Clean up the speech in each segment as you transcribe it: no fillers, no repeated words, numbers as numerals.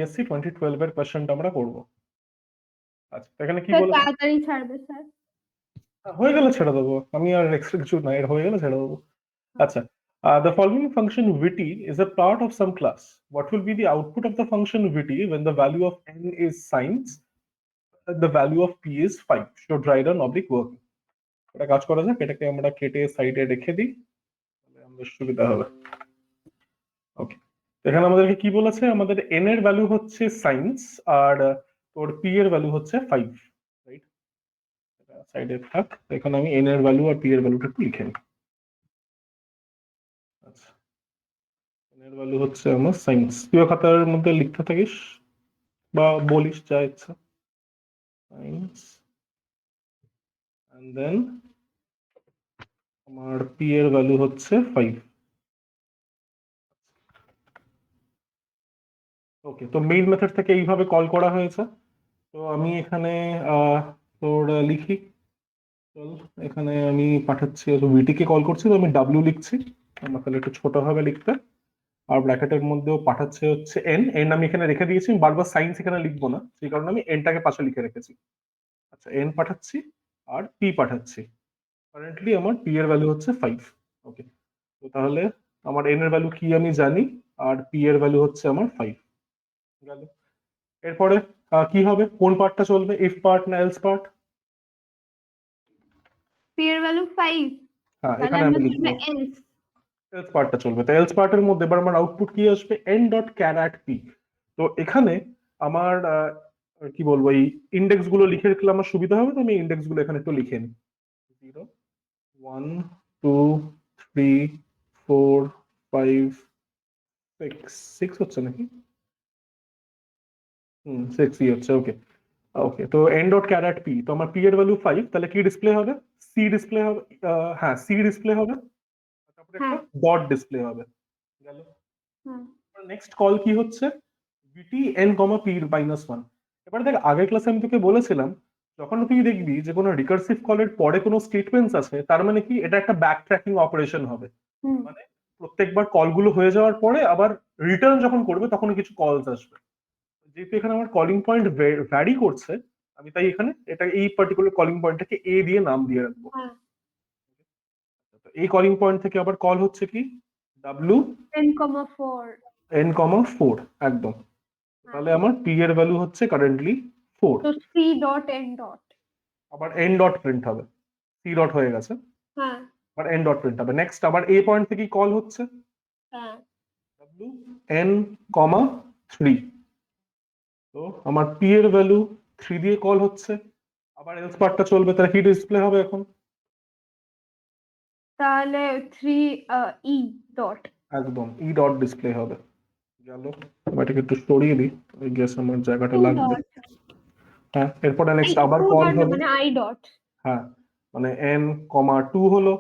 ISC 2012 এর কোশ্চেনটা আমরা করব। আচ্ছা, এখানে কি স্যার বলেছে? তাড়াতাড়ি ছাড়বে স্যার। হয়ে গেলে ছেড়ে দেবো, আমি আর এক্সট্রা কিছু না, এর হয়ে গেলে ছেড়ে দেবো। আচ্ছা, the following function vt is a part of some class. What will be the output of the function vt when the value of n is sines and the value of p is 5? Should write an oblique working. এটা কাজ করা যাক, এটাকে আমরা কেটে সাইডে রেখে দিই, তাহলে আমাদের সুবিধা হবে। ওকে, এখানে আমাদেরকে কি বলেছে? আমাদের n এর ভ্যালু হচ্ছে সাইন্স আর তোর p এর ভ্যালু হচ্ছে 5, রাইট? এটা সাইডে থাক, এখানে আমি n এর ভ্যালু আর p এর ভ্যালুটা একটু লিখে নিই। আচ্ছা, n এর ভ্যালু হচ্ছে আমার সাইন্স, তুইও খাতার মধ্যে লিখতে থাকিস বা বলিস যা ইচ্ছা। সাইন্স এন্ড দেন আমার p এর ভ্যালু হচ্ছে 5। ওকে, তো মেইন মেথড থেকে এইভাবে কল করা হয়েছে। তো আমি এখানে তোর লিখি, চল এখানে আমি পাঠাচ্ছি, ভিটি কে কল করছি, তো আমি ডাব্লিউ লিখছি, আমার তাহলে একটু ছোট হবে লিখতে। আর ব্র্যাকেটের মধ্যেও পাঠাচ্ছে হচ্ছে এন, এন আমি এখানে রেখে দিয়েছি, বারবার সাইন্স এখানে লিখবো না, সেই কারণে আমি এনটাকে পাশে লিখে রেখেছি। আচ্ছা, এন পাঠাচ্ছি আর পি পাঠাচ্ছি। কারেন্টলি আমার পি এর ভ্যালু হচ্ছে 5। ওকে, তো তাহলে আমার এন এর ভ্যালু কি আমি জানি, আর পি এর ভ্যালু হচ্ছে আমার 5 গেল। এরপরে কি হবে, কোন পার্টটা চলবে, ইফ পার্ট না এলস পার্ট? পি এর ভ্যালু 5, হ্যাঁ, তাহলে এখানে আমরা আমি লিখবো লিখবো এলস। এলস পার্টটা চলবে, তো এলস পার্টের মধ্যে এবার আমার আউটপুট কি আসবে, N dot car at P. তো এখানে আমার কি বলবো, এই ইন্ডেক্স গুলো লিখে রাখলে আমার সুবিধা হবে, তো আমি ইন্ডেক্স গুলো এখানে একটু লিখে নিই। 0 1 2 3 4 5 6, 6 হচ্ছে নাকি? 6ই হচ্ছে। ওকে, ওকে, তো N dot car at P, তো আমার পি এর ভ্যালু 5, তাহলে কি ডিসপ্লে হবে? সি ডিসপ্লে হবে। হ্যাঁ, সি ডিসপ্লে হবে, তারপরে একটা হ্যাঁ ডট ডিসপ্লে হবে গেল। হ্যাঁ নেক্সট কল কি হচ্ছে, বিটি এন কমা পি মাইনাস 1। এবার দেখ, আগের ক্লাসে আমি তোকে বলেছিলাম, যখন তুই দেখবি যে কোনো রিকার্সিভ কলের পরে কোনো স্টেটমেন্টস আছে, তার মানে কি এটা একটা ব্যাক ট্র্যাকিং অপারেশন হবে। হুম মানে প্রত্যেকবার কলগুলো হয়ে যাওয়ার পরে আবার রিটার্ন যখন করবে তখন কিছু কলস আসবে। যেহেতু এখানে আমার কলিং পয়েন্ট ভ্যারি করছে, আমি তাই এখানে এটা এই পার্টিকুলার কলিং পয়েন্টটাকে এ দিয়ে নাম দিয়ে রাখবো। হ্যাঁ তো এই কলিং পয়েন্ট থেকে আবার কল হচ্ছে কি, ডাব্লু 10,4। এন কমা 4, একদম। তাহলে আমার পি এর ভ্যালু হচ্ছে কারেন্টলি 4। তো সি ডট এন ডট। আবার এন ডট প্রিন্ট হবে, সি ডট হয়ে গেছে, হ্যাঁ আবার এন ডট প্রিন্ট হবে। নেক্সট আবার এ পয়েন্ট থেকে কল হচ্ছে হ্যাঁ ডাব্লু এন কমা 3। তো আমার পি এর ভ্যালু 3 দিয়ে কল হচ্ছে, আবার এলস পার্টটা চলবে, তাহলে কি ডিসপ্লে হবে এখন? তাহলে 3 ই ডট। একদম ই ডট ডিসপ্লে হবে গেল। এটাকে একটু সরিয়ে দিই, আই গেস আমার জায়গাটা 2 লাগবে। ডট। হ্যাঁ, এরপরে এই নেক্সট আবার 2 কল ডট না, হবে। মানে আই ডট। হ্যাঁ, মানে এন কমা 2 হলো,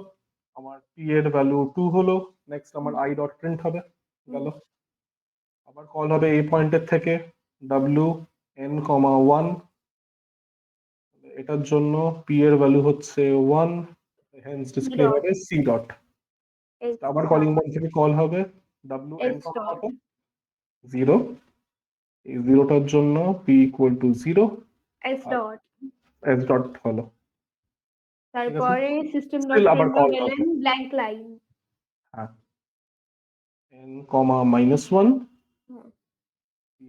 আমার পি এর ভ্যালু 2 হলো, নেক্সট আমার আই ডট প্রিন্ট হবে গেল। আবার কল হবে এই পয়েন্টের থেকে ডাব্লু এন কমা 1, এটার জন্য পি এর ভ্যালু হচ্ছে 1, হেন্স ডিসপ্লে ডট হবে সি ডট। এস আবার কলিং পয়েন্ট থেকে কল হবে W N S comma dot 0, এই জিরোটার জন্য P equal to 0, S dot. S dot হলো। ঠিক আছে, তারপরে সিস্টেম ডট স্টিল আবার প্রিন্ট কল হবে। LN blank line. হ্যাঁ, এন কমা -1,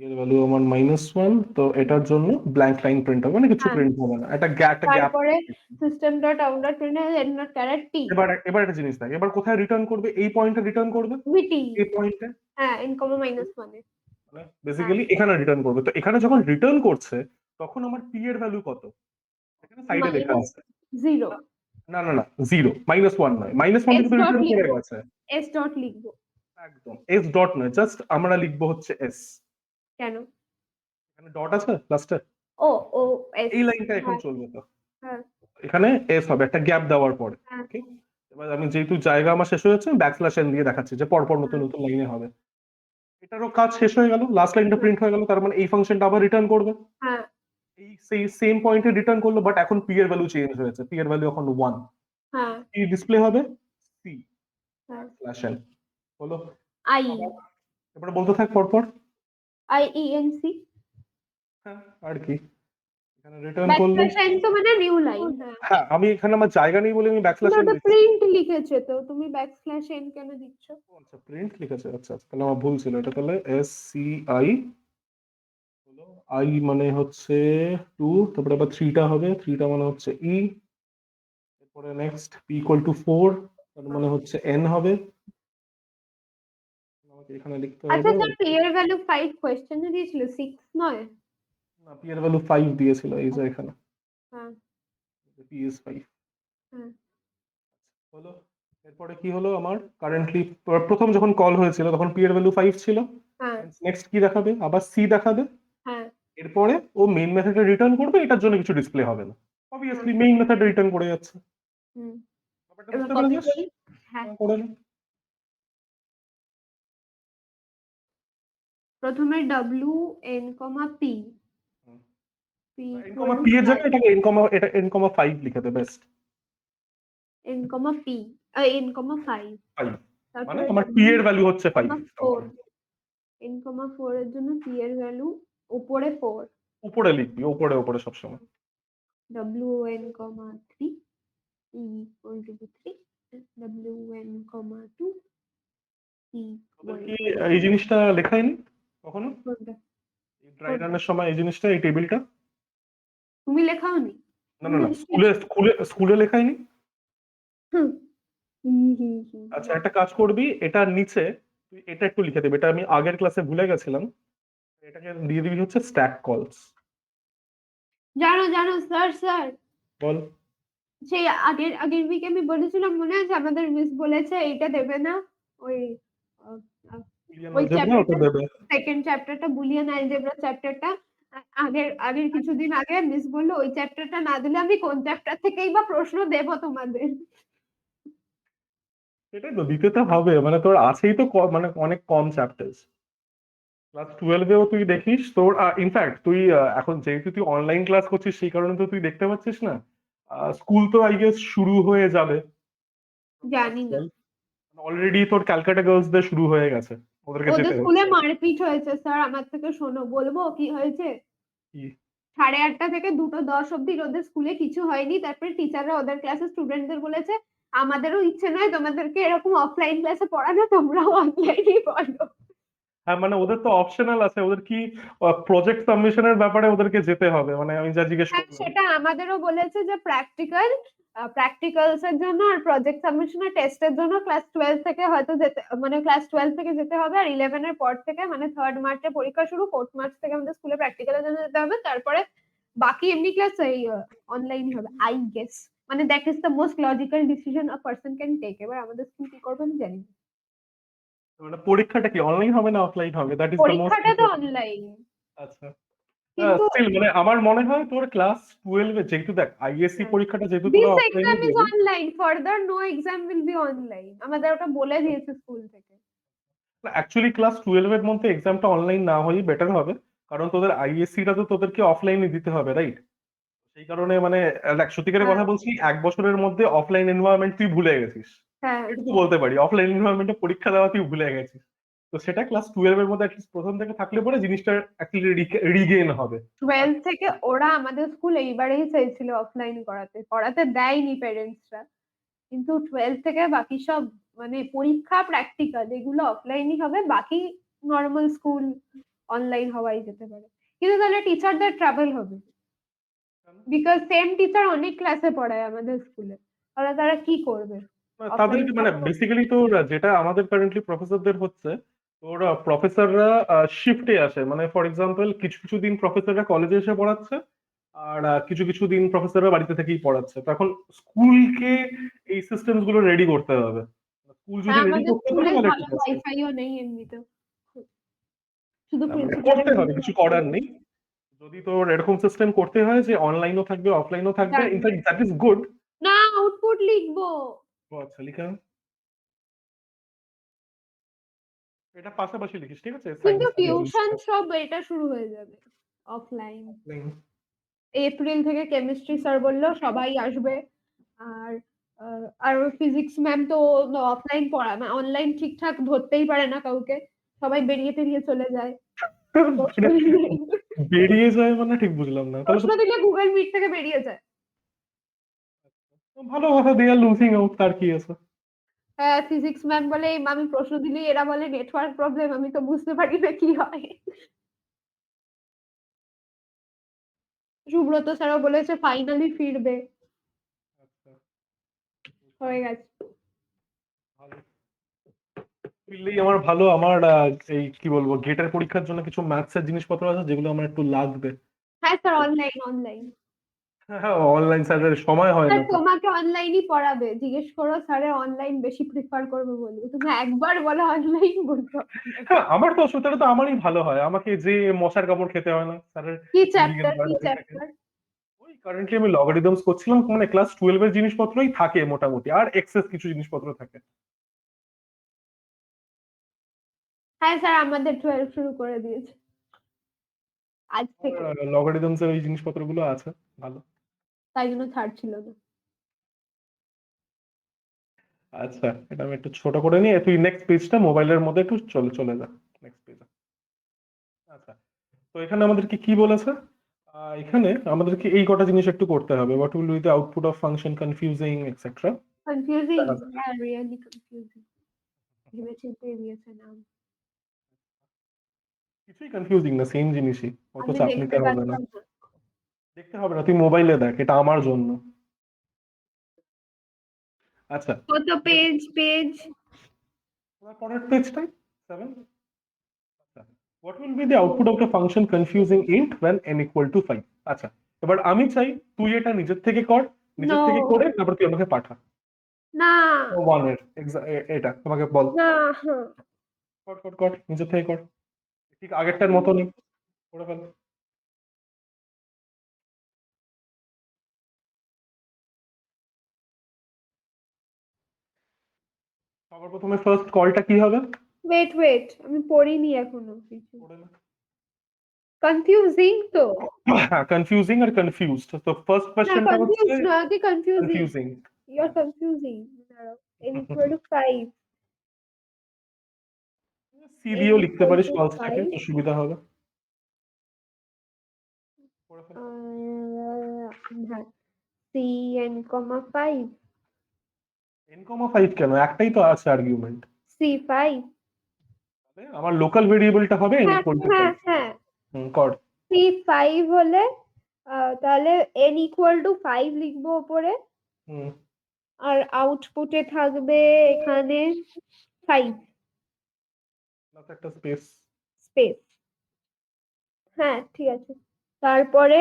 এর ভ্যালু আমার -1, তো এটার জন্য ব্ল্যাঙ্ক লাইন প্রিন্ট হবে, মানে কিছু হ্যাঁ প্রিন্ট হবে না, একটা গ্যাপ তারপরে system dot out dot print ln dot char at টি এবার এবার একটা জিনিস দেখ, এবার কোথায় রিটার্ন করবে, এই পয়েন্টে রিটার্ন করবে, ভিটি। এই পয়েন্টে, হ্যাঁ n, -1 এ। মানে হ্যাঁ বেসিক্যালি এখানে রিটার্ন করবে। তো এখানে যখন রিটার্ন করছে তখন আমার পি এর ভ্যালু কত, এখানে সাইডে লেখা আছে। -0। না না না, 0, -1 নয়, -1 এস কিন্তু ডট রিটার্ন করে লিখবো, গেছে। এস ডট লিখবো। একদম এস ডট নয়, জাস্ট আমরা লিখবো হচ্ছে এস। কেন? এখানে ডট আছে লাস্টে, ও ও এস। এই লাইনটা এখন হ্যাঁ চলবে। তো হ্যাঁ এখানে এস হবে একটা গ্যাপ দেওয়ার পরে। হ্যাঁ ওকে, এবার আমি যেহেতু জায়গা আমার শেষ হয়ে যাচ্ছে, ব্যাকস্ল্যাশ এন দিয়ে দেখাচ্ছি যে পরপর নতুন হ্যাঁ নতুন লাইনে হবে। এটারও কাজ শেষ হয়ে গেল, লাস্ট লাইনটা প্রিন্ট হয়ে গেল, তার মানে এই ফাংশনটা আবার রিটার্ন করবে, হ্যাঁ এই সেই সেম পয়েন্টে রিটার্ন করলো, বাট এখন পি এর ভ্যালু চেঞ্জ হয়েছে, পি এর ভ্যালু এখন 1, হ্যাঁ কি ডিসপ্লে হবে, সি হ্যাঁ ব্যাকস্ল্যাশ এন হলো। আই আবার এবারে বলতে থাক পরপর। IENC হ্যাঁ, আর কি এখানে রিটার্ন করলে ব্যাকস্ল্যাশ n তো মানে নিউ লাইন। হ্যাঁ, হ্যাঁ, আমি এখানে আমার জায়গা নেই বলে আমি ব্যাকস্ল্যাশ কিন্তু এন ওটা দিচ্ছি। প্রিন্ট লিখেছে, তো তুমি ব্যাকস্ল্যাশ n কেন দিচ্ছ? আচ্ছা, প্রিন্ট লিখেছে, আচ্ছা আচ্ছা, তাহলে আমার ভুল ছিল। এটা তাহলে SCI হলো, আই মানে হচ্ছে 2, তারপরে আবার 3টা হবে, 3টা মানে হচ্ছে E, এরপরে নেক্সট P ইকুয়াল টু 4, তার মানে হচ্ছে N হবে। আমাকে এখানে লিখতে আচ্ছা হবে, স্যার, p এর ভ্যালু 5 কোশ্চেনে দিয়েছিল, 6 নয়? না P এর ভ্যালু 5 দিয়েছিল, এই যে এখানে হ্যাঁ P is 5 হ্যাঁ হলো। এরপরে কি হলো, আমার কারেন্টলি প্রথম যখন কল হয়েছিল তখন P এর ভ্যালু 5 ছিল। হ্যাঁ নেক্সট কি দেখাবে, আবার C দেখাবে। হ্যাঁ এরপরে ও মেইন মেথডে রিটার্ন করবে, এটার জন্য কিছু ডিসপ্লে হবে না, হ্যাঁ। অবভিয়াসলি মেইন মেথডে রিটার্ন করে যাচ্ছে। হুম, ব্যাপারটা এবার বুঝতে কপি পেরেছিস? করি। হ্যাঁ, হ্যাঁ, করে নে। প্রথমে WN, P P N equal comma to P এর 5 জায়গায় এটাকে এন কমা 5 লিখে দে, বেস্ট। n, P n, 5 5 মানে তারপরে আমার পি এর ভ্যালু হচ্ছে 5 4 n, 4 এর জন্য p এর ভ্যালু উপরে 4 উপরে লিখবি, উপরে উপরে সবসময়। WN, 3 E equal to 3 WN, 2 E তোদের equal কি to এই জিনিসটা লেখায়নি কখনো, কোনটা? ড্রাই রানের সময় এই জিনিসটা, এই টেবিলটা? তুমি লেখাওনি? না না না, স্কুলে স্কুলে স্কুলে লেখায়নি? হুম হুম হুম হুম। আচ্ছা, একটা কাজ করবি, এটার নিচে তুই এটা একটু লিখে দিবি, এটা আমি আগের ক্লাসে ভুলে গেছিলাম। এটাকে দিয়ে দিবি হচ্ছে স্ট্যাক কলস। জানো জানো স্যার, স্যার বল। সেই আগের আগের উইকে আমি বলেছিলাম, মনে আছে আমাদের মিস বলেছে এইটা দেবে না, ওই আহ, আহ, বুলিয়ান ওই অলজেব্রা ওটা চ্যাপ্টারটা, দেবে। সেকেন্ড চ্যাপ্টারটা বুলিয়ান অ্যালজেব্রা চ্যাপ্টারটা, আগের আগের কিছুদিন আগে মিস বললো ওই চ্যাপ্টারটা না দিলে আমি কোন চ্যাপ্টার থেকেই বা প্রশ্ন দেবো তোমাদের। সেটাই তো, দিতে তো হবে, মানে তোর আছেই তো মানে অনেক কম চ্যাপ্টার। ক্লাস 12-এও তুই দেখিস, তোর ইনফ্যাক্ট তুই এখন যেহেতু তুই অনলাইন ক্লাস করছিস সেই কারণে তো তুই দেখতে পাচ্ছিস না। স্কুল তো আই গেস শুরু হয়ে যাবে ক্লাস জানি না, 12। অলরেডি তোর ক্যালকাটা গার্লসদের শুরু হয়ে গেছে, ওদেরকে ওদের যেতে স্কুলে হচ্ছে। মারপিট হয়েছে স্যার, আমার থেকে শোনো, বলবো কি হয়েছে? কি? 8:30 থেকে 2:10 অব্দি ওদের স্কুলে কিছু হয়নি, তারপরে টিচাররা ওদের ক্লাসে স্টুডেন্টদের বলেছে আমাদেরও ইচ্ছে নয় তোমাদেরকে এরকম অফলাইন ক্লাসে পড়ানো, তোমরাও অনলাইনেই পড়ো। হ্যাঁ, মানে ওদের তো অপশনাল আছে, ওদের কি প্রজেক্ট সাবমিশনের ব্যাপারে ওদেরকে যেতে হবে, মানে আমি যা জিজ্ঞেস হ্যাঁ, করলাম। সেটা আমাদেরও বলেছে যে প্র্যাকটিক্যালস এর জন্য আর প্রজেক্ট সাবমিশন আর টেস্টের জন্য ক্লাস 12 থেকে হয়তো যেতে, মানে ক্লাস 12 থেকে যেতে হবে, আর 11 এর পর থেকে, মানে 3rd মার্চে পরীক্ষা শুরু, 4th মার্চ থেকে আমাদের স্কুলে প্র্যাকটিক্যালের জন্য যেতে হবে, তারপরে বাকি এমনি ক্লাস এই অনলাইনই হবে আই গেস। মানে that is the most logical decision a person can take. এবার আমাদের স্কুল কি করবে আমি জানি না। মানে পরীক্ষাটা কি অনলাইন হবে না অফলাইন হবে, দ্যাট ইজ দ্য মোস্ট পরীক্ষাটা তো ইম্পর্টেন্ট। অনলাইন, আচ্ছা, কিন্তু স্টিল মানে আমার মনে হয় তোর ক্লাস 12-এ যেহেতু দেখ আইএসসি পরীক্ষাটা যেহেতু তোরা দিস অফলাইনে এক্সাম ইজ দিবি। Online, further no exam will be online, আমাদের ওটা বলে দিয়েছে স্কুল থেকে। অ্যাকচুয়ালি ক্লাস 12-এর মধ্যে এক্সামটা অনলাইন না হয়েই বেটার হবে, কারণ তোদের আইএসসিটা তো তোদেরকে অফলাইনে দিতে হবে, রাইট? সেই কারণে মানে দেখ, সত্যিকারের হ্যাঁ কথা বলছি, এক বছরের মধ্যে অফলাইন এনভায়রনমেন্ট তুই ভুলে গেছিস। হ্যাঁ, এটা তো বলতে পারি, অফলাইন এনভায়রনমেন্টে পরীক্ষা দেওয়া তুই ভুলে গেছিস। তো সেটা ক্লাস 12-এর মধ্যে অ্যাটলিস্ট প্রথম থেকে থাকলে পরে জিনিসটা অ্যাকচুয়ালি রিগেইন হবে। 12 থেকে ওরা আমাদের স্কুল এইবারেই চাইছিল অফলাইন করাতে, করাতে দেয়নি প্যারেন্টসরা, কিন্তু 12 থেকে বাকি সব, মানে পরীক্ষা প্র্যাকটিক্যাল এগুলো অফলাইনই হবে, বাকি নর্মাল স্কুল অনলাইন হওয়াই যেতে পারে। কিন্তু তাহলে টিচারদের ট্রাভেল হবে, বিকজ সেম টিচার অনেক ক্লাসে পড়ায় আমাদের স্কুলে, তাহলে তারা কি করবে? অফলাইন তাদেরকে মানে বেসিক্যালি তোর যেটা আমাদের কারেন্টলি প্রফেসরদের হচ্ছে, তোর প্রফেসররা শিফটে আসে, মানে ফর এক্সাম্পল কিছু কিছু দিন প্রফেসররা কলেজে এসে পড়াচ্ছে, আর কিছু কিছু দিন প্রফেসররা বাড়িতে থেকেই পড়াচ্ছে। তো এখন স্কুলকে এই সিস্টেমস গুলো রেডি করতে হবে। স্কুল যদি হ্যাঁ, রেডি আমাদের করতে পারে স্কুলে তাহলে ভালো ঠিক আছে। ওয়াইফাইও নেই এমনিতেও, শুধু মানে প্রিন্সিপালের করতে হবে, রুমে কিছু ওয়াইফাই। করার নেই। যদি তোর এরকম সিস্টেম করতে হয় যে অনলাইনও থাকবে অফলাইনও থাকবে, জানি ইনফ্যাক্ট দ্যাট ইজ গুড। না, আউটপুট লিখবো, আচ্ছা, লিখা এটা পাশাপাশি লিখিস, ঠিক আছে, কিন্তু সায়েন্স টিউশন সব এটা শুরু হয়ে যাবে অফলাইন। এপ্রিল থেকে কেমিস্ট্রি স্যার বললো সবাই আসবে, আর আর ফিজিক্স ম্যাম তো অফলাইন পড়া, অনলাইন ঠিকঠাক ধরতেই পারে না কাউকে, সবাই বেরিয়ে টেরিয়ে চলে যায়। প্রশ্ন দিলে বেরিয়ে যায় মানে ঠিক বুঝলাম না, তাহলে প্রশ্ন দিলে গুগল মিট থেকে বেরিয়ে যায়। তো ভালো কথা, দে আর লুজিং আউট, তার কি আছে। হ্যাঁ, ফিজিক্স ম্যাম বলে আমি প্রশ্ন দিলেই এরা বলে নেটওয়ার্ক প্রবলেম, আমি তো বুঝতে পারি না কি হয়। সুব্রত স্যারও বলেছে ফাইনালি ফিরবে, আচ্ছা, হয়ে গেছে। ভালো। ফিরলেই আমার ভালো। আমার এই কি বলবো, গেটের পরীক্ষার জন্য কিছু ম্যাথস এর জিনিসপত্র আছে যেগুলো আমার একটু লাগবে। হ্যাঁ স্যার, অনলাইন অনলাইন। হ্যাঁ, অনলাইন স্যারের সময় হয় স্যার না তো। তোমাকে অনলাইনই পড়াবে, জিজ্ঞেস করো স্যারের অনলাইন বেশি প্রিফার করবে বলবে, তুমি একবার বলো অনলাইন বলতে হবে না। হ্যাঁ, আমার তো অসুবিধাটা তো আমারই ভালো হয়, আমাকে যে মশার কামড় খেতে হয় না স্যারের। কি লিগেল চ্যাপ্টার কি বায়োলজি থাকে। চ্যাপ্টার? ওই কারেন্টলি আমি লগারিদমস করছিলাম, মানে ক্লাস 12 এর জিনিসপত্রই থাকে মোটামুটি, আর এক্সেস কিছু জিনিসপত্র থাকে। হ্যাঁ স্যার, আমাদের 12 শুরু করে দিয়েছে আজ থেকে, লগারিদমস এর ওই জিনিসপত্রগুলো আছে, ভালো। তাই জন্য ছাড় ছিল না। আচ্ছা, এটা আমি একটু ছোট করে নিয়ে তুই নেক্সট পেজটা মোবাইলের মধ্যে একটু চলে চলে যা, নেক্সট পেজে। আচ্ছা, তো এখানে আমাদেরকে কি বলেছে? এখানে আমাদেরকে এই কটা জিনিস একটু করতে হবে, what will be the output of function confusing etcetera. Confusing, দেখা যাক। হ্যাঁ রিয়েলি কনফিউজিং, ভেবে চিন্তে দিয়েছে নাম। কিছুই কনফিউজিং না, সেম জিনিসই, অত আমি চাপ দেখতে নিতে হবে না। পাচ্ছিলাম না। দেখতে হবে না, তুই মোবাইলে দেখ, এটা আমার জন্য। আচ্ছা, কত পেজ পেজ? এবার পরের পেজটাই 7। What will be the output of the function confusing int when n equal to 5। আচ্ছা, এবার আমি চাই তুই এটা নিজের থেকে কর, নো, নিজের থেকে করে তারপর তুই আমাকে পাঠা। না, ওয়ান এর এটা তোমাকে বল। না, হ্যাঁ। কর কর কর, নিজের থেকে কর, ঠিক আগেরটার মতনই করে ফেল। সবার প্রথমে ফার্স্ট কলটা কি হবে? ওয়েট ওয়েট, আমি পড়িনি এখনো কিছু। পড়ে নে। কনফিউজিং তো? হ্যাঁ, কনফিউজিং আর কনফিউজড, তো ফার্স্ট না, কোশ্চেনটা হচ্ছে কনফিউজ না, কি confusing? Confusing. You are confusing. n equal to 5, C n দিয়েও লিখতে equal পারিস to কলসটাকে, 5, তো সুবিধা হবে। পড়ে ফেল। হ্যাঁ, c n comma 5, n,5 কেন, একটাই তো আছে আর্গুমেন্ট। c 5। আমার লোকাল ভেরিয়েবলটা হবে n হ্যাঁ ইকুয়াল টু হ্যাঁ 5। হ্যাঁ, কর। c 5 হলে তাহলে n equal to 5 লিখবো উপরে, হুম, আর আউটপুটে থাকবে এখানে 5 প্লাস একটা স্পেস। স্পেস। হ্যাঁ ঠিক আছে, তারপরে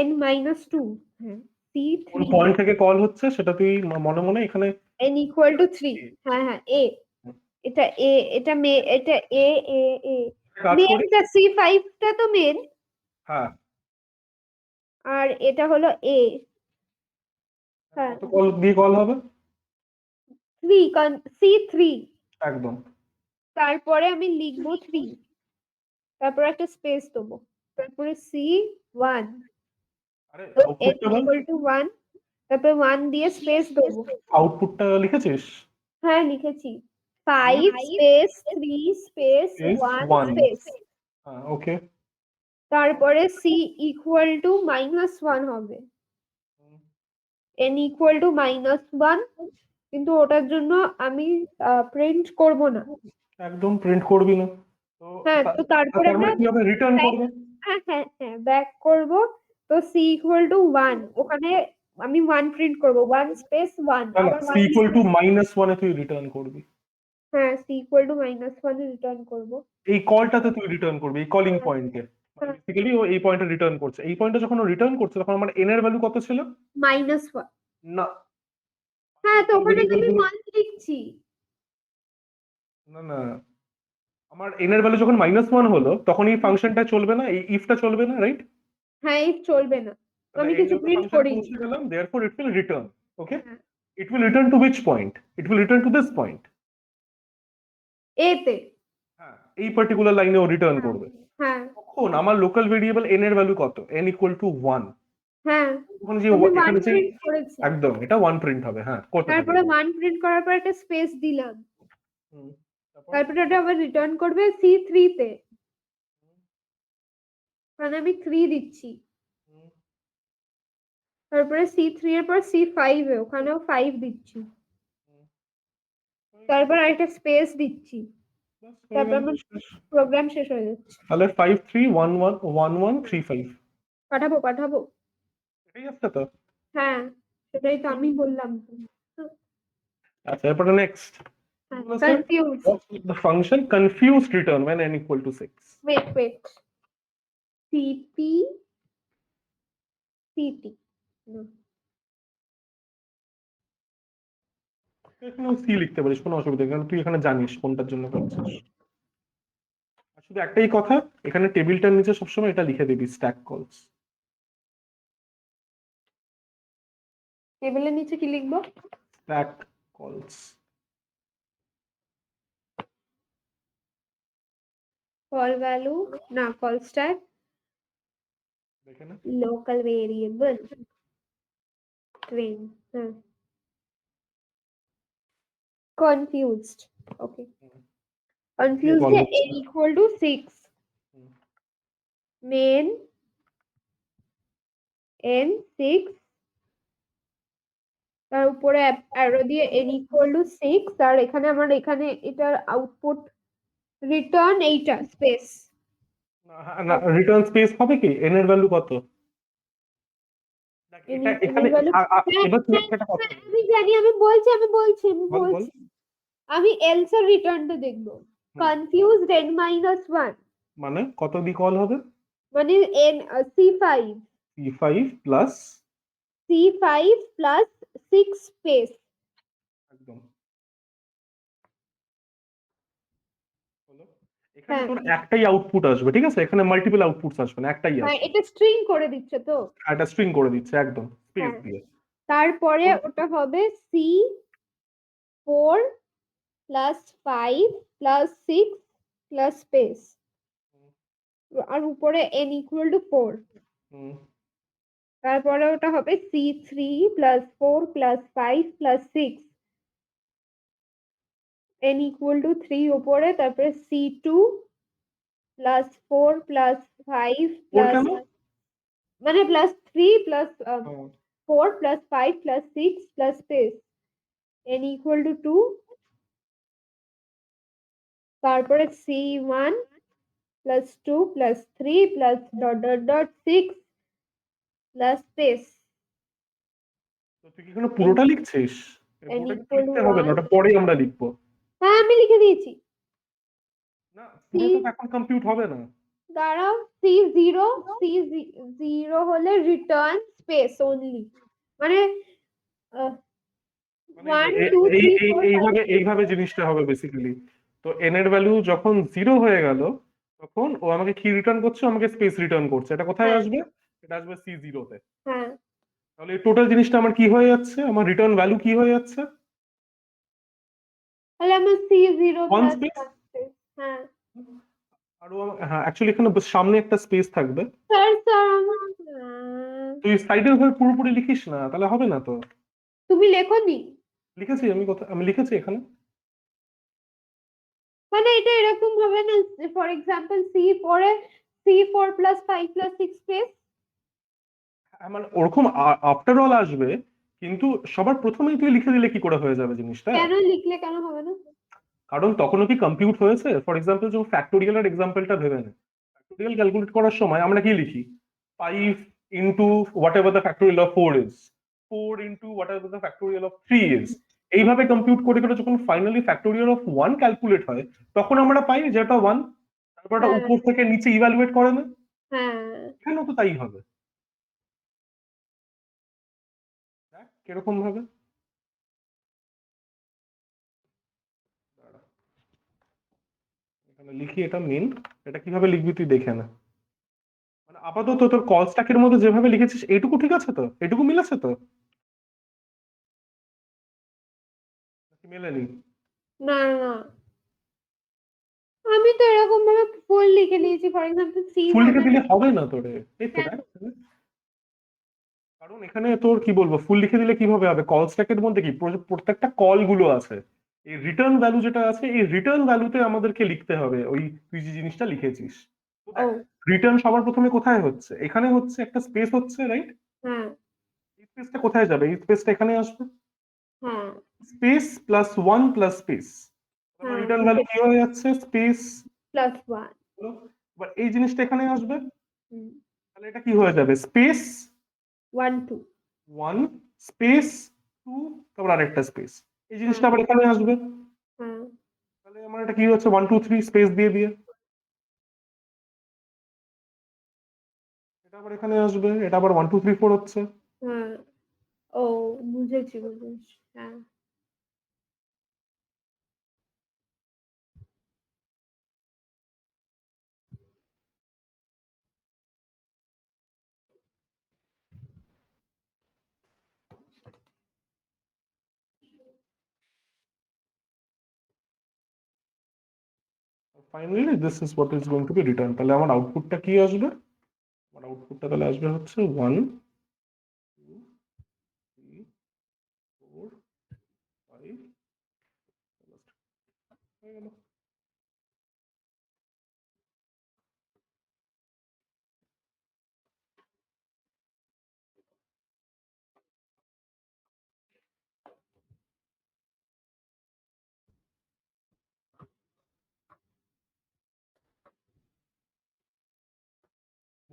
n minus 2, হ্যাঁ, c কোন 3, পয়েন্ট থেকে কল হচ্ছে সেটা তুই মনে মনে এখানে n equal to 3, হ্যাঁ হ্যাঁ a, এটা a, এটা এটা a a a কাজ করি। মেনটা c5 টা তো মেন, হ্যাঁ, আর এটা হলো a, হ্যাঁ কত কল দিয়ে কল হবে? 3 c3, একদম। তারপরে আমি লিখবো 3, তারপর একটা স্পেস দেবো, তারপরে c1, আরে তো n আউটপুটটা বল। equal to 1, তারপর 1 দিয়ে স্পেস দেবো। আউটপুটটা লিখেছিস? হ্যাঁ লিখেছি, 5 স্পেস 3 স্পেস স্পেস 1 1। স্পেস, হ্যাঁ, ওকে। তারপরে c equal to -1 হবে, n equal to -1, কিন্তু ওটার জন্য আমি প্রিন্ট করব না। একদম প্রিন্ট করবি না তো? হ্যাঁ, তো তারপরে তার আমরা মানে কি হবে, রিটার্ন back, করবে? হ্যাঁ হ্যাঁ হ্যাঁ ব্যাক করব, তো c equal to 1, ওখানে আমি 1 প্রিন্ট করব, 1 স্পেস 1, না না, আবার সি 1 ইকুয়াল টু -1 এ তুই রিটার্ন করবি। হ্যাঁ, c equal to -1 A return করব। এই কলটাতে তুই রিটার্ন করবি, এই কলিং পয়েন্টে। মানে হ্যাঁ, বেসিক্যালি ও এই পয়েন্টে রিটার্ন করছে, এই পয়েন্টে যখন ও রিটার্ন করছে তখন আমার এন এর ভ্যালু কত ছিল? -1, না, হ্যাঁ তো ওখানে তো ভেরিয়েবল আমি গুলো। 1 লিখছি। না না, আমার এন এর ভ্যালু যখন -1 হলো তখন এই ফাংশনটা চলবে না, এই ইফটা চলবে না, রাইট? হ্যাঁ এই চলবে না, তো তাহলে আমি এন্ড কিছু অফ দ্য প্রিন্ট ফাংশনে করিনি। পৌঁছে গেলাম, দেয়ারফর ইট উইল রিটার্ন। ওকে, হ্যাঁ, it will return to which point? It will return to this point. এতে। হ্যাঁ, এই পার্টিকুলার লাইনে ও রিটার্ন হ্যাঁ করবে। হ্যাঁ তখন আমার লোকাল ভেরিয়েবল এন এর ভ্যালু কত? n equal to 1। হ্যাঁ, ওখানে যে আমি 1 এখানে যে প্রিন্ট করেছি, একদম এটা 1 প্রিন্ট হবে, হ্যাঁ করতে থাকবে। তারপরে 1 প্রিন্ট করার পর একটা স্পেস দিলাম, হুম, তারপর তারপরে ওটা আবার রিটার্ন করবে c3 তে, মানে আমি 3 দিচ্ছি, তারপরে C3 এর পর C5 এ ওখানেও 5 দিচ্ছি, তারপর আরেকটা স্পেস দিচ্ছি, ব্যাস হয়ে তারপর গেল, আমার শেষ। প্রোগ্রাম শেষ হয়ে যাচ্ছে। তাহলে 53111135 পাঠাবো। এটাই আসছে তো। হ্যাঁ, সেটাই তো আমি বললাম। আচ্ছা, এরপরে নেক্সট বলেছে confuse. the function confused return when n equal to 6. Wait CP CT এখানেও সি লিখতে পারিস, কোনো অসুবিধা নেই, কারণ তুই এখানে জানিস কোনটার জন্য করছিস। আর শুধু একটাই কথা, এখানে টেবিলটার নিচে সবসময় এটা লিখে দিবি, স্ট্যাক কলস। টেবিলের নিচে কি লিখবো? Stack calls. কল ভ্যালু না, কল স্ট্যাক, দেখে না, লোকাল ভেরিয়েবল ট্রেন। হ্যাঁ, কনফিউজড। ওকে, কনফিউজড কল এ হচ্ছে। n equal to 6, main n 6, তার উপরে অ্যারো দিয়ে n equal to 6, আর এখানে আমার এখানে এটার আউটপুট রিটার্ন এইটা স্পেস। না, রিটার্ন স্পেস হবে কি, এন এর ভ্যালু কত? দেখ, এটা n এখানে এর ভ্যালু, এবার তুই একটা কথা বল। আমি জানি, আমি বলছি বল বল। আমি এলস এর রিটার্নটা দেখবো। হুম, কনফিউজড n minus 1 মানে কত দিয়ে কল হবে? মানে n c5 C5 plus, plus 6 space. একদম হলো। এখানে হ্যাঁ তোর একটাই আউটপুট আসবে, ঠিক আছে, এখানে মাল্টিপল আউটপুটস আসবে না, একটাই হ্যাঁ, আসবে। এটা স্ট্রিং করে দিচ্ছে তো। আর এটা স্ট্রিং করে দিচ্ছে একদম স্পেস হ্যাঁ, দিয়ে। তারপরে তো ওটা হবে C4 plus 5 plus 6 plus space, আর উপরে n equal to 4। হুম, তারপরে ওটা হবে C3 plus 4 plus 5 plus 6, n equal to 3 উপরে, তারপরে C2 plus 4 plus 5 ওর plus, কেন? মানে plus 3 plus hmm, 4 plus 5 plus 6 plus space, n equal to 2, তারপরে C1 plus 2 plus 3 plus dot dot dot 6 plus space, তো তুই কি এখানে পুরোটা লিখছিস? এই n পুরোটা কিন্তু equal to লিখতে হবে না, 1। ওটা পরেই আমরা লিখবো। হ্যাঁ, আমি লিখে দিয়েছি। না, পুরোটা তো C, এখন কম্পিউট হবে না। দাঁড়াও, C0, C0 হলে রিটার্ন স্পেস অনলি, মানে মানে 1 2 3 4 5 এইভাবে 6 এইভাবে জিনিসটা হবে বেসিক্যালি। তো এন এর ভ্যালু যখন 0 হয়ে গেল, তখন ও আমাকে কি রিটার্ন করছে, আমাকে স্পেস রিটার্ন করছে। এটা কোথায় হ্যাঁ আসবে? এটা আসবে C0 তে। হ্যাঁ, তাহলে এই টোটাল জিনিসটা আমার কি হয়ে যাচ্ছে, আমার রিটার্ন ভ্যালু কি হয়ে যাচ্ছে? তাহলে আমার C0 ওয়ান প্লাস স্পেস। হ্যাঁ। আর হ্যাঁ, অ্যাকচুয়ালি এখানে সামনে একটা স্পেস থাকবে। স্যার তুই সাইডের ভাবে পুরোপুরি লিখিস না, তাহলে হবে না তো। তুমি লেখোনি, লিখেছি আমি, কথা আমি লিখেছি এখানে। মানে এটা এরকম হবে না, for example C4 A C4 plus 5 plus 6 space. মানে ওরকম আফটার অল আসবে, কিন্তু সবার প্রথমেই তুই লিখে দিলে কি করে হয়ে যাবে জিনিসটা? কেন লিখলে কেন হবে না? কারণ তখনও কি কম্পিউট হয়েছে? ফর এক্সাম্পল, যখন ফ্যাক্টোরিয়াল এক্সাম্পলটা ভেবে নে, ফ্যাক্টোরিয়াল ক্যালকুলেট করার সময় আমরা কি লিখি? 5 into what ever the factorial of 4 is, 4 into what ever the factorial of 3 is. এইভাবে কম্পিউট করে করে যখন ফাইনালি ফ্যাক্টোরিয়াল অফ 1 ক্যালকুলেট হয়, তখন আমরা পাই যে এটা 1। তারপর এটা হ্যাঁ উপর থেকে নিচে ইভ্যালুয়েট করে না, হ্যাঁ, এখানেও তো তাই হবে। দেখ কিরকম ভাবে। দাঁড়া, এখানে লিখি, এটা মেন। এটা কিভাবে লিখবি তুই দেখে না। মানে আপাতত তোর কল স্ট্যাকের মধ্যে যেভাবে লিখেছিস এইটুকু ঠিক আছে তো? এইটুকু মিলেছে তো? নাকি মেলেনি? না না, আমি তো এরকম ভাবে ফুল লিখে নিয়েছি, ফর এক্সাম্পল ফুল C1 লিখে এ। দিলে হবে না তোরে। এই তো কেন? দেখ, কারণ এখানে তোর কি বলবো, ফুল লিখে দিলে কিভাবে হবে, কল স্ট্যাকের মধ্যে কি প্রত্যেকটা কল গুলো আছে। এই রিটার্ন ভ্যালু যেটা আছে, এই রিটার্ন ভ্যালুতে আমাদেরকে লিখতে হবে ওই তুই যে জিনিসটা লিখেছিস। ও রিটার্ন সবার প্রথমে কোথায় হচ্ছে? এখানে হচ্ছে, একটা স্পেস হচ্ছে, রাইট? হ্যাঁ এই স্পেসটা কোথায় যাবে? এই স্পেসটা এখানে আসবে। হ্যাঁ space plus one plus space, আমার হ্যাঁ রিটার্ন ভ্যালু কি হয়ে যাচ্ছে? স্পেস। +1 এবার এই জিনিসটা এখানে আসবে, হুম তাহলে এটা কি হয়ে যাবে? স্পেস 1 2 ওয়ান স্পেস টু, তারপর আরেকটা স্পেস, এই জিনিসটা হ্যাঁ আবার এখানে আসবে। হ্যাঁ তাহলে আমার এটা কি হচ্ছে? 1 2 3 স্পেস দিয়ে দিয়ে এটা আবার এখানে আসবে, এটা আবার 1 2 3 4 হচ্ছে। হ্যাঁ ও বুঝেছি বুঝেছি হ্যাঁ finally this is what is going to be return. তাহলে আমার আউটপুটটা কি আসবে? আমার আউটপুটটা তাহলে আসবে হচ্ছে 1 2 3 4 5 হয়ে গেল।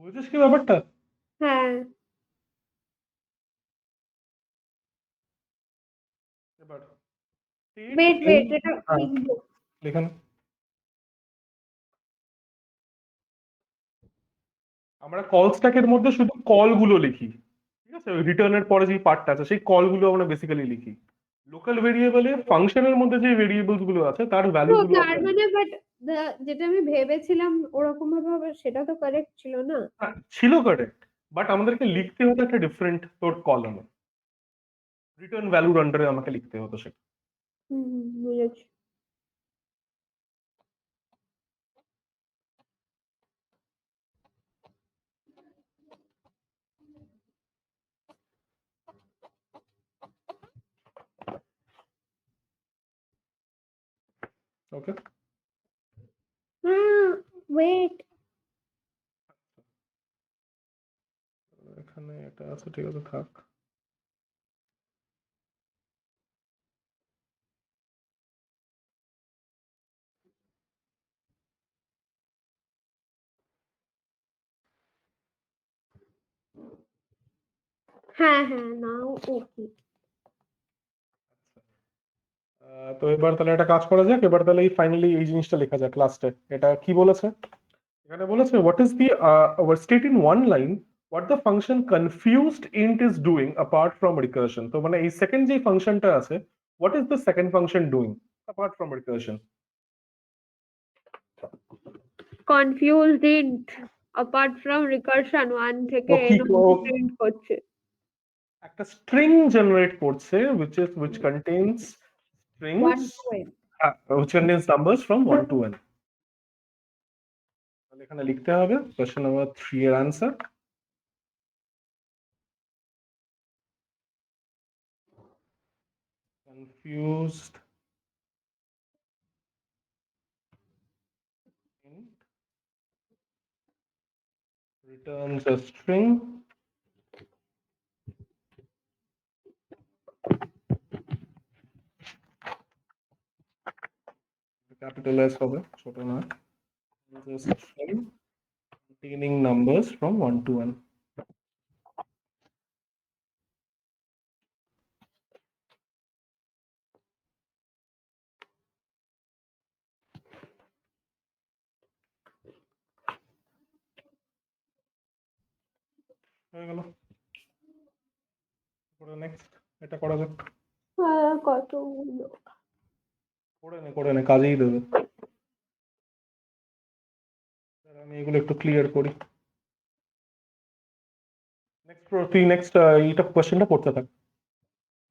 বুঝেছিস কি ব্যাপারটা? হ্যাঁ এবার state ওয়েট in, ওয়েট এটা হ্যাঁ, লিখবো এখানে আমরা কল স্ট্যাকের মধ্যে শুধু কল গুলো লিখি, ঠিক আছে? রিটার্নের পরে যে পার্টটা আছে সেই কল গুলো আমরা বেসিক্যালি লিখি। লোকাল ভেরিয়েবলে ফাংশনের মধ্যে যে ভেরিয়েবলস গুলো আছে তার ভ্যালু তো গুলো তার আমরা লিখি। মানে বাট যেটা আমি ভেবেছিলাম ওরকম ভাবে হবে সেটা তো কারেক্ট ছিল না হ্যাঁ, ছিল কারেক্ট, বাট আমাদেরকে লিখতে হতো একটা ডিফারেন্ট তোর কলামে, রিটার্ন ভ্যালুর আন্ডারে আমাকে লিখতে হতো সেটা। বুঝেছি ওকে, ওয়েট এখানে এটা আছে, ঠিক আছে থাক। হ্যাঁ হ্যাঁ নাও ওকে তো এবার তাহলে একটা কাজ করা যাক, এবার তাহলে এই ফাইনালি এই জিনিসটা লেখা যাক লাস্টে। এটা কি বলেছে? এখানে বলেছে what is the state in one line what the function confused int is doing apart from recursion. তো মানে এই সেকেন্ড যে ফাংশনটা আছে, what is the second function doing apart from recursion? Confused int apart from recursion 1 থেকে ও কি n অবধি print করছে একটা স্ট্রিং জেনারেট করছে which contains 1 strings, to n which contains numbers from 1 to n। তাহলে এখানে লিখতে হবে কোশ্চেন নাম্বার 3 এর answer, confused int returns a string, capital S হবে, ছোট নয়, is a string containing numbers from 1 to n। হয়ে গেল। পরে নেক্সট এটা করা যাক। কতগুলো করে নে কাজেই দেবে। আমি এগুলো একটু ক্লিয়ার করি। তুই নেক্সট এইটা কোশ্চেনটা পড়তে থাক,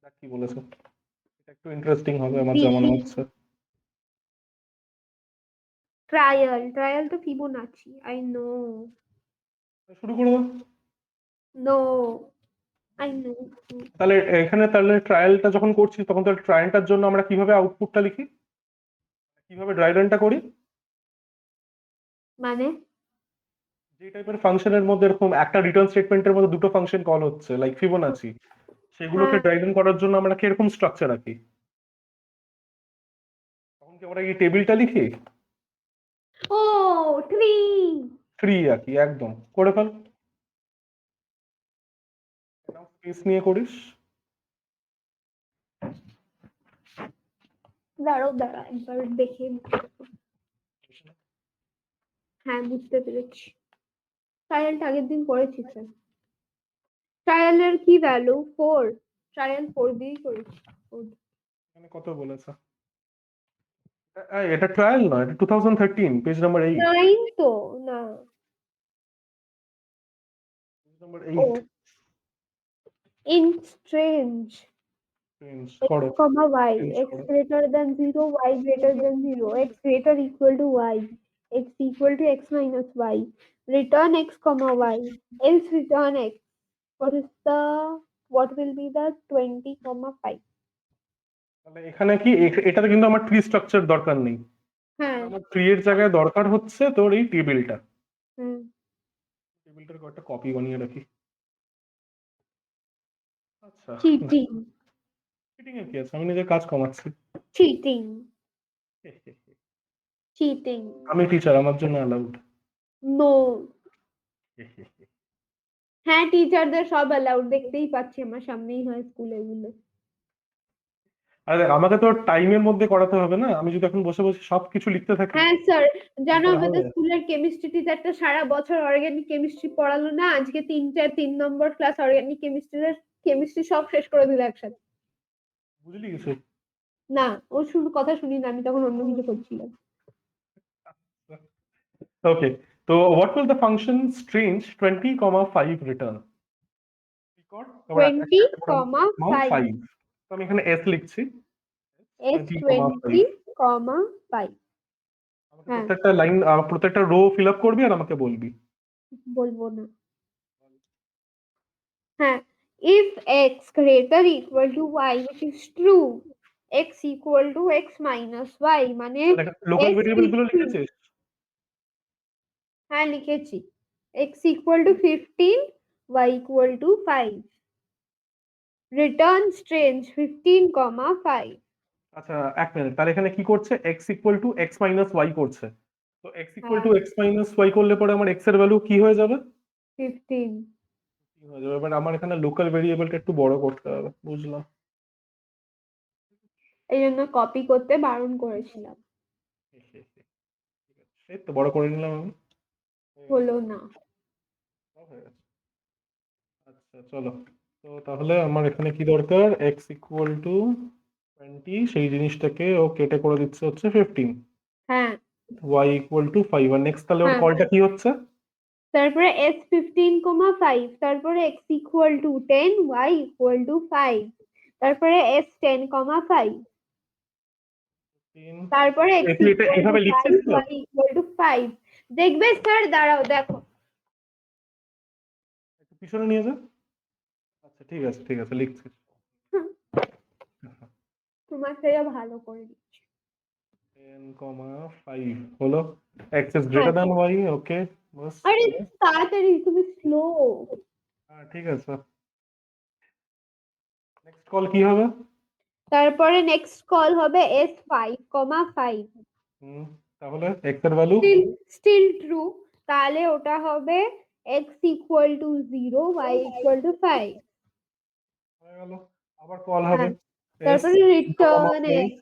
দেখ কি বলেছে। এটা একটু ইন্টারেস্টিং হবে আমার যা মনে হচ্ছে। ট্রায়াল তো ফিবোনাচি আই নো শুরু করে দাও। নো আই নো তাহলে এখানে তাহলে ট্রায়ালটা যখন করছি তখন তাহলে ট্রায়ালটার জন্য আমরা কিভাবে আউটপুটটা লিখি, কিভাবে ড্রাই রানটা করি? মানে যে টাইপের ফাংশনের মধ্যে এরকম একটা রিটার্ন স্টেটমেন্টের মধ্যে দুটো ফাংশন কল হচ্ছে লাইক ফিবোনাচি, সেগুলোকে হ্যাঁ, ড্রাইভ করার জন্য আমরা কিরকম স্ট্রাকচার রাখি? তখন কি আমরা এই টেবিলটা লিখি? ও ট্রি। থ্রি আঁকি, একদম করে ফেল। স্পেস নিয়ে করিস। দাঁড়াও দাঁড়া একবার দেখে নিই। হ্যাঁ, বুঝতে পেরেছি। ট্রায়ালটা আগের দিন করেছি স্যার। ট্রায়ালের কি ভ্যালু? 4। ট্রায়াল 4 দিয়েই করেছি। এখানে কত বলেছে? এটা ট্রায়াল নয়, এটা 2013, পেজ নাম্বার 8। 9 তো না। পেজ নাম্বার ও 8। ইন স্ট্রেঞ্জ চেঞ্জ x করো, comma y, চেঞ্জ x করো। greater than 0, y greater than 0, x greater equal to y, x equal to x minus y, return x comma y, else return x. What will be the 20 comma 5? তাহলে এখানে কি এটাতে কিন্তু আমার tree structure দরকার নেই। হ্যাঁ। আমার ট্রি এর জায়গায় দরকার হচ্ছে তোর এই টেবিলটা। হুম। টেবিলটার কয়েকটা কপি বানিয়ে রাখি। আচ্ছা, চিটিং। চিটিং এর কি আছে, আমি নিজে কাজ কমাচ্ছি। চিটিং। চিটিং। আমি টিচার, আমার জন্য অ্যালাউড। নো। হ্যাঁ, টিচারদের সব অ্যালাউড, দেখতেই পাচ্ছি আমার সামনেই হয় স্কুলে এগুলো। আরে দেখ, আমাকে তো টাইমের মধ্যে করাতে হবে না, আমি যদি এখন বসে বসে সবকিছু লিখতে থাকি হ্যাঁ স্যার, জানো তাহলে হবে? আমাদের স্কুলের কেমিস্ট্রি টিচারটা সারা বছর অর্গানিক কেমিস্ট্রি পড়ালো না, আজকে 3 নম্বর ক্লাস অর্গানিক কেমিস্ট্রির কেমিস্ট্রি সব শেষ করে দিল একসাথে। বুঝলি কিছু? না, ও শুধু কথা শুনি না, আমি তখন অন্য কিছু করছিলাম। ওকে, তো what will the function strange 20,5 return? Record এবার একটা 20 একটা করে কমা নাও 5। 5। তো আমি এখানে s লিখছি, এস 20,5। 20 কমা 5। আমাকে হ্যাঁ, প্রত্যেকটা লাইন, প্রত্যেকটা রো ফিল আপ করবি আর আমাকে বলবি। বলবো না। হ্যাঁ, if x greater equal to y which is true, x equal to x minus y মানে লোকাল s ভেরিয়েবল is গুলো true। লিখেছিস? হ্যাঁ লিখেছি। x equal to 15, y equal to 5, return strange 15 comma 5। আচ্ছা, এক মিনিট, তাহলে এখানে কি করছে? X equal to X minus Y করছে। তো এক্স ইকুয়াল হ্যাঁ, টু এক্স মাইনাস ওয়াই করলে পরে আমার এক্স এর ভ্যালু কি হয়ে যাবে? 15। কি হয়ে যাবে? এবার আমার এখানে লোকাল ভেরিয়েবলটা একটু বড় করতে হবে, বুঝলাম। এই জন্য কপি করতে বারণ করেছিলাম। ঠিক আছে, এই তো বড় করে নিলাম আমি। হয়ে গেল? হলো না। সব হয়ে গেছে। আচ্ছা চলো, তো তাহলে আমার এখানে কি দরকার? এক্স ইকুয়াল টু 20, সেই জিনিসটাকে ও কেটে করে দিচ্ছে হচ্ছে 15। হ্যাঁ। ওয়াই ইকুয়াল টু 5, আর নেক্সট তাহলে ওর হ্যাঁ, কলটা কি হচ্ছে? তারপরে s 15 comma 5, তারপরে x equal to 10, y equal to 5, তারপরে s 10 comma 5, 3। তারপরে x তুই এটা equal to এভাবে লিখছিস 5, তো? y equal to 5। দেখবে স্যার, দাঁড়াও দেখো। একটু পিছনে নিয়ে যা। আচ্ছা ঠিক আছে, ঠিক আছে, লিখছিস। হুম, তোমার থেকে ভালো করে দিচ্ছি। 10,5 হলো। এক্স ইজ হ্যাঁ। গ্রেটার দ্যান ওয়াই, ওকে। বাস আরে হলো। তাড়াতাড়ি, তুমি স্লো। হ্যাঁ ঠিক আছে, নেক্সট কল কি হবে? তারপরে নেক্সট কল হবে s 5 comma 5। হুম, তাহলে এক্স এর ভ্যালু স্টিল স্টিল ট্রু, তাহলে ওটা হবে x equal to 0, y equal to 5। হয়ে গেল। আবার কল হবে হ্যাঁ, এস তারপরে 0,5। Return x.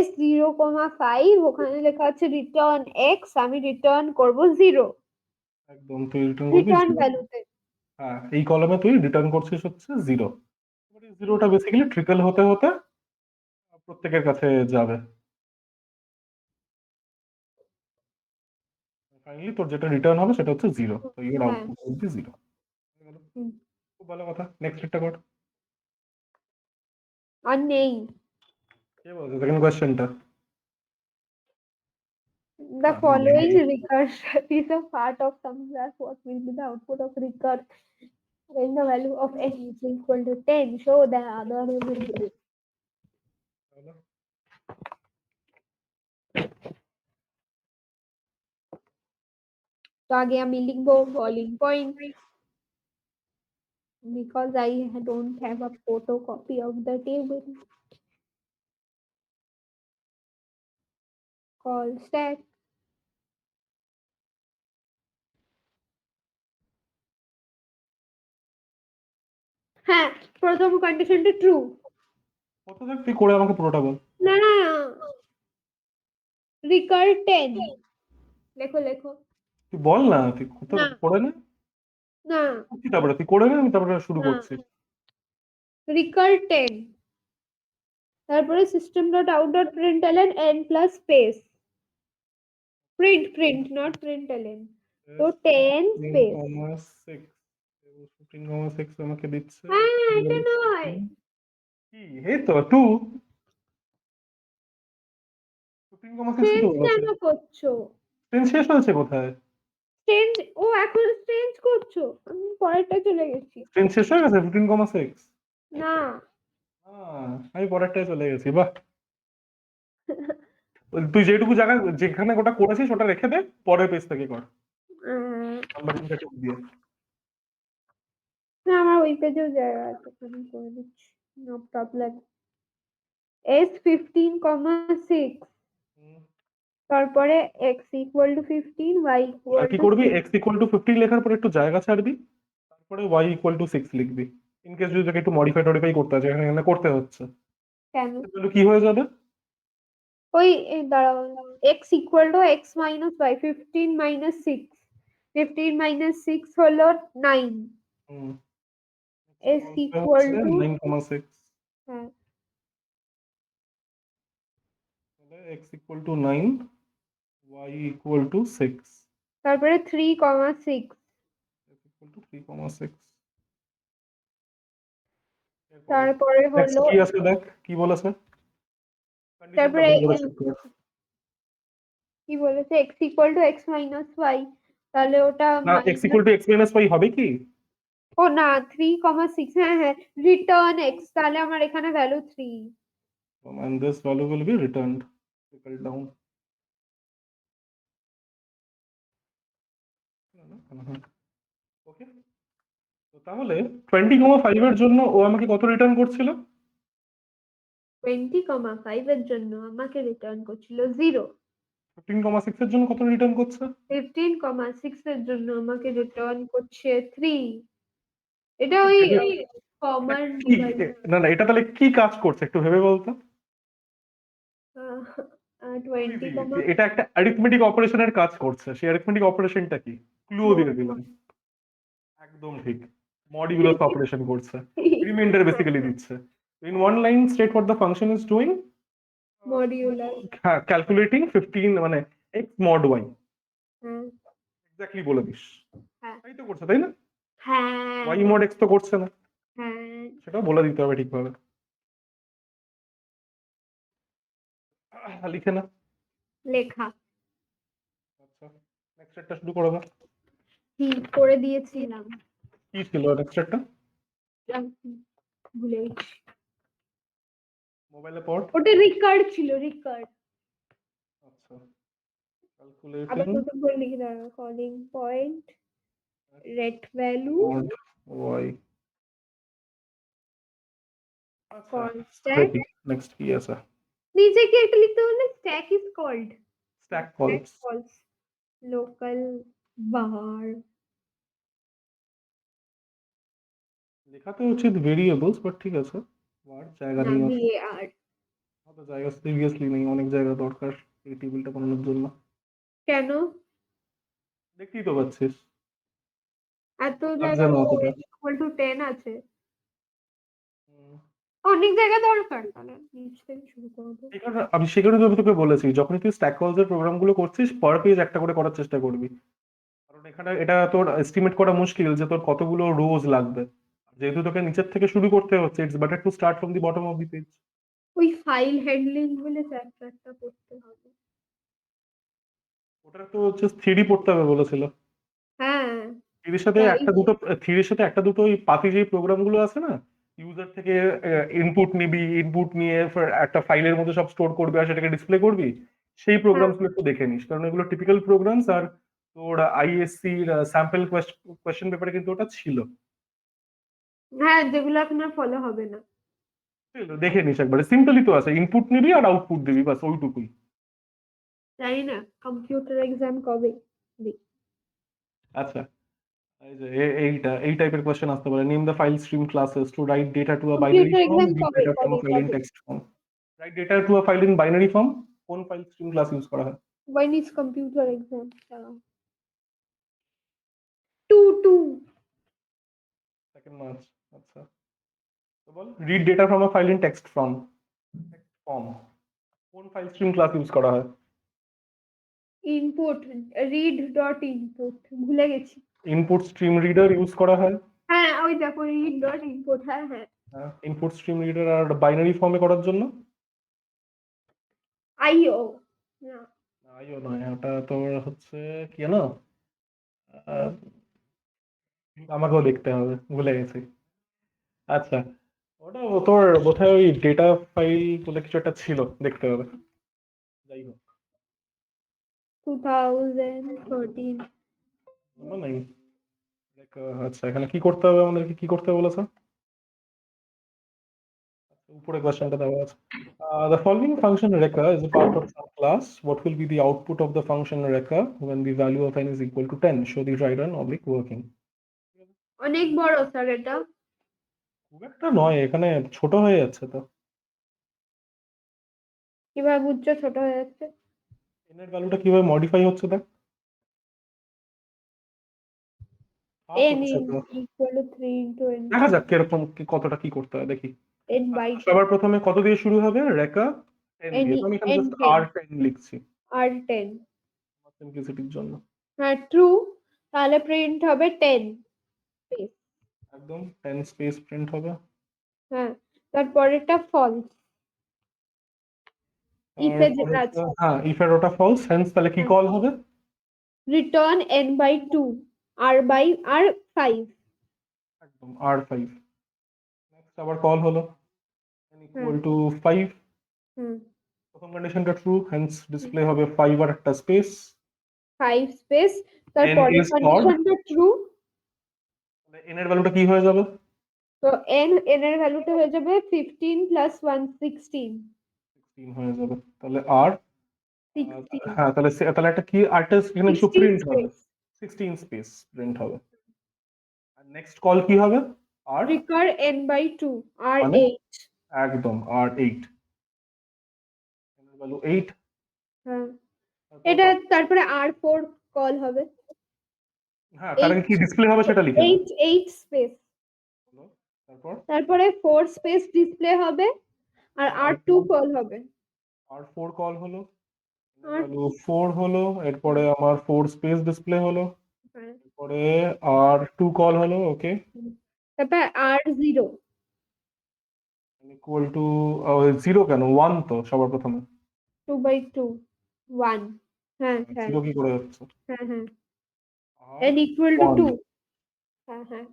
s 0,5, ওখানে লেখা আছে রিটার্ন এক্স, আমি রিটার্ন করব 0 একদম, তুই রিটার্ন করবি রিটার্ন 0। ভ্যালুতে। হ্যাঁ, এই কলমে তুই রিটার্ন করছিস হচ্ছে 0। এবার এই জিরোটা বেসিক্যালি ট্রিকল হতে হতে প্রত্যেকের কাছে যাবে। ফাইনালি তোর যেটা রিটার্ন হবে সেটা হচ্ছে 0, তো ইউর হ্যাঁ। Output will be 0। হুম, খুব ভালো কথা, নেক্সট একটা কর। আর নেই। কে বলছে সেকেন্ড কোয়েশ্চেনটা? The following recursion is a part of some class. What will be the output of recursion when the value of n is equal to 10? Show the other will be. তো আগে আমি লিখবো boiling point because I don't have a photocopy of the table. Call stack. হ্যাঁ, প্রথম কন্ডিশনটা true. কত দেখ তুই করে আমাকে পুরোটা বল। না না, রিকার 10 লেখো লেখো। তুই বল না, তুই কত না করে না না করছি, তারপরে তুই করে না, আমি তারপরে শুরু না, করছি। রিকার 10 তারপরে system dot out dot প্রিন্টএলএন n plus space print not প্রিন্টএলএন, তো 10 স্পেস। 15,6 15,6 আমাকে দিচ্ছে। হ্যাঁ এটা নয়, কি এই তো 2 15,6 চেঞ্জ তো আছে। কেন করছো? ট্রেন শেষ হয়েছে কোথায়? চেঞ্জ, ও এখন চেঞ্জ করছো, আমি পরেরটা চলে গেছি। ট্রেন শেষ হয়ে গেছে 15,6? না আমি পরেরটায় চলে গেছি, বাহ। তুই যেটুকু জায়গা যেখানে ওটা করেছিস ওটা রেখে দে, পরের পেজ থেকে কর নাম্বারিংটা ঠিক দিয়ে। না আমার ওই পেজেও জায়গা আছে, আমি করে দিচ্ছি, নো প্রবলেম। S15,6 তারপরে x equal to 15 y R equal কি to করবি, 6। x ইকুয়াল টু 15 লেখার পরে একটু জায়গা ছাড়বি, তারপরে y ইকুয়াল টু 6 লিখবি। ইন কেস যদি তোকে একটু মডিফাই করতে আছে, এখানে এখানে করতে হচ্ছে, কেন? তাহলে কি হয়ে যাবে? ওই দাঁড়াও, x equal to x minus y, 15 minus 6, 15 minus 6 হলো 9, হুম, s equal to 9,6, হ্যাঁ তাহলে x equal to 9, y equal to 6, তারপরে 3,6 x ইকুয়াল টু 3,6। তারপরে নেক্সট হলো, কি আছে দেখ কি বলেছে, কন্ডিশনটা তারপরে ভালো করে check কর। কি বলেছে, x equal to x minus y, তাহলে ওটা না, x equal to x minus y হবে কি? ও না 3,6, হ্যাঁ হ্যাঁ, রিটার্ন x, তাহলে আমার এখানে value 3। and this value will be returned. Trickle down. ওকে, তো তাহলে 20,5 এর জন্য ও আমাকে কত রিটার্ন করছিল? 20,5 এর জন্য আমাকে রিটার্ন করছিল 0। 15,6 এর জন্য কত রিটার্ন করছে? 15,6 এর জন্য আমাকে রিটার্ন করছে 3। এটা ওই এটা কমন কি, ডিভাইড, না না, এটা তাহলে কি কাজ করছে একটু ভেবে বলতো। 20, এটা একটা অ্যারিথমেটিক অপারেশনের কাজ করছে, সেই অ্যারিথমেটিক অপারেশনটা কি, ক্লুও দিয়ে দিলাম। একদম ঠিক, মডিউলাস অপারেশন করছে, রিমাইন্ডার বেসিক্যালি দিচ্ছে। In one line state what the function is doing, modular. Calculating 15 মানে x mod y, হ্যাঁ এক্স্যাক্টলি বলে দিস। হ্যাঁ তাই তো করছে, তাই না? হ্যাঁ y mod x তো করছে না, হ্যাঁ, সেটাও বলে দিতে হবে ঠিকভাবে। লিখে না। লেখা আচ্ছা, নেক্সট একটা শুরু করো না। করে দিয়েছিলাম, কি ছিল নেক্সট একটা? ভুলে গেছি। মোবাইলে পড়। ওটা রিকার্ড ছিল, রিকার্ড। আচ্ছা, আবার ক্যালকুলেটিং নতুন করে লিখে দাও, calling point, rate value, mod y। আচ্ছা, কল স্ট্যাক। দেখি নেক্সট কি আছে। নিচে কি একটা লিখতে বললে, স্ট্যাক ইজ কল্ড, স্ট্যাক কলস, কলস, লোকাল var। লেখাতে উচিত ভেরিয়েবলস, বাট ঠিক আছে, আর জায়গা না নেই আর। var, তো জায়গা সিরিয়াসলি নেই, অনেক জায়গা দরকার এই টেবিলটা বানানোর জন্য। কেন দেখতেই তো পাচ্ছিস, এত লাগছে জায়গা না তো অতটা। ইকুয়াল টু 10 আছে, অনেক জায়গা দরকার, তাহলে নিচ থেকে শুরু করবো। আমি সেখানে তো আমি তোকে বলেছি, যখন তুই স্ট্যাক কলসের প্রোগ্রাম গুলো করছিস, পার পেজ একটা করে করার চেষ্টা করবি, কারণ এখানে এটা তোর এস্টিমেট করা মুশকিল যে তোর কতগুলো রোজ লাগবে। যেহেতু তোকে নিচের থেকে শুরু করতে হচ্ছে, it's better to start from the bottom of the page. ওই ফাইল হ্যান্ডলিং বলে চ্যাপ্টারটা পড়তে হবে। ওটা তো হচ্ছে থ্রিডি পড়তে হবে বলেছিল। হ্যাঁ থ্রিডির সাথে তাই, একটা দুটো, থ্রিডির সাথে একটা দুটো ওই পাতি যে প্রোগ্রাম গুলো আছে না, ইউজার থেকে ইনপুট নিবি, ইনপুট নিয়ে একটা ফাইলের মধ্যে সব স্টোর করবি আর সেটাকে ডিসপ্লে করবি, সেই প্রোগ্রামস গুলো একটু দেখে নিস, কারণ এগুলো টিপিক্যাল প্রোগ্রামস। আর তোর আইএসসি স্যাম্পল কোয়েশ্চেন পেপারে কিন্তু ওটা ছিল। হ্যাঁ, যেগুলো এখন আর ফলো হবে না। ছিল, দেখে নিস একবারে, সিম্পলি তো আছে, ইনপুট নিবি আর আউটপুট দিবি, বাস ওইটুকুই। জানি না কম্পিউটার এক্সাম কবে দিই। আচ্ছা, এই যে এই টাইপের কোয়েশ্চেন আসতে পারে, name the file stream classes to write data to a binary computer form, exam read কবে ডেটা ফ্রম কবে আ ফাইল ইন কবে? Text form. Write data to a file in binary form, কোন file stream class use করা হয়? When is computer exam? 2 2nd March. আচ্ছা, তো বল, read data from a file in text form, কোন file stream class use করা হয়? Input, read dot input, ভুলে গেছি। ইনপুট স্ট্রিম রিডার ইউজ করা হয়। হ্যাঁ, ওই দেখো রিড ডট ইনপুট, হ্যাঁ হ্যাঁ। ইনপুট স্ট্রিম রিডার আর বাইনারি ফর্মে করার জন্য আইও না, আইও নয়, ওটা তোর হচ্ছে কি জানো, আহ, আমাকেও দেখতে হবে, ভুলে গেছি। আচ্ছা, ওটা তোর বোধহয় ওই ডেটা ফাইল বলে কিছু একটা ছিল, দেখতে হবে। যাই হোক, 2013। মনে নাই। আচ্ছা, এখানে কি করতে হবে, আমাদেরকে কি করতে হবে বলেছে? উপরে কোয়েশ্চেনটা দেওয়া আছে, the following function reka is a part of some class. What will be the output of the function reka when the value of n is equal to 10? Show the trirun oblique working. অনেক বড় sir এটা। খুব একটা নয়, এখানে ছোট হয়ে যাচ্ছে তো। কিভাবে বুঝছো ছোট হয়ে যাচ্ছে? n এর ভ্যালুটা কিভাবে মডিফাই হচ্ছে দেখ, হাফ n হচ্ছে is তো। equal to 3 into n দেখা যাক কিরকম কতটা কি করতে হয়, দেখি। n by সবার প্রথমে কত দিয়ে শুরু হবে? রেখা 10 n দিয়ে, তো আমি এখানে n জাস্ট 10 r10 লিখছি r10। সিম্পলিসিটির জন্য। হ্যাঁ ট্রু, তাহলে প্রিন্ট হবে 10 স্পেস। একদম 10 স্পেস প্রিন্ট হবে। হ্যাঁ, তারপরেরটা ফলস, ইফে যেটা আছে। হ্যাঁ, ইফ এর ওটা ফলস, হেন্স তাহলে কি কল হবে? Return n by 2, r by r 5। একদম r5। নেক্সট আবার কল হলো n হ্যাঁ ইকুয়াল টু 5, হুম, প্রথম কন্ডিশনটা ট্রু, হেন্স ডিসপ্লে হবে 5 আর একটা স্পেস। 5 স্পেস, n তারপরের ইজ অড, কন্ডিশনটা ট্রু। তাহলে n এর ভ্যালুটা কি হয়ে যাবে? তো n এর ভ্যালুটা হয়ে যাবে 15 প্লাস 1 16। 16 হয়ে যাবে, তাহলে আর 16 হ্যাঁ, তাহলে একটা কি আরটা এখানে কিছু 16 প্রিন্ট হবে, স্পেস। 16 স্পেস প্রিন্ট হবে। আর নেক্সট কল কি হবে? আর রিকার n by 2, r মানে 8। একদম r8, ভ্যালু 8। হ্যাঁ, এটা তারপরে r4 কল হবে। হ্যাঁ, তার আগে 8 কি ডিসপ্লে হবে সেটা লিখে দাও। 8 স্পেস, হলো, তারপর তারপরে 4 স্পেস ডিসপ্লে হবে আর r2 আর4, কল হবে। আর4 কল হলো, আর ভ্যালু 4 হলো, এরপরে আমার 4 স্পেস ডিসপ্লে হলো, হ্যাঁ, এরপরে আর2 কল হলো, ওকে, তারপর r0। ইকুয়াল টু 0 কেন, 1 তো সবার প্রথমে। 2 by 2 1। হ্যাঁ হ্যাঁ 0 কি করে হচ্ছে? হ্যাঁ হ্যাঁ, আর n equal to 1 2। হ্যাঁ হ্যাঁ,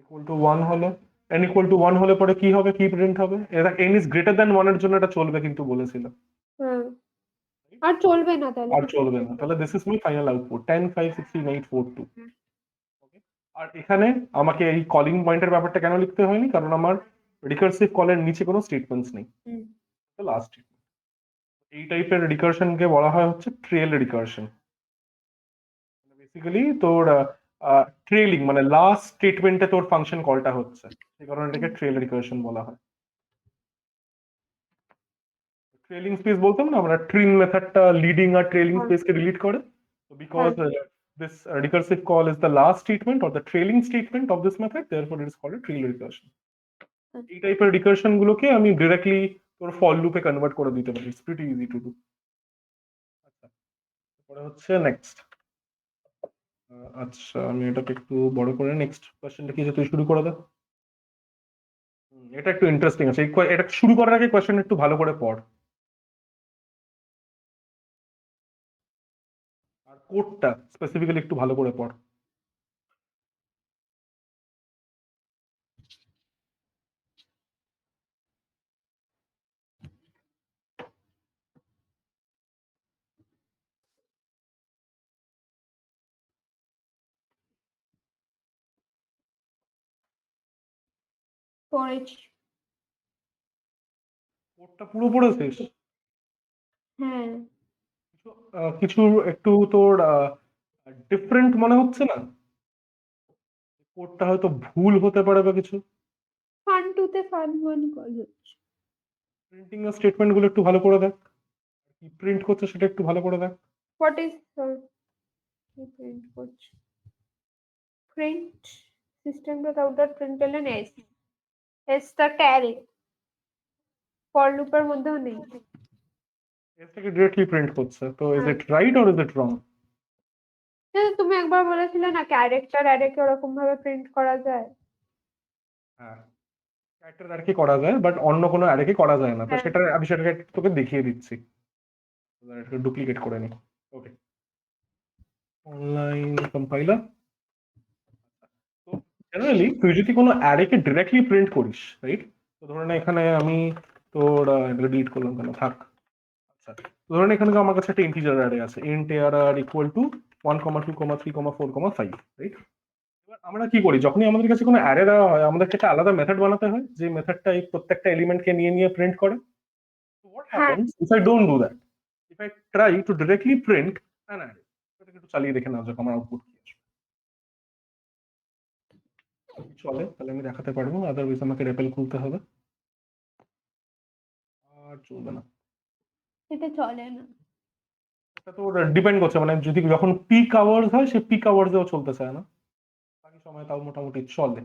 ইকুয়াল টু 1 হলো, n ইকুয়াল টু 1 হলে পরে কি হবে, কি প্রিন্ট হবে? এটা n ইজ গ্রেটার দ্যান 1 এর জন্য এটা চলবে কিন্তু বলেছিল, হ্যাঁ আর চলবে না তাহলে আর কিছু চলবে না, print তাহলে হবে this is my final output 10 5 16 8 4 2। না। ওকে, আর এখানে আমাকে এই কলিং পয়েন্টের ব্যাপারটা কেন লিখতে হয়নি, কারণ আমার রিকার্সিভ কলের নিচে কোনো স্টেটমেন্টস নেই, হুম, লাস্ট। এই টাইপের রিকার্শনকে বলা হয় হচ্ছে ট্রেল রিকার্শন। বেসিক্যালি তোর ট্রেলিং মানে লাস্ট স্টেটমেন্টে তোর ফাংশন কলটা হচ্ছে, সেই কারণে এটাকে হুম, ট্রেল রিকার্শন বলা হয়। ট্রেলিং স্পেস বলতাম না আমরা, ট্রিম মেথডটা লিডিং আর ট্রেলিং হ্যাঁ স্পেসকে ডিলিট করে, তো বিকজ হ্যাঁ this recursive call is the last statement or the trailing statement of this method, therefore it is called a trail recursion. হ্যাঁ। এই টাইপের রিকার্শন গুলোকে আমি ডিরেক্টলি তোর ফর লুপে কনভার্ট করে দিতে পারি, it's pretty easy to do. আচ্ছা, তারপরে হচ্ছে নেক্সট। আচ্ছা, আমি এটাকে একটু বড় করে, নেক্সট কোয়েশ্চেনটা কি আছে তুই শুরু করে দে। এটা একটু ইন্টারেস্টিং আছে, এটা শুরু করার আগে কোয়েশ্চেন একটু ভালো করে পড়, আর কোডটা স্পেসিফিক্যালি একটু ভালো করে পড়। পড়েছি। কোডটা পুরো পড়েছিস? হ্যাঁ, কিছু কিছু একটু তোর ডিফারেন্ট মনে হচ্ছে না? কোডটা হয়তো ভুল হতে পারে বা কিছু। ফান টুতে ফান ওয়ান কল হচ্ছে। প্রিন্টিং এর স্টেটমেন্ট গুলো একটু ভালো করে দেখ, কি প্রিন্ট করছে সেটা একটু ভালো করে দেখ। হোয়াট ইজ কি প্রিন্ট করছে? Print system dot out dot println s, এসটা একটা অ্যারে, ফর লুপের মধ্যেও নেই। এর থেকে ডিরেক্টলি প্রিন্ট করছে, তো ইজ হ্যাঁ, it right or is it wrong? তুমি একবার বলেছিলে না ক্যারেক্টার অ্যারেকে ওরকম ভাবে প্রিন্ট করা যায়। হ্যাঁ, ক্যারেক্টার আর কি করা যায়, বাট অন্য কোনো অ্যারে করা যায় না। তো হ্যাঁ, সেটা আমি সেটাকে তোকে দেখিয়ে দিচ্ছি, ডুপ্লিকেট করে নি। ওকে, অনলাইন কম্পাইলার। তো জেনারেলি তুই যদি কোনো অ্যারেকে ডিরেক্টলি প্রিন্ট করিস, রাইট? তো ধরে নে এখানে আমি তোর ডিলিট করলাম কেন, থাক। আচ্ছা, তো ধরে নে এখানে আমার কাছে একটা ইন্টিজার অ্যারে আছে, int R equal to 1,2,3,4,5, right? এবার আমরা কি করি, যখনই আমাদের কাছে কোনো অ্যারে দেওয়া হয় আমাদেরকে একটা আলাদা মেথড বানাতে হয়, যে মেথডটা এই প্রত্যেকটা এলিমেন্টকে নিয়ে নিয়ে প্রিন্ট করে। So what হ্যাঁ, happens if I don't do that? If I try to directly print an array, এটাকে একটু চালিয়ে দেখে নাও যাক আমার আউটপুট কি আসবে। চলে, তাহলে আমি দেখাতে পারবো, আদারওয়াইজ আমাকে রেপেল খুলতে হবে, আর চলবে না। এটা চলে না। এটা তো ডিপেন্ড করছে, মানে যদি যখন পিক আওয়ার্স হয় সে পিক আওয়ার্সেও চলতে চায় না, বাকি সময় তাও মোটামুটি চলে।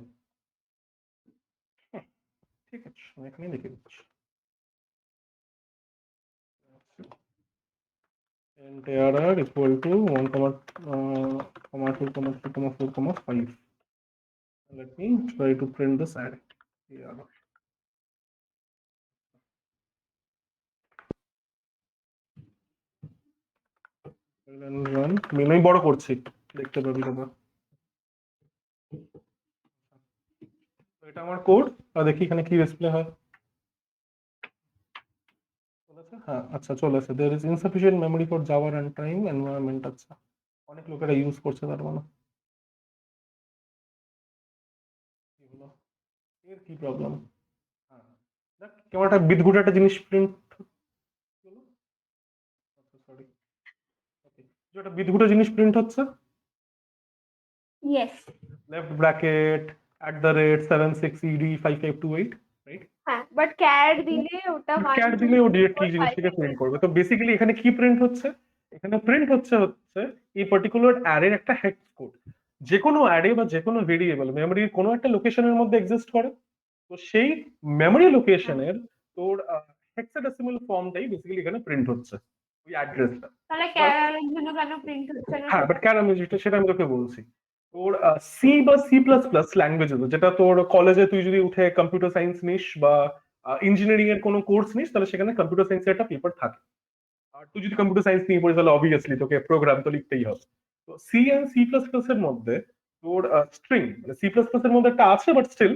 হ্যাঁ, ঠিক আছে, আমি এখানেই লিখে দিচ্ছি int arr equal to 1,2,3,4,5. Let me try to print this array. ARR. run মেনুই বড় করছি, দেখতে পাবি দাদা। তো এটা আমার কোড, আর দেখি এখানে কি ডিসপ্লে হয়। চলেছে, হ্যাঁ আচ্ছা চলেছে। there is insufficient memory for java runtime environment। আচ্ছা, অনেক লোকেরা ইউজ করছে তার মানে। কি হলো, এর কি প্রবলেম? হ্যাঁ, দেখ কেমন একটা বিদঘুটে একটা জিনিস প্রিন্ট হলো। আচ্ছা সরি, ওকে, যেটা বিদঘুটে জিনিস প্রিন্ট হচ্ছে, yes. Left bracket @76ed5528, right? হ্যাঁ, বাট ক্যার দিলে ওটা ক্যাট 1 2 দিলে ও 3 ডিরেক্টলি 4 5 জিনিসটাকে প্রিন্ট 6 করবে। তো বেসিক্যালি এখানে কি প্রিন্ট হচ্ছে, এখানে প্রিন্ট হচ্ছে হচ্ছে এই পার্টিকুলার অ্যারের একটা হেক্স কোড। যে কোনো অ্যারে বা যে কোনো ভেরিয়েবল মেমোরির কোনো একটা লোকেশনের মধ্যে এক্সিস্ট করে, তো সেই মেমোরি লোকেশনের তোর হেক্সাডেসিমাল ফর্মটাই বেসিক্যালি এখানে প্রিন্ট হচ্ছে, ওই অ্যাড্রেসটা। তাহলে ক্যারালের জন্য কেন প্রিন্ট হচ্ছে না হ্যাঁ, বাট সেটা? কেন আমি সেটা আমি তোকে বলছি। তোর সি বা সি প্লাস প্লাস ল্যাঙ্গুয়েজ, যেটা তোর কলেজে তুই যদি উঠে কম্পিউটার সায়েন্স নিস বা ইঞ্জিনিয়ারিং এর কোনো কোর্স নিস, তাহলে সেখানে কম্পিউটার সায়েন্সের একটা পেপার থাকে। আর তুই যদি কম্পিউটার সায়েন্স নিয়ে পড়িস তাহলে অবভিয়াসলি তোকে প্রোগ্রাম তো লিখতেই হবে। তো C and C plus plus এর মধ্যে তোর স্ট্রিং, মানে সি প্লাস প্লাস এর মধ্যে একটা আছে, but still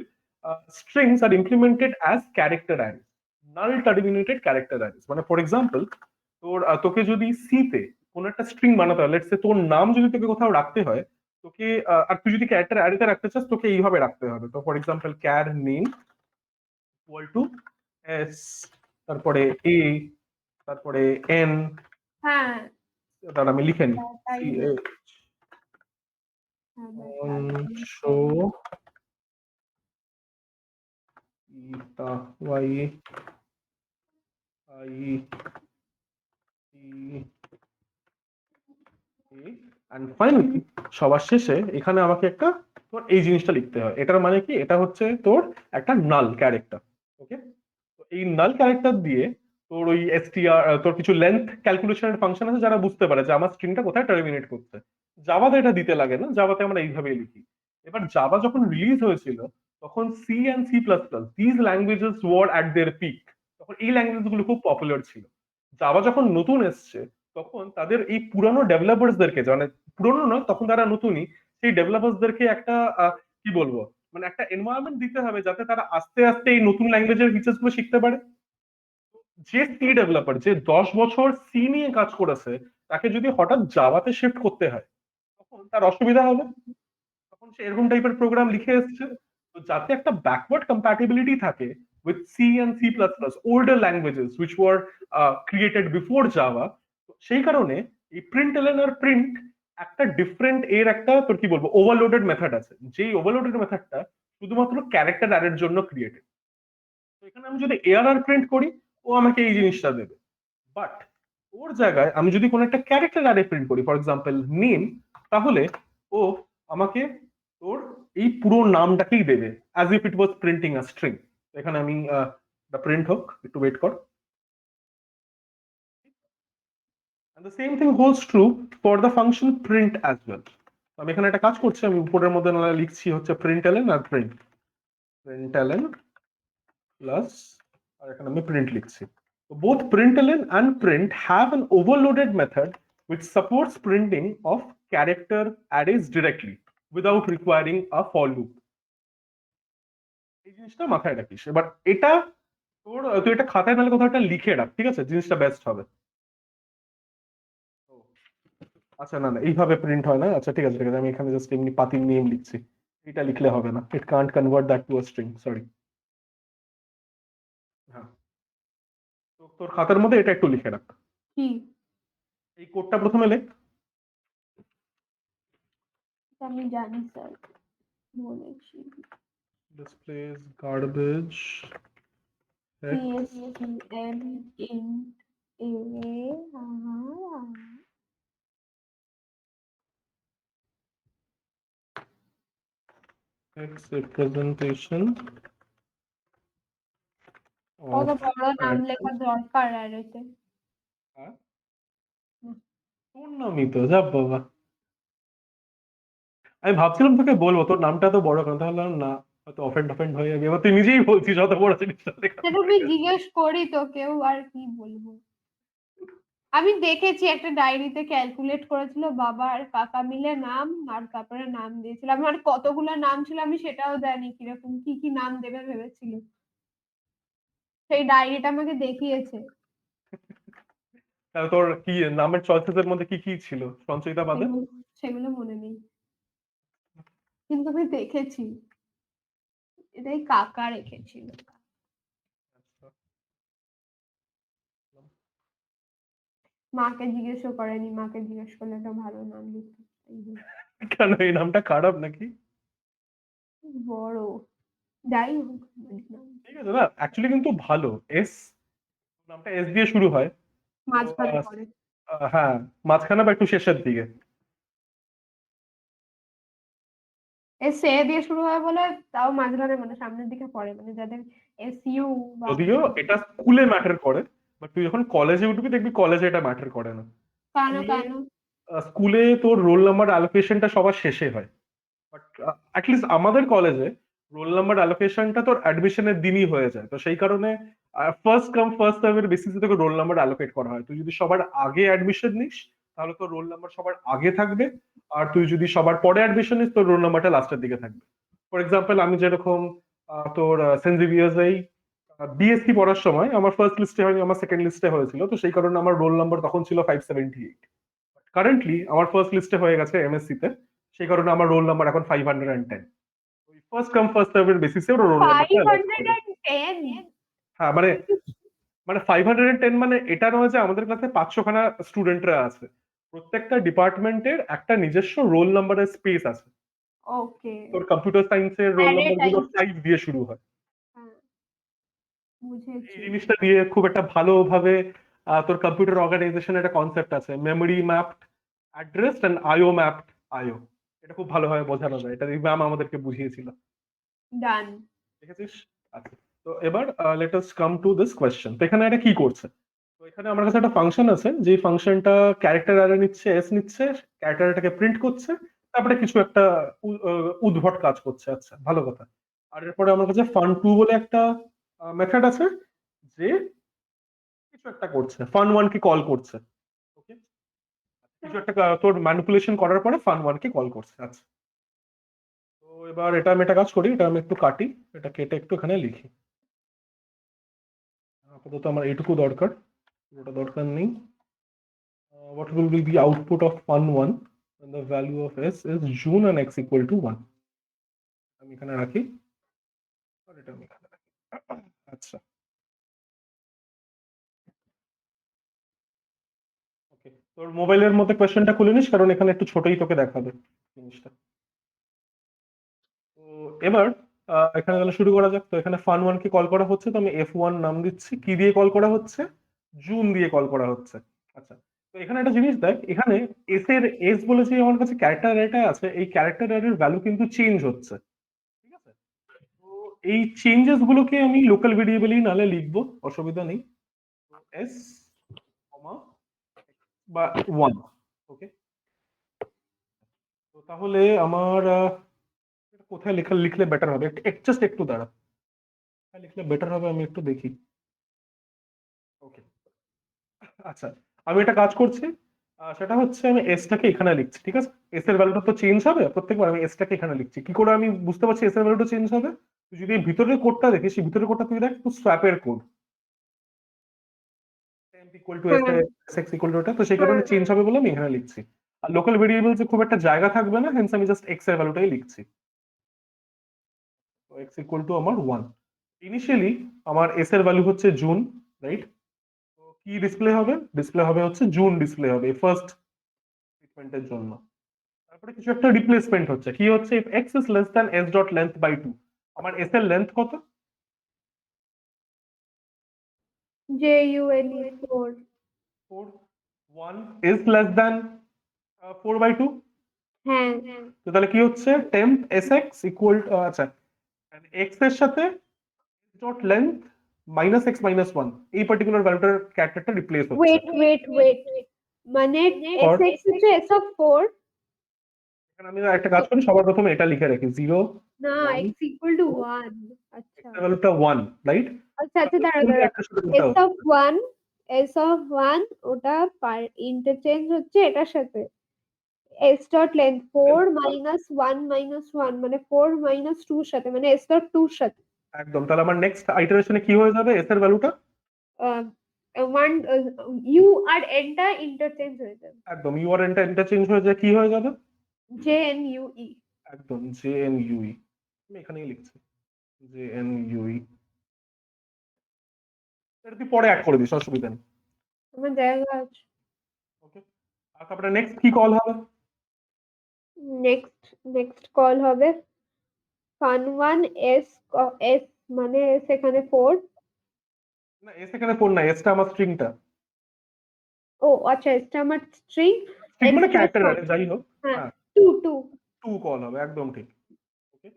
strings are implemented as character arrays, null terminated character arrays. মানে ফর এক্সাম্পল তোর তোকে যদি সি তে কোনো একটা স্ট্রিং বানাতে হয়, লেটস সে তোর নাম যদি তোকে কোথাও রাখতে হয়, তোকে আর তুই যদি ক্যারেক্টার অ্যারেতে রাখতে চাস তোকে এইভাবে রাখতে হবে। তো for example car name equal to S, তারপরে এ, তারপরে এন, হ্যাঁ, দাঁড়া আমি লিখে নিই, তাই সি না। এ হ্যাঁ, শো ইটা ওয়াই আই এন্ড ফাইনালি সবার শেষে এখানে আমাকে একটা তোর এই জিনিসটা লিখতে হয়। এটার মানে কি, এটা হচ্ছে তোর একটা নাল ক্যারেক্টার। ওকে, তো এই নাল ক্যারেক্টার দিয়ে তোর ওই এসটিআর, তোর কিছু লেন্থ ক্যালকুলেশনের ফাংশন আছে যারা বুঝতে পারে যে আমার স্ট্রিংটা কোথায় টার্মিনেট করছে। জাভাতে এটা দিতে লাগে না, জাভাতে আমরা এইভাবেই লিখি। এবার জাভা যখন রিলিজ হয়েছিল তখন C and C plus plus these languages were at their peak, তখন এই ল্যাঙ্গুয়েজ গুলো খুব পপুলার ছিল। জাভা যখন নতুন এসছে তখন তাদের এই পুরানো ডেভেলপার্সদেরকে, মানে পুরনো নয় তখন তারা নতুনই, সেই ডেভেলপার্সদেরকে একটা কি বলবো, মানে একটা এনভায়রনমেন্ট দিতে হবে যাতে তারা আস্তে আস্তে এই নতুন ল্যাঙ্গুয়েজের ফিচার্স গুলো শিখতে পারে। যে সি ডেভেলপার যে 10 বছর সি নিয়ে কাজ করেছে, তাকে যদি হঠাৎ জাভাতে শিফট করতে হয় তখন তার অসুবিধা হবে, তখন সে এরকম টাইপের প্রোগ্রাম লিখে এসছে। তো যাতে একটা ব্যাকওয়ার্ড কম্প্যাটিবিলিটি থাকে with C and C++, older languages which were created before Java, সেই কারণে এই println আর print একটা ডিফারেন্ট এর একটা তোর কি বলবো ওভারলোডেড মেথড আছে, যেই ওভারলোডেড মেথডটা শুধুমাত্র ক্যারেক্টার অ্যারের জন্য ক্রিয়েটেড। তো এখানে আমি যদি ARR প্রিন্ট করি, ও আমাকে এই জিনিসটা দেবে। বাট ওর জায়গায় আমি যদি কোনো একটা ক্যারেক্টার অ্যারে প্রিন্ট করি, ফর এক্সাম্পল নেম, তাহলে ও আমাকে তোর এই পুরো নামটাকেই দেবে as if it was printing a string. এখানে আমি প্রিন্ট হোক, একটু ওয়েট কর। And the same thing holds true for the function print as well. আমি এখানে একটা কাজ করছি, আমি উপরের মধ্যে লিখছি হচ্ছে println আর print, println প্লাস, আর এখানে আমি print লিখছি। So both println and print have an overloaded method which supports printing of character arrays directly without requiring a for loop. এই জিনিসটা মাথায় রাখিস। এবার এটা তোর, তুই এটা খাতায় নাহলে কোথাও একটা লিখে রাখ, ঠিক আছে, জিনিসটা বেস্ট হবে। আচ্ছা না না, এইভাবে প্রিন্ট হয় না। আচ্ছা ঠিক আছে ঠিক আছে, আমি এখানে জাস্ট এমনি পাতির নেম লিখছি, এটা লিখলে হবে না, it can't convert that to a string, sorry. হ্যাঁ, তো তোর খাতার মধ্যে এটা একটু লিখে রাখ, কি এই কোডটা প্রথমে লেখ। আমি জানি স্যার, বলেছি। displays garbage x CSVM int a x representation কত of বড় নাম লেখা দরকার আর এতে। হ্যাঁ, তোর নামই তো, যা বাবা। আমি ভাবছিলাম তোকে বলবো তোর নামটা তো বড় কেন, তাহলে না হয়তো অফেন্ড অফেন্ড হয়ে যাবে। এবার তুই নিজেই বলছিস অত বড় জিনিসটা লেখা। সেটা আমি জিজ্ঞেস করি তোকেও, আর কি বলবো। আমি দেখেছি একটা ডায়েরিতে ক্যালকুলেট করেছিল বাবা আর কাকা মিলে নাম, আর তারপরে নাম দিয়েছিল। আমার কতগুলো নাম ছিল আমি সেটাও জানি, কিরকম কি কি নাম দেবে ভেবেছিল। সেই ডায়েরিটা আমাকে দেখিয়েছে। তাহলে তোর কি নামের চয়েসেস এর মধ্যে কি কি ছিল সঞ্চয়িতা বাদে? সেগুলো মনে নেই, কিন্তু আমি দেখেছি এটাই কাকা রেখেছিল। মাকে জিজ্ঞেসও করেনি, মাকে জিজ্ঞেস করলে একটা ভালো নাম লিখতে। কেন, এই নামটা খারাপ নাকি? বড়, যাই হোক। ঠিক আছে না, অ্যাকচুয়ালি কিন্তু ভালো। এস, নামটা এস দিয়ে শুরু হয়, তো মাঝখানে পড়ে। হ্যাঁ, মাঝখানে বা একটু শেষের দিকে। সে দিয়ে শুরু হয় বলে তাও মাঝখানে, মানে সামনের দিকে পড়ে, মানে যাদের SU বা যদিও এটা স্কুলে ম্যাটার করে, বাট তুই যখন কলেজে উঠবি দেখবি কলেজে এটা ম্যাটার করে না। কেন স্কুলে কেন স্কুলে তোর রোল নাম্বার অ্যালোকেশনটা সবার শেষে হয়, বাট অ্যাটলিস্ট আমাদের কলেজে রোল নাম্বার অ্যালোকেশনটা তোর অ্যাডমিশনের দিনই হয়ে যায়। তো সেই কারণে ফার্স্ট কাম ফার্স্ট সার্ভের বেসিসে তোকে রোল নাম্বার অ্যালোকেট করা হয়। তুই যদি সবার আগে অ্যাডমিশন নিস তাহলে তোর রোল নাম্বার সবার আগে থাকবে, আর তুই যদি সবার পরে অ্যাডমিশন নিস তোর রোল নাম্বারটা লাস্টের দিকে থাকবে। ফর এক্সাম্পল আমি যেরকম তোর সেন্ট জেভিয়ার্সেই বিএসসি পড়ার সময় আমার ফার্স্ট লিস্টে হয়নি, আমার সেকেন্ড লিস্টে হয়েছিল, তো সেই কারণে আমার রোল নাম্বার তখন ছিল 578। কারেন্টলি আমার ফার্স্ট লিস্টে হয়ে গেছে এমএসসি তে, সেই কারণে আমার রোল নাম্বার এখন 510। ওই ফার্স্ট কাম ফার্স্ট সার্ভের বেসিসে ওর রোল নাম্বারটা অ্যালট করবে। 510? হ্যাঁ মানে, মানে 510 মানে এটা নয় যে আমাদের কাছে 500খানা স্টুডেন্টরা আছে, প্রত্যেকটা ডিপার্টমেন্টের একটা নিজস্ব রোল নাম্বারের স্পেস আছে। ওকে, তোর কম্পিউটার সায়েন্সের রোল অ্যারে নাম্বার গুলো টাইপ। 5 দিয়ে শুরু হয়। বুঝেছি। এই জিনিসটা দিয়ে খুব একটা ভালোভাবে তোর কম্পিউটার অর্গানাইজেশন একটা কনসেপ্ট আছে, memory mapped address and IO mapped IO. এটা খুব ভালোভাবে বোঝানো যায়, এটা ম্যাম আমাদেরকে বুঝিয়েছিল। ডান। দেখেছিস? আচ্ছা, তো এবার let us come to this question. তো এখানে এটা কি করছে? তো এখানে আমার কাছে একটা ফাংশন আছে, যে ফাংশনটা ক্যারেক্টার অ্যারে নিচ্ছে, এস নিচ্ছে, ক্যারেক্টারটাকে প্রিন্ট করছে, তারপরে কিছু একটা উদ্ভট কাজ করছে। আচ্ছা, ভালো কথা। আর এরপরে আমার কাছে ফান2 বলে একটা মেথড আছে, যে কিছু একটা করছে, ফান1 কে কল করছে। ওকে, কিছু একটা তোর ম্যানিপুলেশন করার পরে ফান1 কে কল করছে। আচ্ছা, তো এবার এটা আমি একটা কাজ করি, এটা আমি একটু কাটি, এটা কেটে একটু এখানে লিখি। আপাতত আমার এইটুকু দরকার, পুরোটা দরকার নেই। What will be the output of fun1 when the value of s is June and x equal to 1? আমি এখানে রাখি। এটা আমি এখানে রাখি। আচ্ছা, ওকে, তোর মোবাইলের মধ্যে কোয়েশ্চেনটা খুলে নিস, কারণ এখানে একটু ছোটই তোকে দেখাবে জিনিসটা। তো এবার এখানে তাহলে শুরু করা যাক। তো এখানে ফান ওয়ান কে কল করা হচ্ছে, তো আমি F1 নাম দিচ্ছি। কি দিয়ে কল করা হচ্ছে? জুন দিয়ে কল করা হচ্ছে। আচ্ছা, তো এখানে একটা জিনিস দেখ, এখানে এস বলে যে আমার কাছে ক্যারেক্টার অ্যারেটা আছে, এই ক্যারেক্টার অ্যারের ভ্যালু কিন্তু চেঞ্জ হচ্ছে, ঠিক আছে? তো এই চেঞ্জেস গুলোকে আমি লোকাল ভেরিয়েবলই নালে লিখবো, অসুবিধা নেই। এস কমা বা ওয়ান, ওকে। তো তাহলে আমার এটা কোথায় লিখলে বেটার হবে? জাস্ট একটু দাঁড়া, কোথায় লিখলে বেটার হবে আমি একটু দেখি। ওকে, আচ্ছা, আমি একটা কাজ করছি, সেটা হচ্ছে আমি এসটাকে এখানে লিখছি, ঠিক আছে? এস এর ভ্যালুটা তো চেঞ্জ হবে প্রত্যেকবার, আমি এসটাকে এখানে লিখছি। কি করে আমি বুঝতে পারছি এস এর ভ্যালুটা চেঞ্জ হবে? তুই যদি এই ভিতরের কোডটা দেখিস, এই ভিতরের কোডটা তুই দেখ, তো সোয়াপের code, temp equal to s হ্যাঁ এক্স ইকুয়াল টু, তো সেই হ্যাঁ কারণে চেঞ্জ হবে বলে আমি এখানে লিখছি। আর লোকাল ভেরিয়েবলস খুব একটা জায়গা থাকবে না, হেন্স আমি জাস্ট এক্স এর ভ্যালুটাই লিখছি। তো এক্স ইকুয়াল টু আমার ওয়ান। ইনিশিয়ালি আমার এস এর ভ্যালু হচ্ছে জুন, রাইট? তো কি ডিসপ্লে হবে? ডিসপ্লে হবে হচ্ছে জুন, ডিসপ্লে হবে ফার্স্ট ট্রিটমেন্টের জন্য। তারপরে কিছু একটা রিপ্লেসমেন্ট হচ্ছে, কি হচ্ছে? If X is less than S dot length by two, আমার এস এর লেন্থ কত? JUNE 4 four. One is less than four by two. হ্যাঁ তো তাহলে কি হচ্ছে? টেম্প এস এক্স ইকুয়াল, আচ্ছা, এক্স এর সাথে dot length minus X minus one, এই পার্টিকুলার ভ্যালুটার ক্যারেক্টারটা রিপ্লেস হচ্ছে। ওয়েট মানে ফর SX হচ্ছে S of 4 এখানে আমি একটা কাজ করি, সবার প্রথমে এটা লিখে রাখি, জিরো না ওয়ান, x equal to 1 আচ্ছা এক্স এর ভ্যালুটা ওয়ান, রাইট? আচ্ছা দাঁড়া একটা সাথে কোনটা S হচ্ছে? of 1 S of 1 ওটা ইন্টারচেঞ্জ হচ্ছে এটার সাথে S dot length 4 minus 1 minus 1 মানে 4 minus 2 এর সাথে মানে S dot 2 এর সাথে একদম, তাহলে আমার নেক্সট আইটারেশনে কি হয়ে যাবে? এস এর ভ্যালুটা আহ, one U আর N টা ইন্টারচেঞ্জ হয়ে যাবে একদম, ইউআরএনটা ইন্টারচেঞ্জ হয়ে যায়, কি হয়ে যাবে? JNUE একদম, জে এন ইউই। আমি এখানেই লিখছি জে এন ইউই। এটা তুই পরে অ্যাড করে দিস, অসুবিধা নেই। আমার জায়গা আছে ওকে, আর তারপরে নেক্সট কি কল হবে? নেক্সট কল হবে fun1 S মানে সেখানে 4 না, এস এখানে ফোন না, এসটা আমার স্ট্রিংটা। ও আচ্ছা এটা আমার স্ট্রিং স্ট্রিং x মানে plus ক্যারেক্টার, 1 আরে যাই হোক। হ্যাঁ হ্যাঁ, 2 টু কল হবে, একদম ঠিক। ওকে,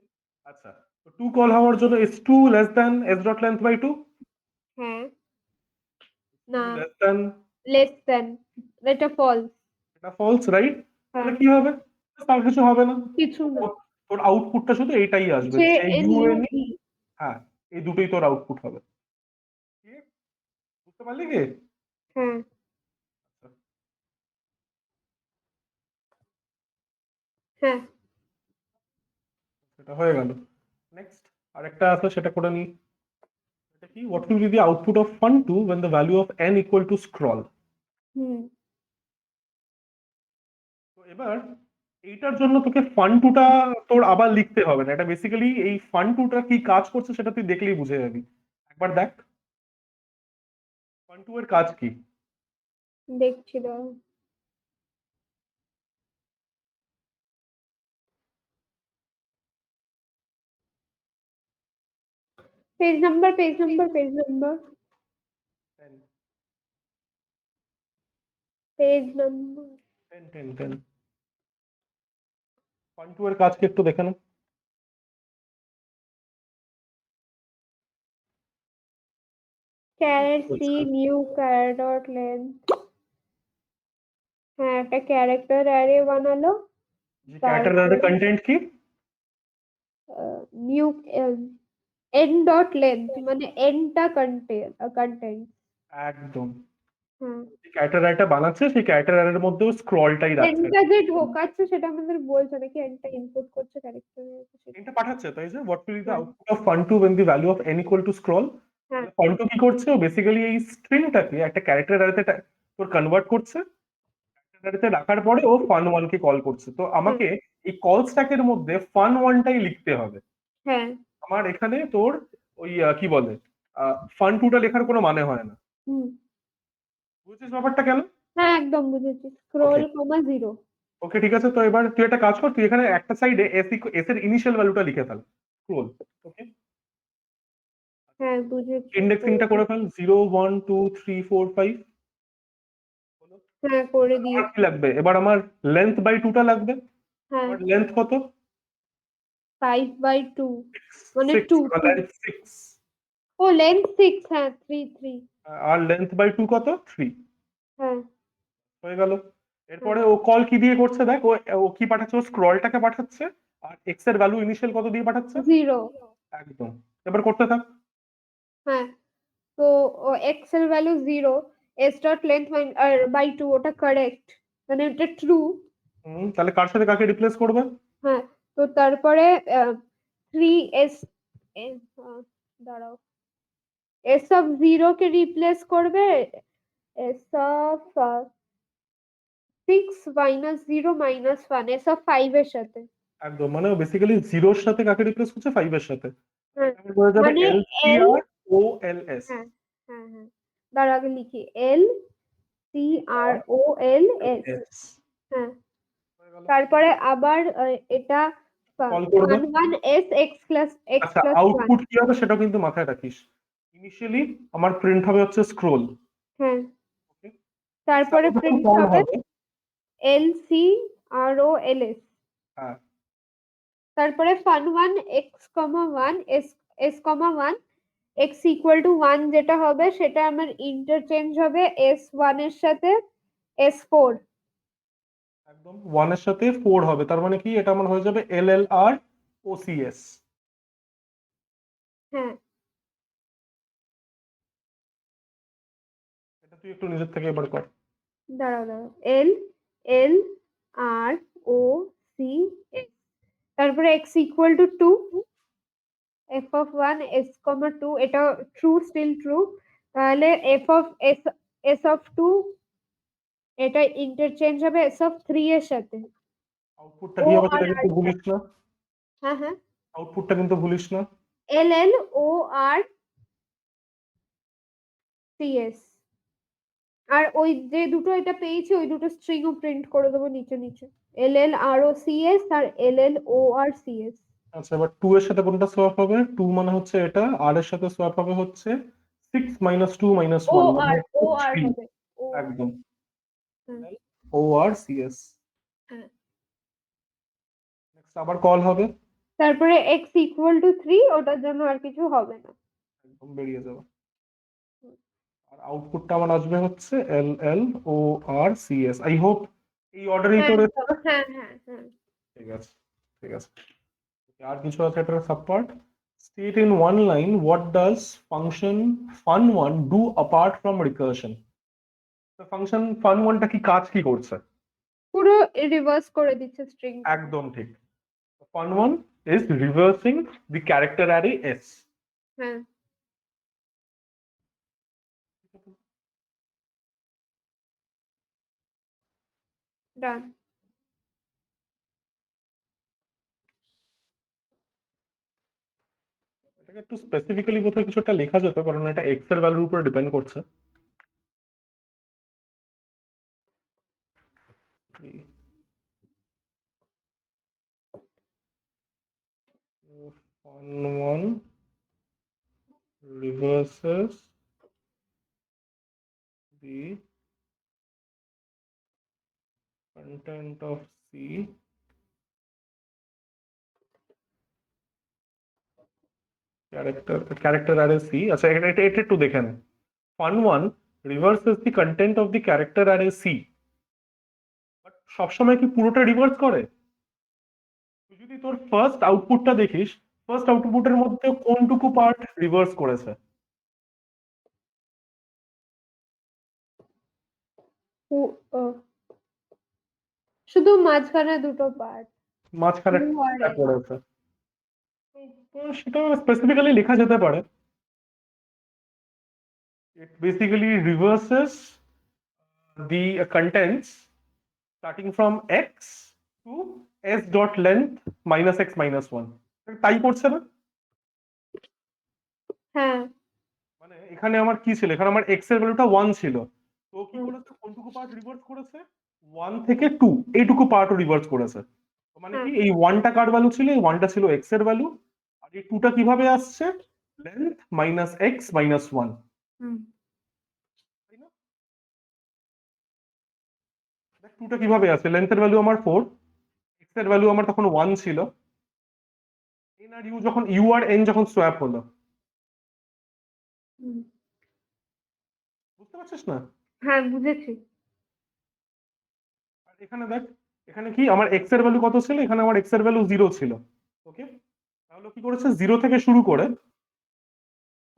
আচ্ছা, তো টু কল হওয়ার জন্য S two less than S dot length by two, হ্যাঁ টু না লেস দ্যান, লেস দেন এটা ফলস এটা ফলস, রাইট? তাহলে হ্যাঁ কি হবে? তার কিছু হবে না, কিছু না তোর তোর আউটপুটটা শুধু এইটাই আসবে, যে ইউ এন। JNUE হ্যাঁ, এই দুটোই তোর আউটপুট হবে। কি? বুঝতে পারলি কি? হ্যাঁ হ্যাঁ সেটা হয়ে গেল। নেক্সট আরেকটা আছে, সেটা করে নি। এটা কি? What will be the output of fun two when the value of n equal to scroll? Hmm তো এবার এইটার জন্য তোকে ফান টুটা তোর আবার লিখতে হবে না, এটা বেসিক্যালি এই ফান টুটা কি কাজ করছে সেটা তুই দেখলেই বুঝে যাবি। একবার দেখ ফান টু এর কাজ কি। দেখছি দাও page number 10, page number 10, 10, 10। Fun two এর কাজ কি একটু দেখে নে। Caret C new caret dot length হ্যাঁ একটা ক্যারেক্টার অ্যারে বানালো যে ক্যারেক্টার তারপর কন্টেন্ট কি? নিউ এন ডট লেন্থ মানে এনটা কন্টেন্ট একদম, হ্যাঁ যে ক্যারেক্টার অ্যারেটা বানাচ্ছে সেই ক্যারেক্টার অ্যারের মধ্যেও স্ক্রলটাই রাখছে। এনটা যে ঢোকাচ্ছে সেটা আমাদের বলছে নাকি এনটা ইনপুট করছে ক্যারেক্টারের সেটা এটা পাঠাচ্ছে, তাই যে হোয়াট উইল বি দ্য হ্যাঁ output of fun two when the value of n equal to scroll? হ্যাঁ ফান টু কি করছে? ও বেসিক্যালি এই স্ট্রিংটাকে একটা ক্যারেক্টার অ্যারেতে তোর কনভার্ট করছে, ক্যারেক্টার অ্যারেতে রাখার পরে ও ফান ওয়ান কে কল করছে। তো হ্যাঁ আমাকে এই কল স্ট্যাকের মধ্যে ফান ওয়ানটাই লিখতে হবে। হ্যাঁ আমার এখানে তোর ওই কি বলে ফান টুটা লেখার কোনো মানে হয় না, হুম। বুঝছিস ব্যাপারটা কেন? হ্যাঁ, একদম বুঝেছি। ওকে, স্ক্রোল কমা জিরো। ওকে, ঠিক আছে। তো এবার তুই একটা কাজ কর, তুই এখানে একটা সাইডে এস এর ইনিশিয়াল ভ্যালুটা লিখে ফেল, স্ক্রোল। ওকে, হ্যাঁ, বুঝেছি। ইন্ডেক্সিংটা করে ফেল, 0 1 2 3 4 5। হ্যাঁ, করে আমার দিয়েছি। কি লাগবে এবার? আমার লেন্থ বাই টুটা লাগবে। হ্যাঁ, আমার লেন্থ কত? 5/2 মানে 6। 2 2। লেন্থ 6। ও লেন্থ 6, হ্যাঁ 3 3। আর লেন্থ বাই টু কত? 3। হ্যাঁ, হয়ে গেল। হ্যাঁ, এরপরে ও কল কি দিয়ে করছে দেখ, ও ও কি পাঠাচ্ছে, ও স্ক্রলটাকে পাঠাচ্ছে। আর এক্স এর ভ্যালু ইনিশিয়াল কত দিয়ে পাঠাচ্ছে? 0। একদম। এবার করতে থাক। হ্যাঁ, তো এক্স এর value 0, S dot length by 2 ওটা কারেক্ট, মানে ওটা ট্রু। তাহলে কার সাথে কাকে রিপ্লেস করবে? হ্যাঁ, তো তারপরে 3 এস, দাঁড়াও, এস অফ 0 কে রিপ্লেস করবে এস অফ 6 - 0 - 1, এস অফ 5 এর সাথে। একদম, মানে বেসিক্যালি জিরোর সাথে কাকে রিপ্লেস করছে? 5 এর সাথে। হ্যাঁ, তাহলে হয়ে যাবে মানে এল সি এল, আর ও এল এস। হ্যাঁ হ্যাঁ হ্যাঁ, দাঁড়া আগে লিখি, এল সি আর আর ও এল এস। এস। হ্যাঁ, হয়ে গেল। তারপরে আবার এটা কল করবে। Fun one S x plus আচ্ছা, ওয়ান। আউটপুট কি হবে সেটাও কিন্তু মাথায় রাখিস। ইনিশিয়ালি আমার প্রিন্ট হবে হচ্ছে স্ক্রোল। হ্যাঁ, ওকে, তারপরে যখন প্রিন্ট কল হবে হবে। এল সি আর ও এল এস। হ্যাঁ, তারপরে fun one x comma one S, S comma one, x equal two one যেটা হবে সেটা আমার ইন্টারচেঞ্জ হবে এস ওয়ান এর সাথে S4। একদম 1 এর সাথে 4 হবে, তার মানে কি এটা আমার হয়ে যাবে এল এল আর ও সি এস। হ্যাঁ, এটা তুই একটু নিজের থেকে এবার কর। দাঁড়াও দাঁড়াও, এল এল আর ও সি এস, তারপরে x equal to 2, f of one s comma two, এটা ট্রু, স্টিল ট্রু। তাহলে f of s, s of two, এটা ইন্টারচেঞ্জ হবে এস অফ থ্রি এর সাথে। আউটপুটটা ও কি হবে আর সেটা আর, কিন্তু ভুলিস না। হ্যাঁ হ্যাঁ, আউটপুটটা কিন্তু ভুলিস না। এল এল ও আর সি এস। আর ওই যে দুটো এটা পেয়েছি ওই দুটো স্ট্রিং ও প্রিন্ট করে দেবো নিচে নিচে, এল এল আর ও সি এস আর এল এল ও আর সি এস। আচ্ছা, এবার 2 এর সাথে কোনটা সোয়াপ হবে? 2 মানে হচ্ছে এটা, আর এর সাথে সোয়াপ হবে হচ্ছে 6 - 2 - 1 মানে ও হচ্ছে আর 3। হবে, ও আর। একদম। হ্যাঁ ও আর সি এস। হ্যাঁ, নেক্সট আবার কল হবে। তারপরে এক্স ইকুয়াল টু 3, ওটার জন্য আর কিছু হবে না। একদম বেরিয়ে যাবে। আর আউটপুটটা আমার আসবে হচ্ছে এল এল ও আর সি এস। আই হোপ এই অর্ডারেই হ্যাঁ তো একদম, রয়েছে। হ্যাঁ হ্যাঁ হ্যাঁ। ঠিক আছে, ঠিক আছে। আর কিছু আছে এটার subpart? State in one line what does function fun one do apart from recursion. Function fun ওয়ানটা কি কাজ কি করছে? পুরো রিভার্স করে দিচ্ছে স্ট্রিং। একদম ঠিক। Fun one is reversing the character array S. হ্যাঁ, ডান। এটাকে একটু স্পেসিফিক্যালি বোধহয় কিছু একটা লেখা যেত, কারণ এটা এক্স এর ভ্যালুর উপর ডিপেন্ড করছে। Fun one reverses the content of C character array C। আচ্ছা, এটা একটু দেখে নে। Fun one reverses the content of the character array C, but সবসময় কি পুরোটা রিভার্স করে? তুই যদি তোর ফার্স্ট আউটপুটটা দেখিস, ফার্স্ট আউটপুটের মধ্যে কোনটুকু পার্ট রিভার্স করেছে? আহ, শুধু মাঝখানে দুটো পার্ট, মাঝখানে ইউ আর এস। করেছে। তো সেটা স্পেসিফিক্যালি লেখা যেতে পারে। It basically reverses the contents starting from x to s dot length minus x minus 1। তাই করছে না? হ্যাঁ। মানে এখানে আমার কি ছিল, এখানে আমার এক্স এর ভ্যালুটা 1 ছিল, তো কি হুম, করেছে, কোনটুকু পার্ট রিভার্স করেছে, 1 থেকে 2 এইটুকু পার্টও রিভার্স করেছে। তো মানে হ্যাঁ। কি, এই 1টা কার ভ্যালু ছিল, এই 1টা ছিল এক্স এর ভ্যালু, আর এই 2টা কিভাবে আসছে, লেন্থ মাইনাস এক্স মাইনাস 1, হুম, তাই না? দেখ 2টা কিভাবে আসছে, লেন্থের ভ্যালু আমার 4, এক্স এর ভ্যালু আমার তখন 1 ছিল, এন আর ইউ যখন ইউ আর এন যখন সোয়াপ হলো, হুম। বুঝতে পারছিস না? হ্যাঁ, বুঝেছি। আর এখানে দেখ, এখানে কি আমার এক্স এর ভ্যালু কত ছিল, এখানে আমার এক্স এর ভ্যালু 0 ছিল। ওকে, তাহলে কি করেছে, 0 থেকে শুরু করে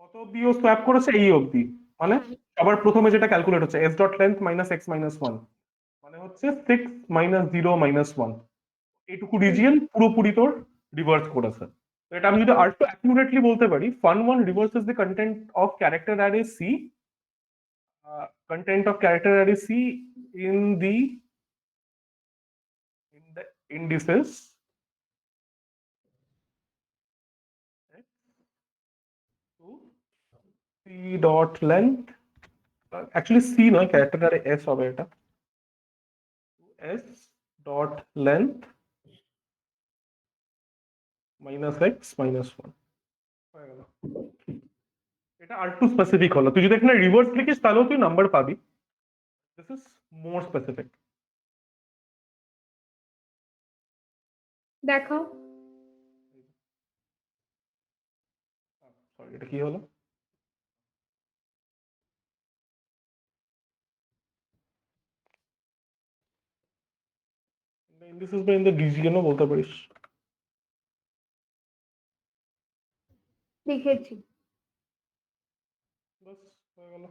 কত অব্দি ও সোয়াপ করেছে, এই অব্দি, মানে হ্যাঁ। আবার প্রথমে যেটা ক্যালকুলেট হচ্ছে S dot length minus X minus 1, মানে হচ্ছে 6 মাইনাস 0 মাইনাস 1, এইটুকু হুম, রিজিয়ন পুরোপুরি তোর রিভার্স করেছে। তো এটা আমি যদি হুম, আর একটু অ্যাকিউরেটলি বলতে পারি, fun one reverses the content of character array c, content of character array C in the indices x to C dot length, actually C নয়, character array S হবে এটা, S dot length minus x minus 1 হয়ে গেল। এটা আর two specific হলো, তুই যদি এখানে রিভার্স লিখিস তাহলেও তুই নাম্বার পাবি, দিস ইজ মোর স্পেসিফিক। দেখাও। সরি, এটা কি হলো, ইন্ডিসেস বা ইন দ্য রিজিয়নও বলতে পারিস। লিখেছি। বাস, হয়ে গেল।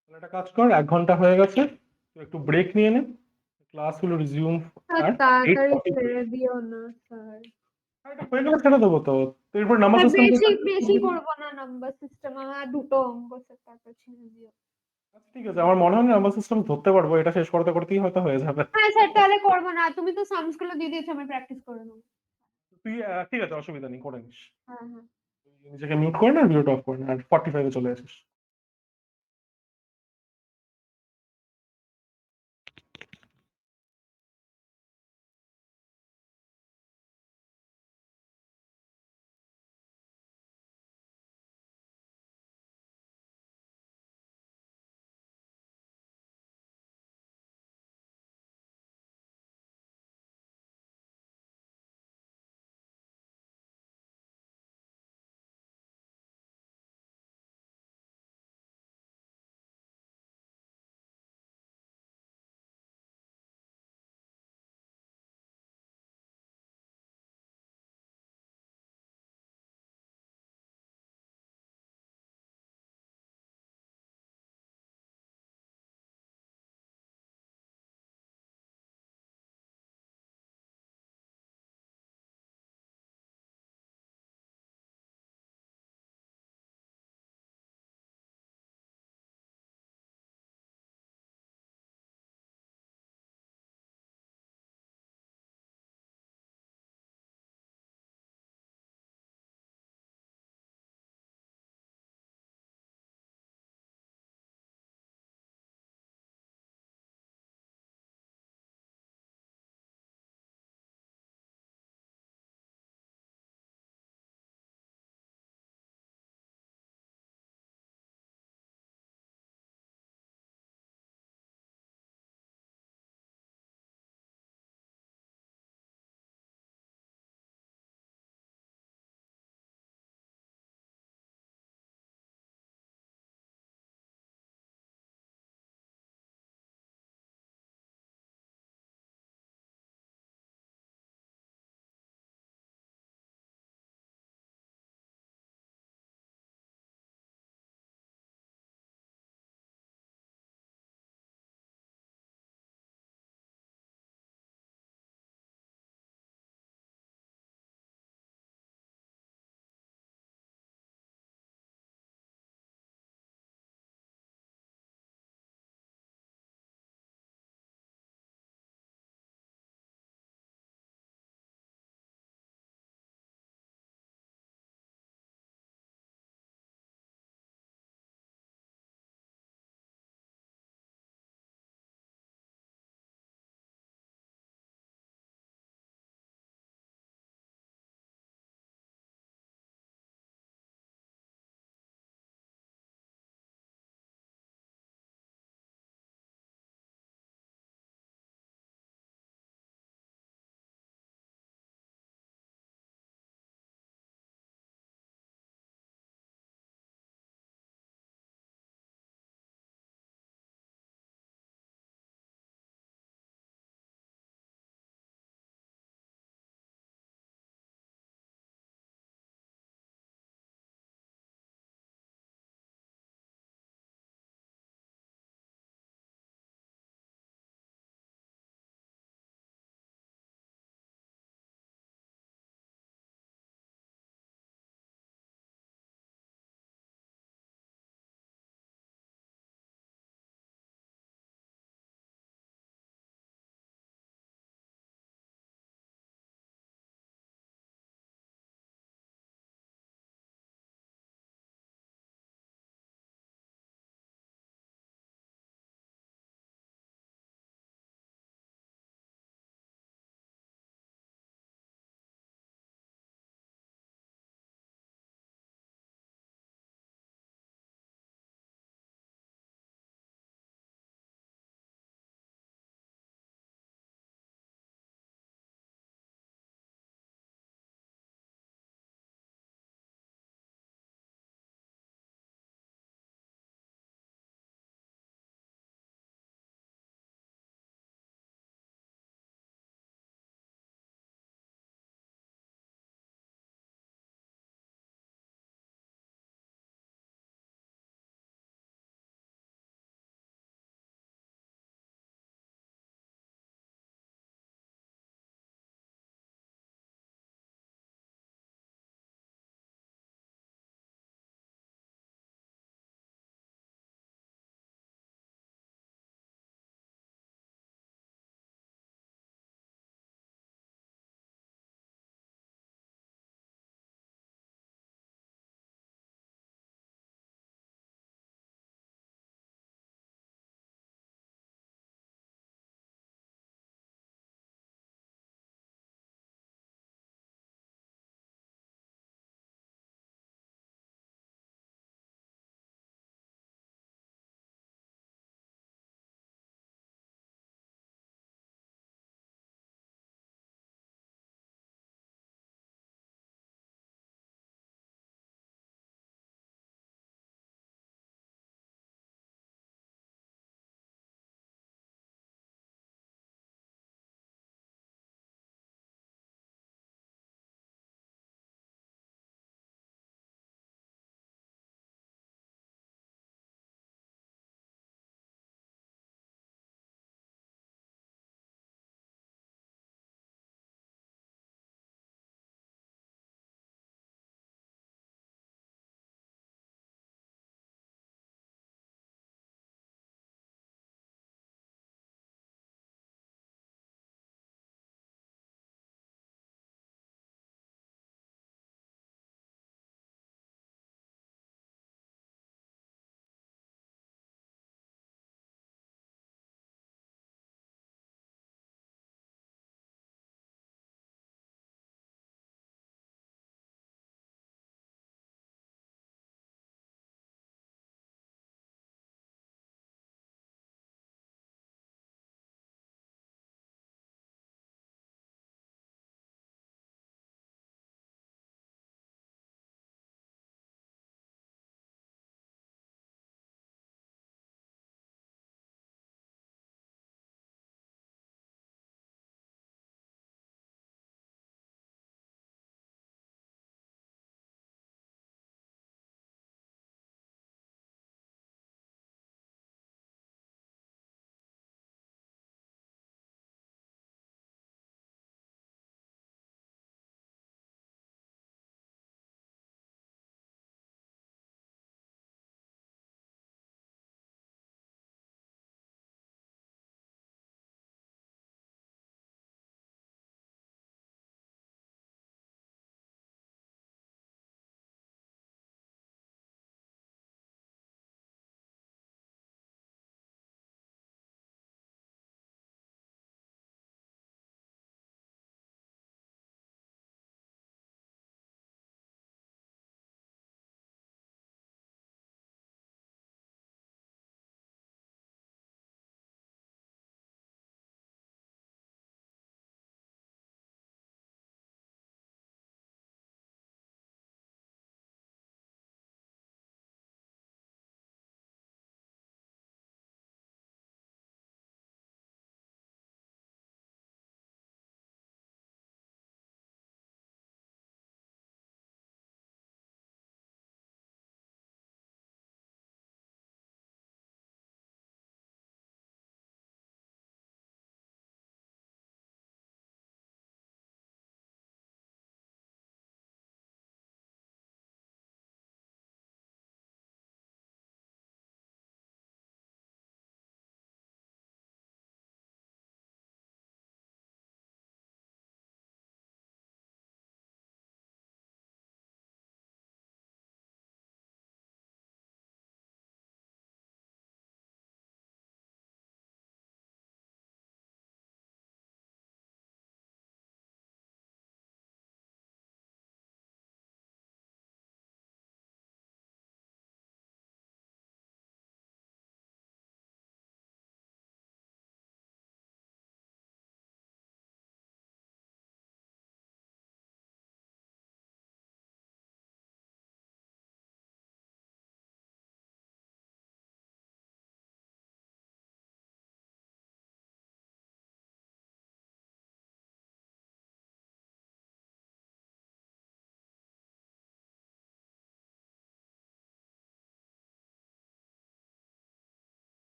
তাহলে একটা কাজ কর, 1 ঘন্টা হয়ে গেছে, তুই একটু ব্রেক নিয়ে নে, ক্লাস উইল রিজিউম আর অ্যাট তাড়াতাড়ি 8:43। ছেড়ে দিও না স্যার। এটা হয়ে গেলে ছেড়ে দেবো তো, তো এরপর নাম্বার আর সিস্টেম বেশি বেশি করবো না, নাম্বার সিস্টেম আমার দুটো অঙ্ক স্যার, তারপর ছেড়ে দিও। ঠিক আছে, আমার মনে হয় না নাম্বার সিস্টেম ধরতে পারবো, এটা শেষ করতে করতেই হয়তো হয়ে যাবে। হ্যাঁ স্যার, তাহলে করবো না, তুমি তো সামস গুলো দিয়ে দিয়েছো, আমি প্র্যাকটিস করে নেবো। তুই ঠিক আছে, অসুবিধা নেই, করে নিস। হ্যাঁ, হ্যাঁ। তুই নিজেকে মিউট করে না, ভিডিওটা অফ করে না, আর 45-এ চলে আসিস।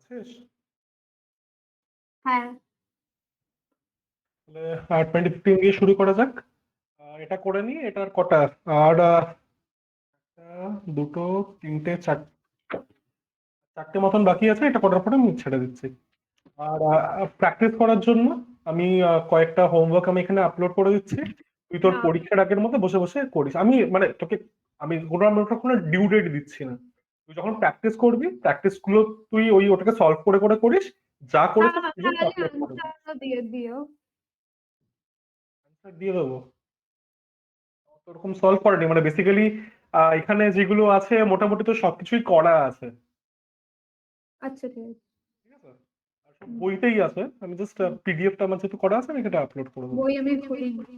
আছিস? হ্যাঁ, তাহলে 2015 দিয়ে শুরু করা যাক। এটা করে নি, এটার কটা আর একটা, দুটো, তিনটে, চারটে মতন বাকি আছে, এটা করার পরে আমি ছেড়ে দিচ্ছি। আর প্র্যাকটিস করার জন্য আমি কয়েকটা হোমওয়ার্ক আমি এখানে আপলোড করে দিচ্ছি। তুই তোর না পরীক্ষার আগের মধ্যে বসে বসে করিস। আমি মানে তোকে আমি কোনো ডিউ ডেট দিচ্ছি না। তুই যখন প্র্যাকটিস করবি, প্র্যাকটিস গুলো তুই ওটাকে সলভ করে করে করিস। যা করেছিস তুই জাস্ট তাহলে আপলোড করে দিস। আনসারটা দিয়ে দিও। Answer দিয়ে দেবো। ওরকম সলভ করেনি, মানে বেসিক্যালি এখানে যেগুলো আছে মোটামুটি তো সবকিছুই করা আছে। আচ্ছা, ঠিক আছে। ঠিক আছে, আর সব হুম। বইতেই আছে। আমি জাস্ট পিডিএফটা আমার যেহেতু করা আছে আমি এটা আপলোড করে দেবো। বই আমি খুলিনি।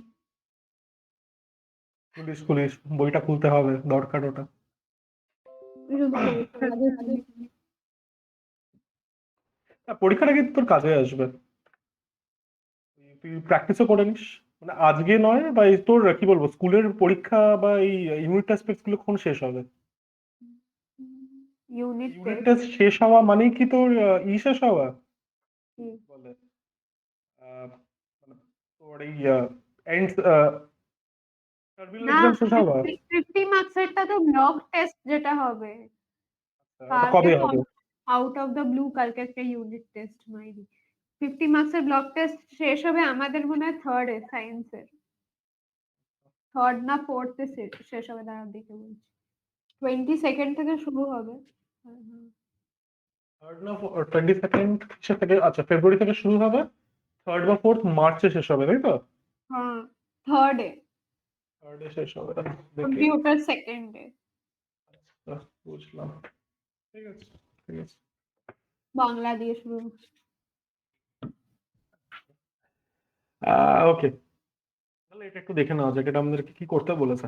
খুলিস খুলিস, বইটা খুলতে হবে, দরকার ওটা। শুধু পরীক্ষার আগে খুলি। পরীক্ষাটা কিন্তু তোর কাজে আসবে। তুই প্র্যাকটিসও করে নিস, মানে আজকে নয়, বা এই তোর কি বলবো, স্কুলের পরীক্ষা বা এই ইউনিট টেস্ট গুলো কখন শেষ হবে? Unit unit test. টেস্ট শেষ হওয়া মানেই কি তোর শেষ হওয়া বলে মানে তোর এই এন্ড টার্মিনাল না, এক্সাম শেষ হওয়া। 50 মার্কসেরটা তো ব্লক টেস্ট যেটা হবে। ওটা কালকে কবে তো হবে? আউট অফ দ্য ব্লু কালকে একটা ইউনিট টেস্ট মাইরি। 50 মার্কসের ব্লক টেস্ট শেষ হবে আমাদের মনে হয় থার্ডে, সায়েন্সের থার্ড না ফোর্থে শেষ হবে, দাঁড়া দেখে বলছি। 22 থেকে শুরু হবে। হ্যাঁ, হ্যাঁ। থার্ড না 22 থেকে, আচ্ছা ফেব্রুয়ারি থেকে শুরু হবে, থার্ড বা ফোর্থ মার্চে শেষ হবে, তাই তো? হ্যাঁ, থার্ডে। থার্ডে শেষ হবে, দেখি। কম্পিউটার সেকেন্ডে। বুঝলাম, ঠিক আছে, ঠিক আছে। বাংলা দিয়ে শুরু। ওকে, তাহলে এটা একটু দেখে নেওয়া যাক, এটা আমাদেরকে কি করতে বলেছে।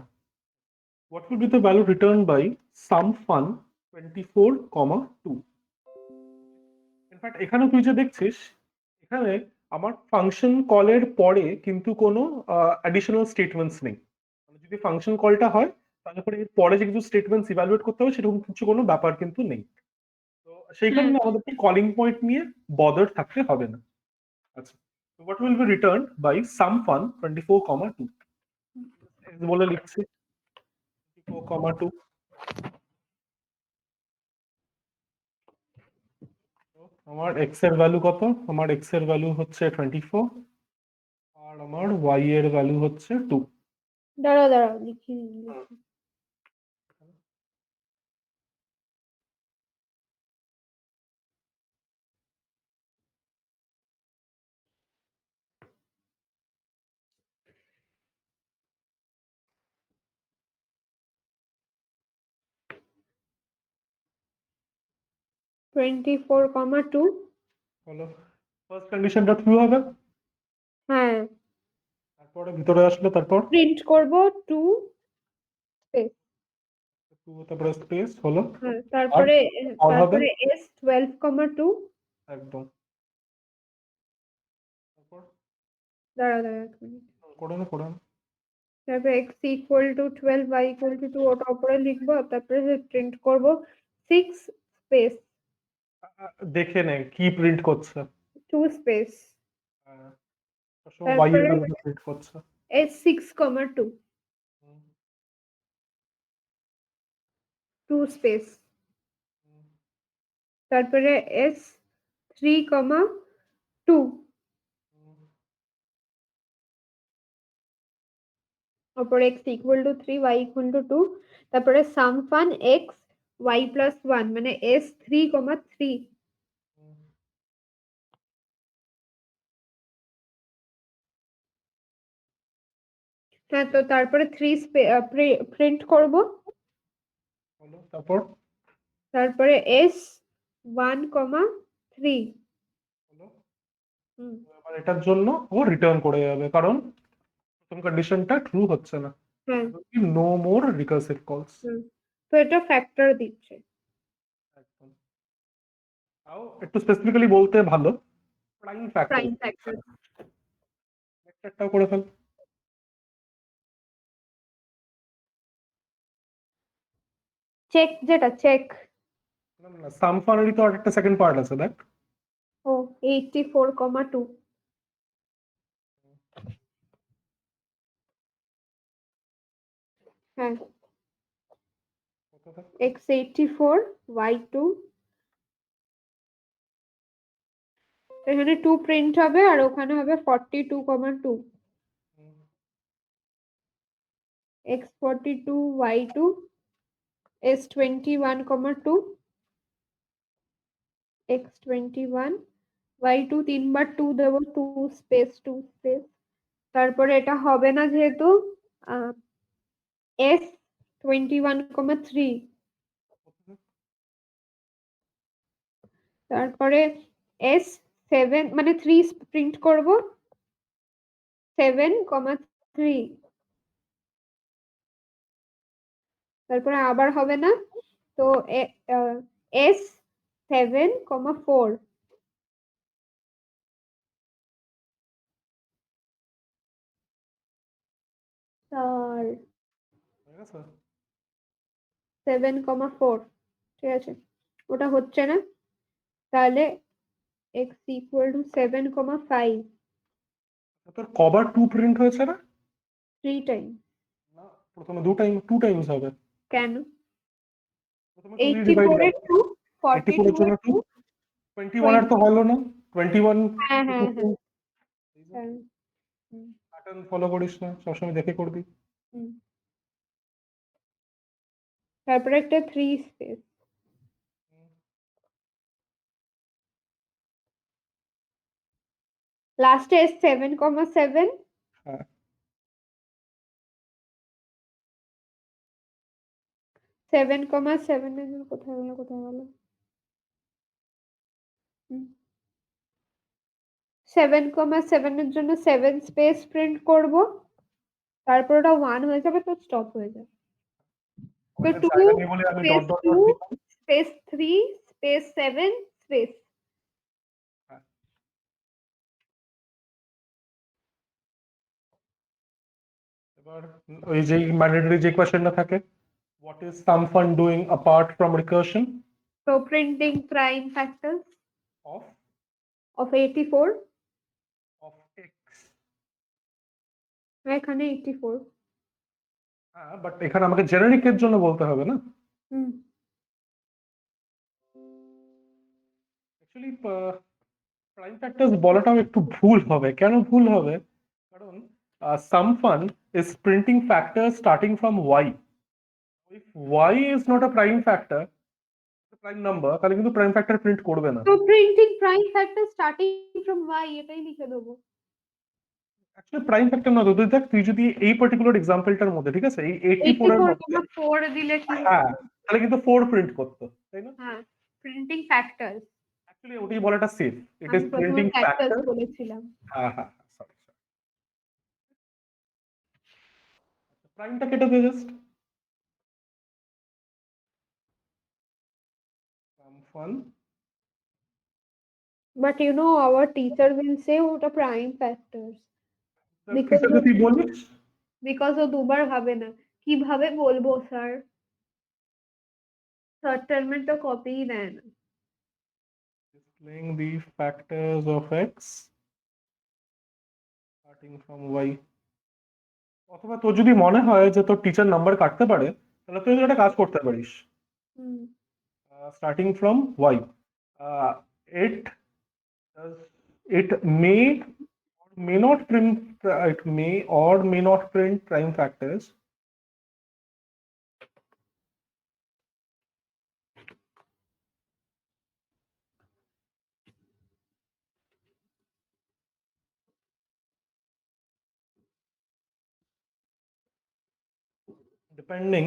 What will be the value returned by sum fun 24, 2? In fact এখানে তুই যে দেখছিস, এখানে আমার ফাংশন কলের পরে কিন্তু কোনো অ্যাডিশনাল স্টেটমেন্টস নেই। মানে যদি ফাংশন কলটা হয়, তাহলে পরে এর পরে যে কিছু স্টেটমেন্টস ইভ্যালুয়েট করতে হবে সেরকম কিছু কোনো ব্যাপার কিন্তু নেই। তো সেই হুম। কারণে আমাদেরকে কলিং পয়েন্ট নিয়ে বদার থাকতে হবে না। আচ্ছা, what will be return by sum fun 24, 2? বলে লিখছি 24, 2। আমার এক্স এর ভ্যালু কত? আমার এক্স এর ভ্যালু হচ্ছে 24, আর আমার ওয়াই এর ভ্যালু হচ্ছে 2। দাঁড়াও দাঁড়াও, লিখি লিখি। 24, 2। হলো, ফার্স্ট কন্ডিশনটা ট্রু হবে, হ্যাঁ, তারপরে ভিতরে আসলে তারপর প্রিন্ট করব 2 স্পেস। 2, তারপরে স্পেস হলো। হ্যাঁ, আর তারপরে অল হবে, এস 12, 2। একদম। তারপর দাঁড়া দাঁড়া এক মিনিট। করে না, করে না। তারপরে x equal to 12, y equal to 2 ওটা উপরে লিখবো, তারপরে প্রিন্ট করব 6 স্পেস দেখে নে কি প্রিন্ট করছে। 2 স্পেস। ওয়াই এর তারপরে ভ্যালুটা প্রিন্ট করছে। এস 6, 2 হুম, 2 স্পেস। হুম, তারপরে এস 3, 2 হুম, তারপরে x equal to 3, y equal to 2। তারপরে sum fun x y plus 1 মানে এস 3, 3। হুম। হ্যাঁ, তো তারপরে 3 প্রিন্ট করব। হলো, তারপর তারপরে এস 1, 3। হলো। হুম। এবার এটার জন্য ও রিটার্ন করে যাবে, কারণ প্রথম কন্ডিশনটা ট্রু হচ্ছে না। হ্যাঁ। নো মোর রিকার্সিভ কলস। হুম। তো এটা ফ্যাক্টর দিচ্ছে। একদম, তাও একটু স্পেসিফিক্যালি বলতে ভালো, প্রাইম ফ্যাক্টর। Prime factor. ফ্যাক্টরটাও করে ফেল। চেক যেটা চেক না না সাম ফানেরই তো আর একটা সেকেন্ড পার্ট আছে দেখ। ও 84,2 হ্যাঁ x84 y2 এখানে 2 প্রিন্ট হবে আর ওখানে হবে 42,2 x42 y2 s21,2 x21 y2 তিনবার 2 দেবো 2 স্পেস 2 স্পেস তারপরে এটা হবে না যেহেতু s21,3 তারপরে s7 মানে 3 প্রিন্ট করব 7,3 তারপরে আবার হবে না তো s7,4 আর হয়ে গেছে? 7,4 ঠিক আছে ওটা হচ্ছে না তাহলে x equal to 7,5 তোর কবার টু প্রিন্ট হয়েছে না? 3 টাইম না, প্রথমে টু টাইমস হবে। কেন প্রথমে টু দিয়ে ডিভাইড 84 এর 2 84 এর 42 জন্য এর টু, 2 21 এর তো 20 হলো না, 21 হ্যাঁ হ্যাঁ হ্যাঁ হ্যাঁ হুম, প্যাটার্ন ফলো করিস না, সবসময় দেখে করবি। হুম। তারপরে একটা 3 স্পেস লাস্টে 7,7 হ্যাঁ 7,7 এর জন্য কোথায় গেল 7,7 এর জন্য 7 স্পেস প্রিন্ট করব তারপর ওটা 1 হয়ে যাবে তো স্টপ হয়ে যাবে তো ওখানে 2 জায়গা নেই বলে আমি স্পেস ডট ডট 2 ডট দিলাম। স্পেস 3 স্পেস 7 স্পেস হ্যাঁ, এবার ওই যে ম্যান্ডেটরি যে কোয়েশ্চেনটা থাকে, what is some fun doing apart from recursion তো printing prime factors of of 84 of x? এখানে 84 হ্যাঁ বাট এখানে আমাকে জেনারিক এর জন্য বলতে হবে না। হুম অ্যাকচুয়ালি প্রাইম ফ্যাক্টরস বলাটাও একটু ভুল হবে। কেন ভুল হবে? কারণ sum fun is printing factor starting from y. If y is not a prime factor, prime number, তাহলে কিন্তু প্রাইম ফ্যাক্টর প্রিন্ট করবে না। তো printing prime factor starting from y এটাই লিখে দেবো অ্যাকচুয়ালি প্রাইম ফ্যাক্টর না, তুই দেখ, তুই যদি এই পার্টিকুলার এক্সাম্পলটার মধ্যে, ঠিক আছে, এই 84 এর মধ্যে, 84,4 দিলে কি হ্যাঁ, তাহলে কিন্তু 4 প্রিন্ট করতো, তাই না? হ্যাঁ প্রিন্টিং ফ্যাক্টর অ্যাকচুয়ালি ওটাই বলাটা সেফ, ইট ইজ আমি প্রথমে প্রিন্টিং ফ্যাক্টরস ফ্যাক্টর। বলেছিলাম হ্যাঁ হ্যাঁ, সরি, প্রাইমটা কেটে দে just. Sum fun, but our teacher will say ওটা prime factors because টিচারকে তুই বলিস ও দুবার ভাবে না কিভাবে বলবো স্যার থার্ড টার্মের তো কপি দেয় না displaying the factors of x starting from y। অথবা তোর যদি মনে হয় যে তোর টিচার নাম্বার কাটতে পারে, তাহলে তুই একটা কাজ করতে পারিস, হুম starting from y, it it may not print, it may or may not print prime factors depending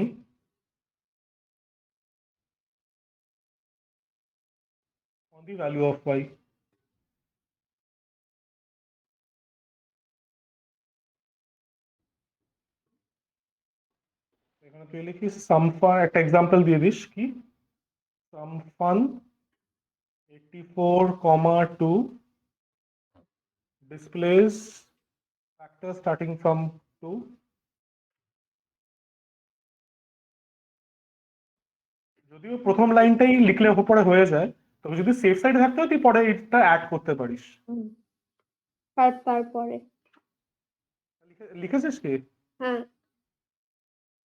on the value of y। এখানে তুই লিখিস সাম ফান, একটা এক্সাম্পল দিয়ে দিস কি, some fun 84,2 displays factors starting from 2, 0 যদিও প্রথম লাইনটাই লিখলে পরে হয়ে যায়, তবে যদি সেফ সাইডে থাকতে হয় তুই পরে এটা অ্যাড করতে পারিস। হুম, তারপরে লিখেছিস কি? হ্যাঁ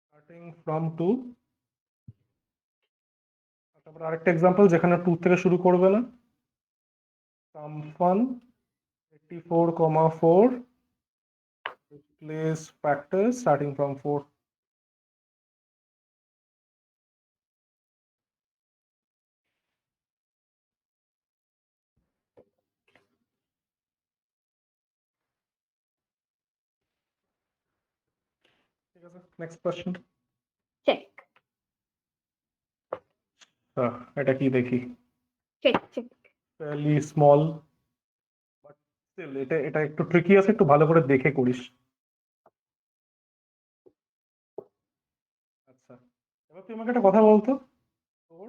স্টার্টিং ফ্রম 2, তারপর আরেকটা এক্সাম্পল যেখানে 2 থেকে শুরু করবে না। Some fun 84,4 replace factors starting from 4. ঠিক আছে, নেক্সট কোশ্চেন। চেক এটা কি দেখি? Check fairly small, but still এটা এটা একটু ট্রিকি আছে, একটু ভালো করে দেখে করিস। আচ্ছা, এবার তুই আমাকে একটা কথা বলতো, তোর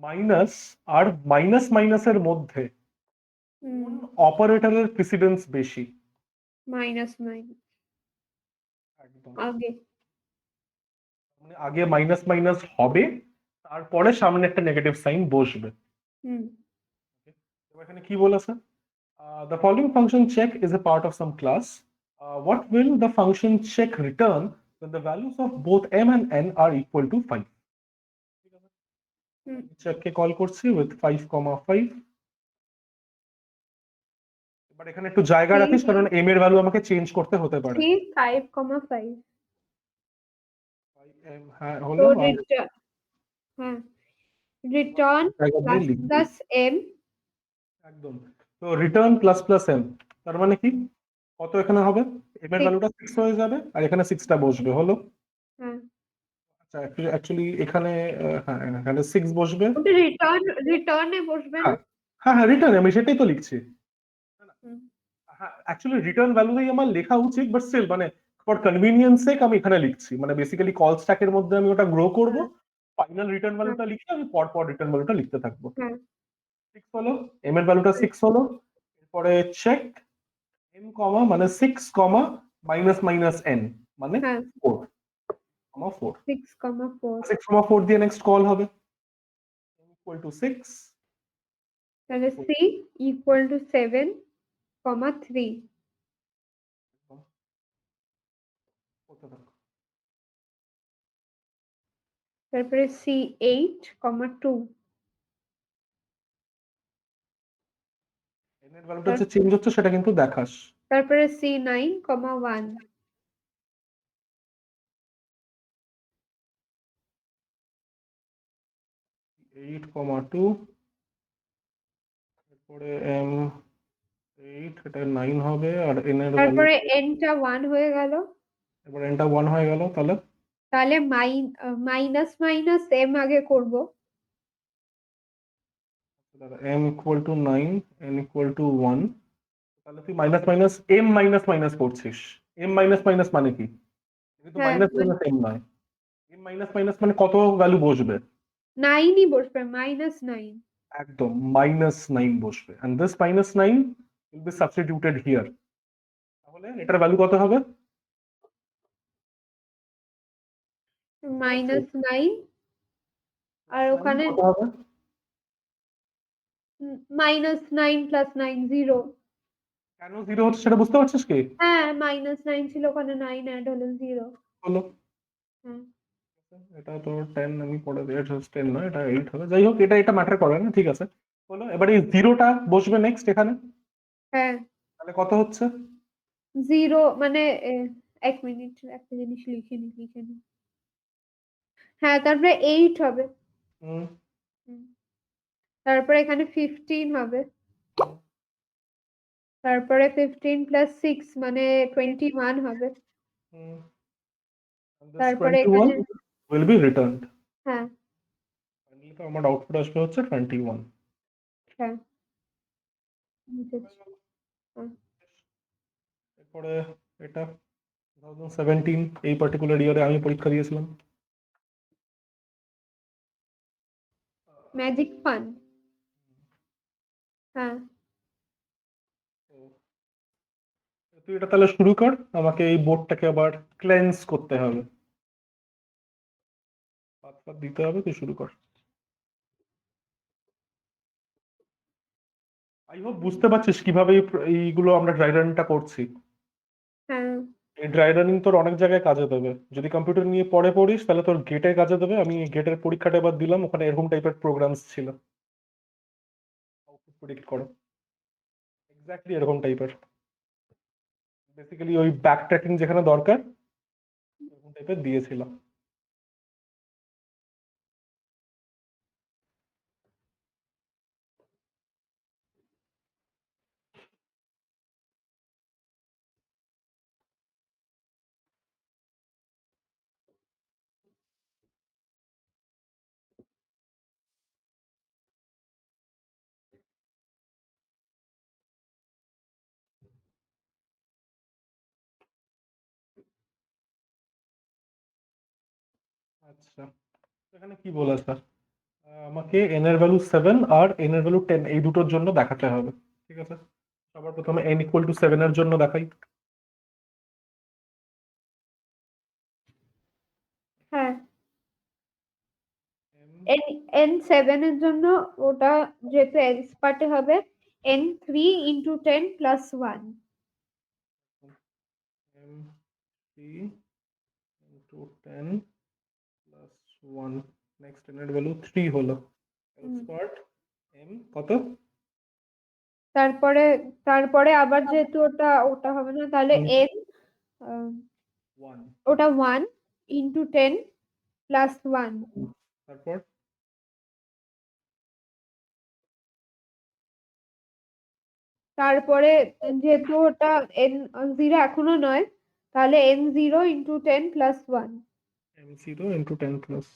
মাইনাস আর মাইনাস মাইনাসের মধ্যে কোন অপারেটরের প্রিসিডেন্স বেশি? মাইনাস একদম, আগে মানে আগে মাইনাস মাইনাস হবে, তারপরে সামনে একটা নেগেটিভ সাইন বসবে। হুম এবার এখানে কি বলেছে? The following function check is a part of some class. What will the function check return when the values of both m and n are equal to 5? Hmm check K call করছি with 5,5। এবার এখানে একটু জায়গা রাখিস, কারণ m এর value আমাকে change করতে হতে পারে। 5,5 5m হ্যাঁ তো হলো, আর রিটার্ন জায়গা দিয়ে লিখবি। প্লাস এম একদম, তো রিটার্ন প্লাস প্লাস m, তার মানে কি কত এখানে হবে? m এর 6 ভ্যালুটা 6 হয়ে যাবে, আর এখানে 6টা বসবে, হলো। হ্যাঁ আচ্ছা, অ্যাকচুয়ালি এখানে হ্যাঁ এখানে 6 বসবে। ওটা রিটার্নে বসবে না হ্যাঁ হ্যাঁ হ্যাঁ, রিটার্ন, আমি সেটাই তো লিখছি। হুম, হ্যাঁ অ্যাকচুয়ালি রিটার্ন ভ্যালুতেই আমার লেখা উচিত, বাট স্টিল মানে ফর কনভিনিয়েন্স সেক আমি এখানে লিখছি, মানে বেসিক্যালি কল স্ট্যাকের মধ্যে আমি ওটা গ্রো করব, হ্যাঁ ফাইনাল রিটার্ন হ্যাঁ ভ্যালুটা লিখে আমি পর পর রিটার্ন ভ্যালুটা লিখতে থাকবো। হ্যাঁ 6 হলো, m এর ভ্যালুটা 6 হলো। এরপরে চেক n কমা মানে 6 কমা মাইনাস মাইনাস n মানে হ্যাঁ 4 কমা 4। 6,4 6 কমা 4 দিয়ে নেক্সট কল হবে, n ইকুয়াল টু 6। তাহলে সি ইকুয়াল টু 7,3 তারপরে সি 8,2 n এর ভ্যালুটা যে চেঞ্জ হচ্ছে সেটা কিন্তু দেখাস। তারপরে সি 9,1 8,2, এরপরে m 8, এটা 9 হবে, আর n এর ভ্যালু তারপরে এনটা 1 হয়ে গেল, এবার nটা 1 হয়ে গেল, তাহলে তাহলে মাইনাস মাইনাস এম আগে করব m equal to 9, n equal to 1, তাহলে তুই minus minus m minus minus করছিস। m মাইনাস মাইনাস মানে কি? কিন্তু হ্যাঁ মাইনাস মাইনাস m নয়, m মাইনাস মাইনাস মানে কত ভ্যালু বসবে? 9ই বসবে -9 একদম -9 বসবে, and this -9 will be substituted here. তাহলে এটার ভ্যালু কত হবে? -9 আর ওখানে কত হবে? -9 + 9 0 কেন 0 হচ্ছে সেটা বুঝতে পারছিস কি? হ্যাঁ -9 ছিল, ওখানে 9 অ্যাড হলো 0 হলো, হ্যাঁ এটা তো 10, আমি পড়ে দিয়ে 10 নয়, এটা 8 হবে, যাই হোক এটা এটা ম্যাটার করে না, ঠিক আছে। হলো, এবার এই 0টা বসবে নেক্সট এখানে, হ্যাঁ তাহলে কত হচ্ছে? 0 মানে 1 মিনিট একটা জিনিস লিখে নি হ্যাঁ তারপরে 8 হবে হুম, হুম। তারপরে এখানে 15 হবে, তারপরে 15 + 6 মানে 21 হবে, হুম, and this তারপরে 21 এখানে will be returned. হ্যাঁ ফাইনালি তো আমার আউটপুট আসবে হচ্ছে 21। হ্যাঁ বুঝেছি হ্যাঁ। এরপরে এটা 2017, এই পার্টিকুলার ইয়ারে আমি পরীক্ষা দিয়েছিলাম। ম্যাজিক ফান হ্যাঁ তো তুই এটা তাহলে শুরু কর, আমাকে এই বোর্ডটাকে আবার ক্লেন্স করতে হবে, পাত দিতে হবে, তুই শুরু কর। আই হোপ বুঝতে পারছিস কিভাবে এইগুলো আমরা ড্রাই রানটা করছি। হ্যাঁ এই ড্রাই রানিং তোর অনেক জায়গায় কাজে দেবে, যদি কম্পিউটার নিয়ে পড়ে পড়িস তাহলে তোর গেটে কাজে দেবে। আমি গেটের পরীক্ষাটা এবার দিলাম, ওখানে এরকম টাইপের প্রোগ্রামস ছিল, আউটপুট প্রেডিক্ট করো, এক্স্যাক্টলি এরকম টাইপের। বেসিক্যালি ওই ব্যাক ট্র্যাকিং যেখানে দরকার এরকম টাইপের দিয়েছিল। আচ্ছা, এখানে কি বলেছে? আমাকে n এর ভ্যালু 7 আর n এর ভ্যালু 10 এই দুটোর জন্য দেখাতে হবে। ঠিক আছে, সবার প্রথমে n ইকুয়াল টু 7 এর জন্য দেখাই। হ্যাঁ m n7 এর জন্য ওটা যেহেতু এক্স পার্টে হবে n3 × 10 + 1। m 3 into 10 plus 1, next n এর ভ্যালু 3 হলো, এলস পার্ট m কত? তারপরে তারপরে আবার যেহেতু ওটা ওটা হবে না, তাহলে n 1, ওটা 1 × 10 + 1। তারপর তারপরে যেহেতু ওটা n0 এখনো নয়, তাহলে n0 × 10 + 1। m0 ইন্টু 10 প্লাস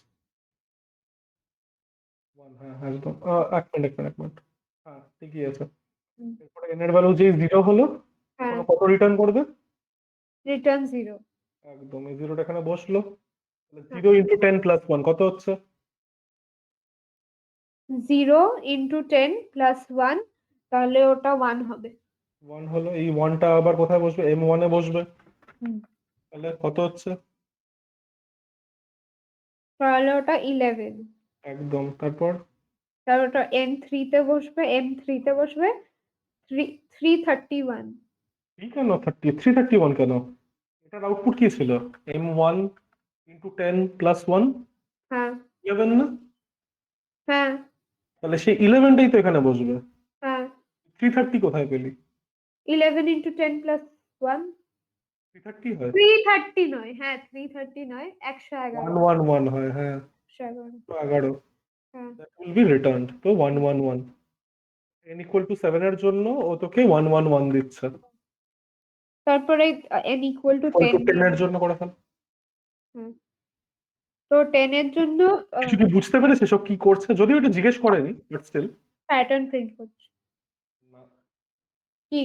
1, হ্যাঁ একদম। এক মিনিট এক মিনিট এক মিনিট, হ্যাঁ ঠিকই আছে। হুম, এরপরে n এর ভ্যালু যে 0 হলো, হ্যাঁ তখন ও কত রিটার্ন করবে? রিটার্ন 0। একদম, এই জিরোটা এখানে বসলো, তাহলে হ্যাঁ 0 ইন্টু 10 প্লাস 1 কত হচ্ছে? 0 × 10 + 1, তাহলে ওটা 1 হবে। 1 হলো, এই 1টা আবার কোথায় বসবে? m1 এ বসবে, হুম, তাহলে কত হচ্ছে? তাহলে ওটা 11। একদম, তারপর তাহলে ওটা n3 তে বসবে 331। 3 কেন 331 কেন? এটার আউটপুট কি ছিল? m1 ইন্টু 10 প্লাস 1, হ্যাঁ 11 না? হ্যাঁ তাহলে সেই 11টাই তো এখানে বসবে, হ্যাঁ 330 কোথায় পেলি? 11 × 10 + 1। 330 হয়? 330 নয়, হ্যাঁ 330 নয়, 111। 111 হয়, হ্যাঁ 111। 11, হ্যাঁ দ্যাট উইল বি রিটার্নড তো 111। n ইকুয়াল টু 7 এর জন্য ও তোকে 111 দিচ্ছে। তারপরে n = ইকুয়াল 10 টু 10 দিয়ে এর জন্য করে ফেল। হ্যাঁ, তো 10 এর জন্য কিছু কি বুঝতে পেরেছিস ও কি করছে? যদিও এটা জিজ্ঞেস করেনি, বাট স্টিল। প্যাটার্ন প্রিন্ট করছে। কি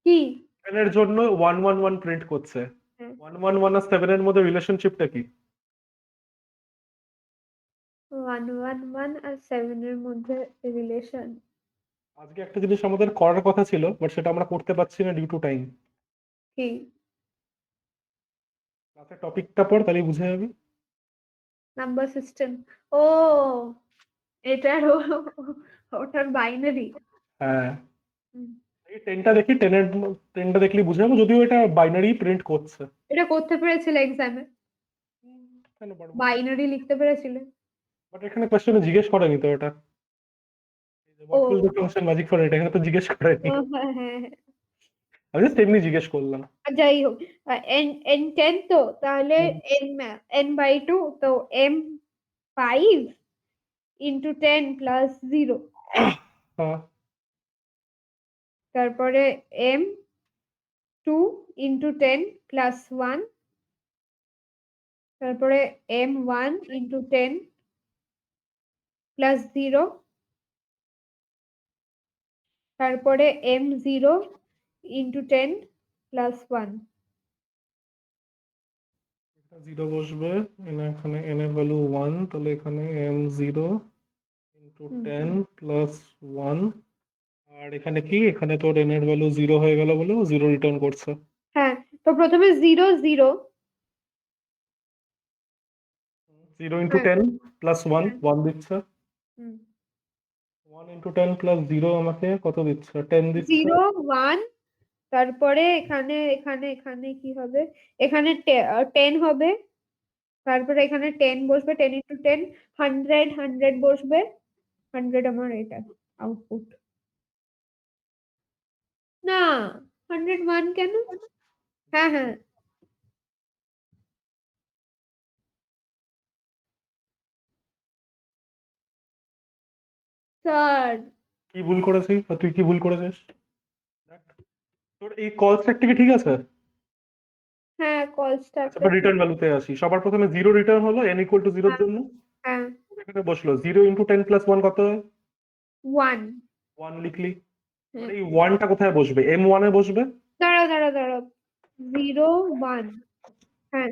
কি 10 এর জন্য 111 প্রিন্ট করছে। হ্যাঁ 111 আর 7 এর মধ্যে রিলেশনশিপটা কি? 111 আর 7 এর মধ্যে রিলেশন আজকে একটা জিনিস আমাদের করার কথা ছিল, বাট সেটা আমরা করতে পারছি না ডিউ টু টাইম। কি? ক্লাসের টপিকটা পড়, তাহলেই বুঝে যাবি। Number system. ও এটার ওটার বাইনারি। হ্যাঁ, এই 10টা দেখি, 10টা দেখলে বুঝে যাবো, যদিও এটা বাইনারি প্রিন্ট করছে। এটা করতে পেরেছিলে এক্সামে? কেন পারবো? বাইনারি লিখতে পেরেছিলে? বাট এখানে কোশ্চেনে জিজ্ঞেস করেনি তো এটা। ও what will the function magic for এটা এখানে তো জিজ্ঞেস করেনি। হ্যাঁ হ্যাঁ হ্যাঁ। আমি জাস্ট এমনি জিজ্ঞেস করলাম। আর যাই হোক, n10 তো তাহলে হুম, n/2, তো m5 × 10 + 0। হ্যাঁ, তারপরে m2 × 10 + 1। তারপরে m1 × 10 + 0। তারপরে m0 × 10 + 1। এটা 0 বসবে, এখানে n এর ভ্যালু 1, তাহলে এখানে m0 ইন্টু হুম, 10 প্লাস 1। আর এখানে কি, এখানে তোর n এর ভ্যালু 0 হয়ে গেল বলে 0 রিটার্ন করছে। হ্যাঁ, তো প্রথমে 0 0। 0 ইন্টু হ্যাঁ 10 প্লাস 1, হ্যাঁ 1 দিচ্ছে। হুম 1 into 10 plus 0 আমাকে কত দিচ্ছে? 10 দিচ্ছে। 0 1, তারপরে এখানে এখানে এখানে কি হবে, এখানে 10 হবে, তারপরে এখানে 10 বসবে, 10 into 10 100 বসবে, 100 আমার এটা আউটপুট। না, 101 কেন? হ্যাঁ হ্যাঁ, স্যার। কি ভুল করেছি বা তুই কি ভুল করেছিস? দেখ, তোর এই কল স্ট্যাকটা কি ঠিক আছে? হ্যাঁ, কল আচ্ছা, স্টারটা এবার ঠিক। রিটার্ন ভ্যালুতে আসি। সবার প্রথমে 0 রিটার্ন হলো n ইকুয়াল টু 0 এর হ্যাঁ জন্য। হ্যাঁ, এখানে বসলো 0 ইন্টু 10 প্লাস 1 কত হয়? 1। 1 লিখলি। এবার হ্যাঁ, এই 1টা কোথায় বসবে? m1 এ বসবে। দাঁড়াও দাঁড়াও দাঁড়াও, 0 1, হ্যাঁ,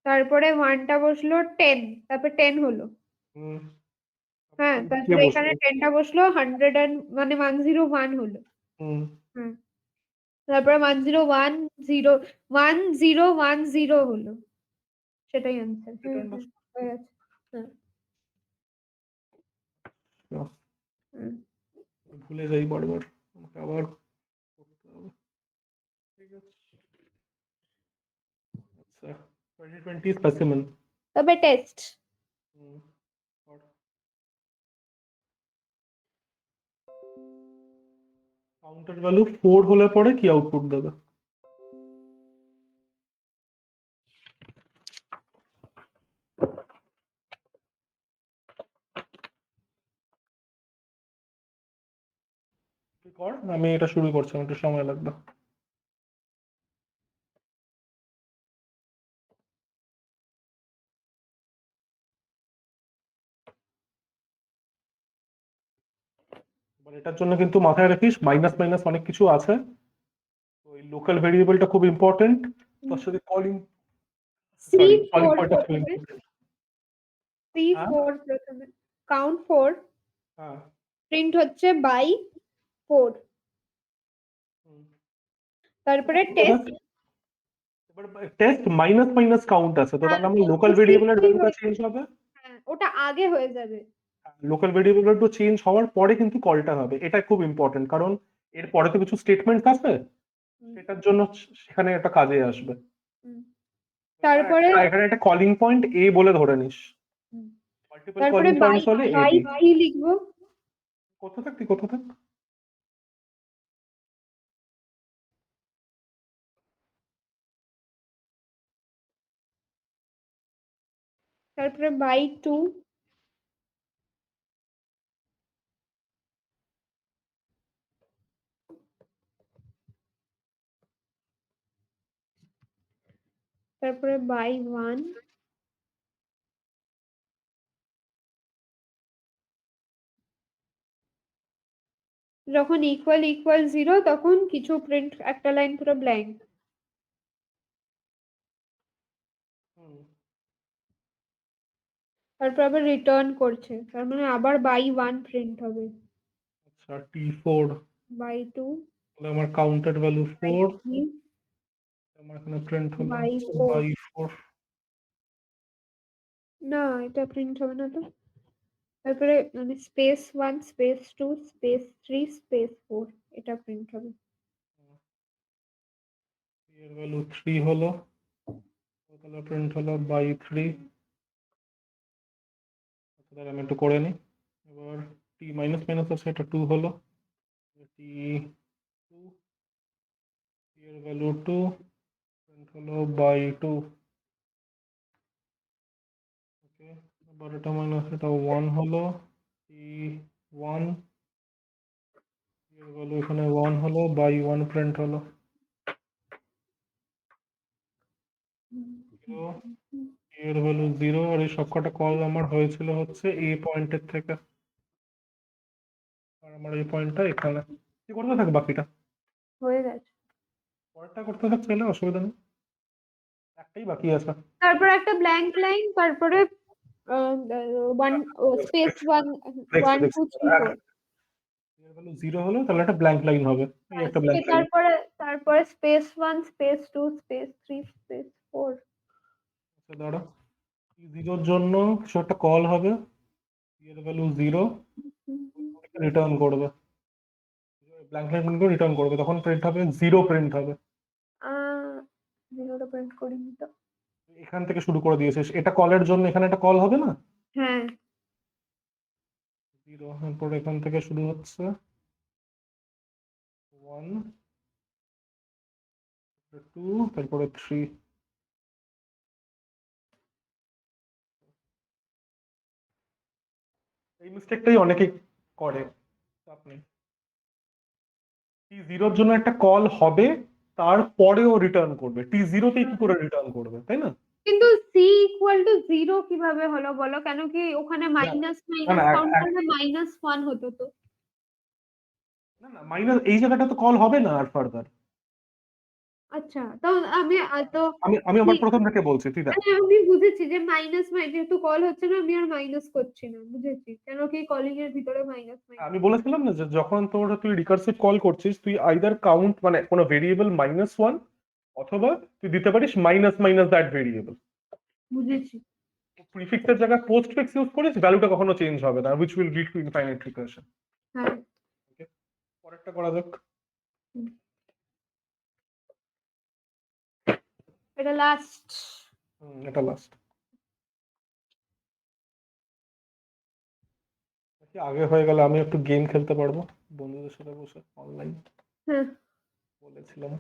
তারপরে 1টা বসলো 10, তারপর 10 হলো। হুম, হ্যাঁ, কে তারপরে এখানে বসলো? 10টা বসলো, 100 মানে 101 হলো। হুম, হ্যাঁ, তারপরে 1010 হলো, সেটাই আনসার। হ্যাঁ রিটার্ন হ্যাঁ, হয়ে গেছে। হ্যাঁ হ্যাঁ। ভুলে যাই বারবার, আমাকে আবার করতে হবে। ঠিক আছে, আচ্ছা, 2020 স্পেসিমেন। তবে টেস্ট কাউন্টার ভ্যালু 4 হলে পরে কি আউটপুট দেবে? তুই কর, আমি এটা শুরু করছি, আমার একটু সময় লাগবে। এবার এটার জন্য কিন্তু মাথায় রাখিস মাইনাস মাইনাস অনেক কিছু আছে। তো এই লোকাল ভেরিয়েবলটা খুব ইম্পর্টেন্ট। তার সাথে কলিং, সি সরি, কলিং 4 পয়েন্টটা খুব প্রথমে, ইম্পর্টেন্ট। সি হ্যাঁ, 4 প্রথমে, কাউন্ট 4 হ্যাঁ, প্রিন্ট হচ্ছে বাই 4, হুম। তারপরে এটা দেখ, টেস্ট। এবার টেস্ট মাইনাস মাইনাস কাউন্ট আছে, তো হ্যাঁ, তাহলে আমার লোকাল অবভিয়াসলি ভেরিয়েবলের 3 ভ্যালুটা হয়ে চেঞ্জ হবে। হ্যাঁ, ওটা আগে হয়ে যাবে। লোকাল ভেরিয়েবলটা চেঞ্জ হওয়ার পরে কিন্তু কলটা হবে, এটা খুব ইম্পর্টেন্ট, কারণ এর পরে তো কিছু স্টেটমেন্ট আছে, হুম, সেটার জন্য সেখানে একটা কাজে আসবে। হুম। এবার তারপরে এখানে একটা কলিং পয়েন্ট এ বলে ধরে নিস। হুম, মাল্টিপল তারপরে কলিং বাই পয়েন্টস হলে এ বাই বি। 3 লিখবো। কত থাক, তুই কত থাক। তারপরে বাই 2, তারপরে বাই 1, যখন ইকুয়াল ইকুয়াল 0 তখন কিছু প্রিন্ট, একটা লাইন পুরো ব্ল্যাঙ্ক। হুম, তারপর আবার রিটার্ন করছে, তার মানে আবার বাই 1 প্রিন্ট হবে, আচ্ছা, T4 বাই 2, তাহলে আমার কাউন্টেড ভ্যালু বাই 4, 3, আমার এখানে প্রিন্ট হলো বাই 4। বাই 4। না, এটা প্রিন্ট হবে না তো। তারপরে মানে স্পেস 1 স্পেস 2 স্পেস 3 স্পেস 4, এটা প্রিন্ট হবে। এর ভ্যালু 3 হলো, তাহলে প্রিন্ট হলো বাই 3। তাহলে আমি একটু করে নিই। এবার টি মাইনাস মাইনাস আছে, এটা 2 হলো, টি 2, এর ভ্যালু 2, প্রিন্ট হলো বাই 2। ওকে, এবার এটা মাইনাস এটা 1 হলো, টি 1, এর ভ্যালু এখানে 1 হলো, বাই 1 প্রিন্ট হলো। 0, এর ভ্যালু 0, আর এই সবকটা কল আমার হয়েছিল হচ্ছে এই পয়েন্টের থেকে, আর আমার এই পয়েন্টটা এখানে। তুই করতে থাক বাকিটা, হয়ে গেছে। পরেরটা করতে থাক, চাইলে অসুবিধা নেই, একটাই বাকি আছে। তারপর একটা ব্ল্যাঙ্ক লাইন, তারপরে 1 স্পেস 1 দেখছি 1 দেখছি, 2 3 4। এর ভ্যালু 0 হলো, তাহলে একটা ব্ল্যাঙ্ক লাইন হবে, এই একটা ব্ল্যাঙ্ক লাইন। তারপরে তারপরে স্পেস 1 স্পেস 2 স্পেস 3 স্পেস 4। আচ্ছা দাঁড়া, জিরোর জন্য কিছু একটা কল হবে, এর ভ্যালু 0, রিটার্ন করবে, ব্ল্যাঙ্ক লাইন প্রিন্ট করে রিটার্ন করবে, তখন প্রিন্ট হবে জিরো, প্রিন্ট হবে। জিরোটা প্রিন্ট করিনি তো। এখান থেকে শুরু করে দিয়েছিস, এটা কলের জন্য, এখানে একটা কল হবে না, হ্যাঁ, জিরো, এরপর এখান থেকে শুরু হচ্ছে ওয়ান, টু, তারপরে থ্রি। এই মিস্টেকটাই অনেকেই করে, আপনি টি জিরোর জন্য একটা কল হবে, তারপরেও রিটার্ন করবে, টি জিরোতেই কি করে রিটার্ন করবে, তাই না? কিন্তু সি ইকুয়াল টু জিরো কিভাবে হলো বলো? কেন কি ওখানে না মাইনাস না মাইনাস না, কাউন্ট করলে -1 হতো তো। না না, মাইনাস এই জায়গাটা তো কল হবে না আর ফার্দার। আচ্ছা, তো আমি তো আমি আমি আবার কি- প্রথম থেকে বলছি, তুই দেখ। আমি বুঝেছি যে মাইনাস যেহেতু কল হচ্ছে না, আমি আর মাইনাস করছি না, বুঝেছি কেন কি কলিং এর ভিতরে মাইনাস আমি বলেছিলাম না যে যখন তুই রিকার্সিভ কল করছিস, তুই আইদার কাউন্ট মানে কোনো ভেরিয়েবল -1, অথবা তুই দিতে পারিস মাইনাস মাইনাস দ্যাট ভেরিয়েবল। বুঝেছি। প্রিফিক্সের জায়গায় পোস্টফিক্স ইউজ করিস, ভ্যালুটা কখনো চেঞ্জ হবে না, which will lead to infinite recursion. হ্যাঁ। ওকে, পরেরটা করা যাক। হুম। এটা লাস্ট। এটা লাস্ট। আগে হয়ে গেলে আমি একটু গেম খেলতে পারবো বন্ধুদের সাথে বসে অনলাইন, হ্যাঁ, বলেছিলাম।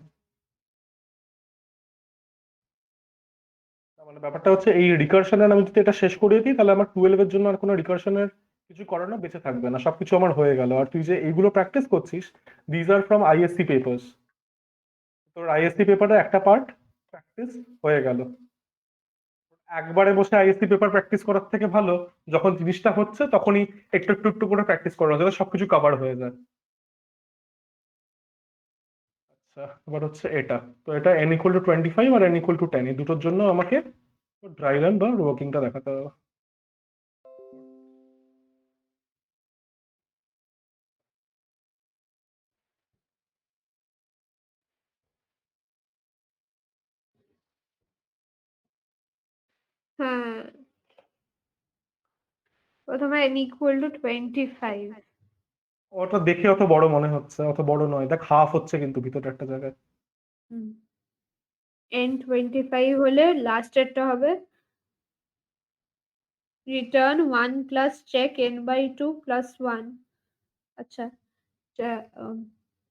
তার মানে ব্যাপারটা হচ্ছে এই রিকার্শনের, আমি যদি এটা শেষ করিয়ে দিই, তাহলে আমার 12 এর জন্য আর কোনো রিকার্শনের কিছু করার না, বেঁচে থাকবে না, সবকিছু আমার হয়ে গেল। আর তুই যে এইগুলো প্র্যাকটিস করছিস, these are from ISC papers, তোর আইএসসি পেপারে একটা পার্ট প্র্যাকটিস হয়ে গেল। একবারে বসে আইএসসি পেপার প্র্যাকটিস করার থেকে ভালো, যখন জিনিসটা হচ্ছে তখনই একটু একটু একটু করে প্র্যাকটিস করা, যাতে সবকিছু কভার হয়ে যায়। আচ্ছা, এবার হচ্ছে এটা, তো এটা n = 25 আর n = 10, এই দুটোর জন্য আমাকে ড্রাই রান বা ওয়ার্কিংটা দেখাতে হবে। হ্যাঁ, প্রথমে n ইকুয়াল টু 25। ওটা দেখে অত বড় মনে হচ্ছে, অত বড় নয়, দেখ হাফ হচ্ছে কিন্তু ভিতরে একটা জায়গায়। হুম, n25 হলে লাস্টেরটা হবে return 1 plus check n/2 plus 1। আচ্ছা,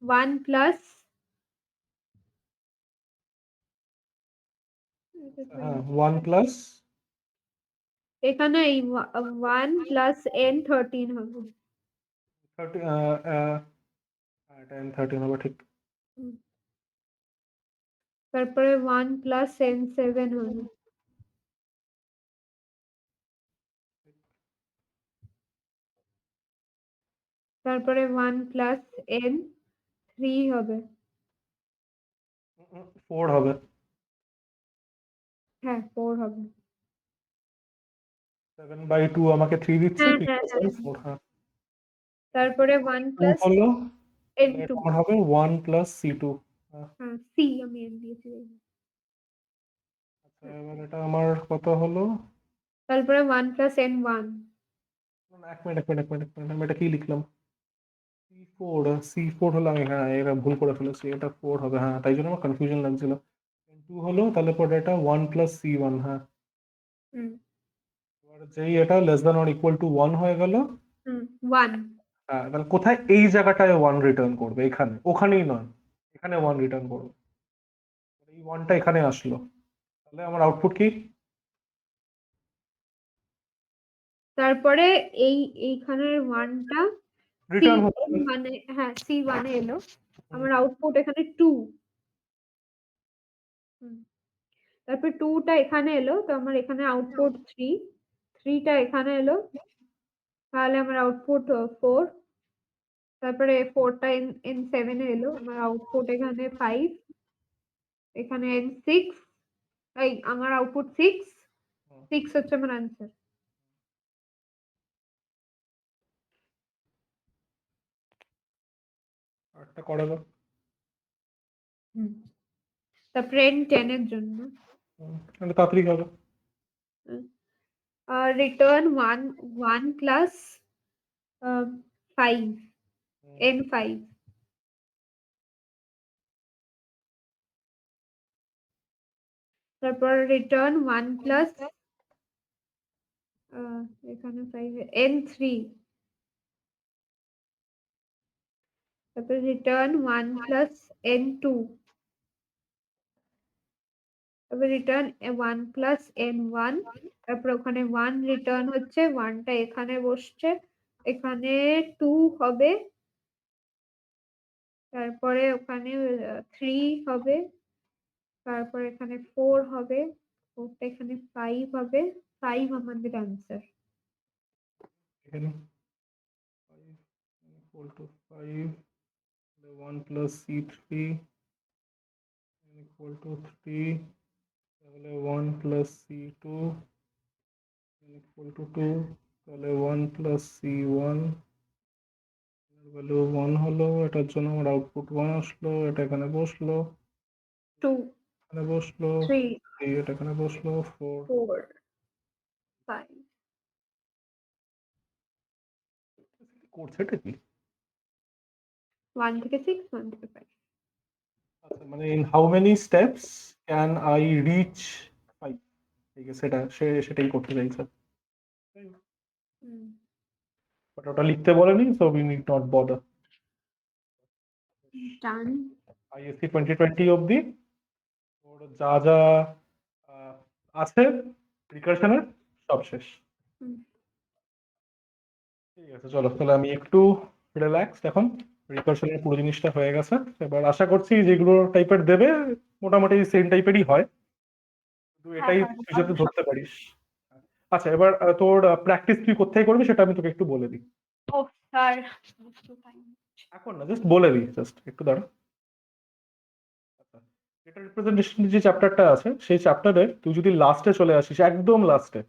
1 প্লাস হ্যাঁ, 1 প্লাস এখানে এই 1 প্লাস n13 হবে। 10 13 হবে, ঠিক। হুম, তারপরে 1 প্লাস n7 হবে। তারপরে 1 প্লাস n3 হবে। 4 হবে। হ্যাঁ, 4 হবে। 7/2 আমাকে 3 দিচ্ছে, হ্যাঁ, 3 হ্যাঁ, plus হ্যাঁ। 4, হ্যাঁ। তারপরে 1 2 প্লাস হলো, তাহলে n2। এটা আমার হবে 1 + C2। হ্যাঁ, সি আমি n দিয়েছি। আচ্ছা, এবার এটা আমার কত হলো? তারপরে 1 প্লাস n1। এক মিনিট, আমি এটা কি লিখলাম? C4 হলো, আমি হ্যাঁ এটা ভুল করে ফেলেছি, এটা 4 হবে, হ্যাঁ, তাই জন্য আমার কনফিউশন লাগছিল। 2 হলো, তাহলে পরে এটা 1 + C1, হ্যাঁ। হুম, এবার যেই এটা << 1 = 1 হয়ে গেল, 1। হ্যাঁ, তাহলে কোথায় এই জায়গাটায় 1 রিটার্ন করবে? এখানে, ওখানেই নয়, এখানে 1 রিটার্ন করবে। এই 1টা এখানে আসলো, তাহলে আমার আউটপুট কি? তারপরে এইখানের 1টা রিটার্ন হচ্ছে। C1 এ, হ্যাঁ, C1 এ এলো। আমার আউটপুট এখানে 2। হুম, তারপর 2টা এখানে এলো, তো আমার এখানে আউটপুট 3। 3টা এখানে এলো, তাহলে আমার আউটপুট 4। তারপরে 4টা n7 এ এলো, আমার আউটপুট এখানে 5। এখানে n6, এই আমার আউটপুট 6। 6 হচ্ছে আমার আনসার। একটা করে দাও। হুম, তারপরে n10 এর জন্য তাহলে তাড়াতাড়ি হবে। রিটার্ন 1 প্লাস 5 n5 তারপর রিটার্ন 1 প্লাস এখানে 5 n3 তারপর রিটার্ন 1 প্লাস n2 তারপর রিটার্ন 1 প্লাস n1 তারপর ওখানে 1 রিটার্ন হচ্ছে 1টা এখানে বসছে এখানে 2 হবে তারপরে ওখানে 3 হবে তারপর এখানে 4 হবে 4টা এখানে 5 হবে 5 আমাদের আনসার এখানে 5 equal to 5, 1 plus C3 equal to 3, তাহলে 1 plus C2 equal to 2, তাহলে 1 plus C1 ভ্যালু 1 হলো, এটার জন্য আমার আউটপুট 1 আসলো, এটা এখানে বসলো, 2 এখানে বসলো, 3 এটা এখানে বসলো, 4 4 5 করছে এটা কি? 1 থেকে 6 1 থেকে 5 আচ্ছা, মানে in how many steps can I reach 5? ঠিক আছে, সেটাই করতে চাইছে, বাট ওটা লিখতে বলেনি, so we need not bother. Done ISC 2020 অবধি ওর যা যা আহ, আছে রিকারশনের সব শেষ। হুম। ঠিক আছে, চলো তাহলে আমি একটু রিল্যাক্সড এখন, রিকারশনের পুরো জিনিসটা হয়ে গেছে। এবার আশা করছি যেগুলো টাইপের দেবে মোটামুটি সেম টাইপেরই হয়, কিন্তু এটাই তুই যাতে ধরতে পারিস। আচ্ছা, এবার তোর প্র্যাকটিস তুই কোথায় করবি সেটা আমি তোকে একটু বলে দিই। ও স্যার এখন না, জাস্ট বলে দিই, জাস্ট একটু দাঁড়া। এটা রিপ্রেজেন্টেশন যে চ্যাপ্টারটা আছে সেই চ্যাপ্টারে তুই যদি লাস্টে চলে আসিস, একদম লাস্টে,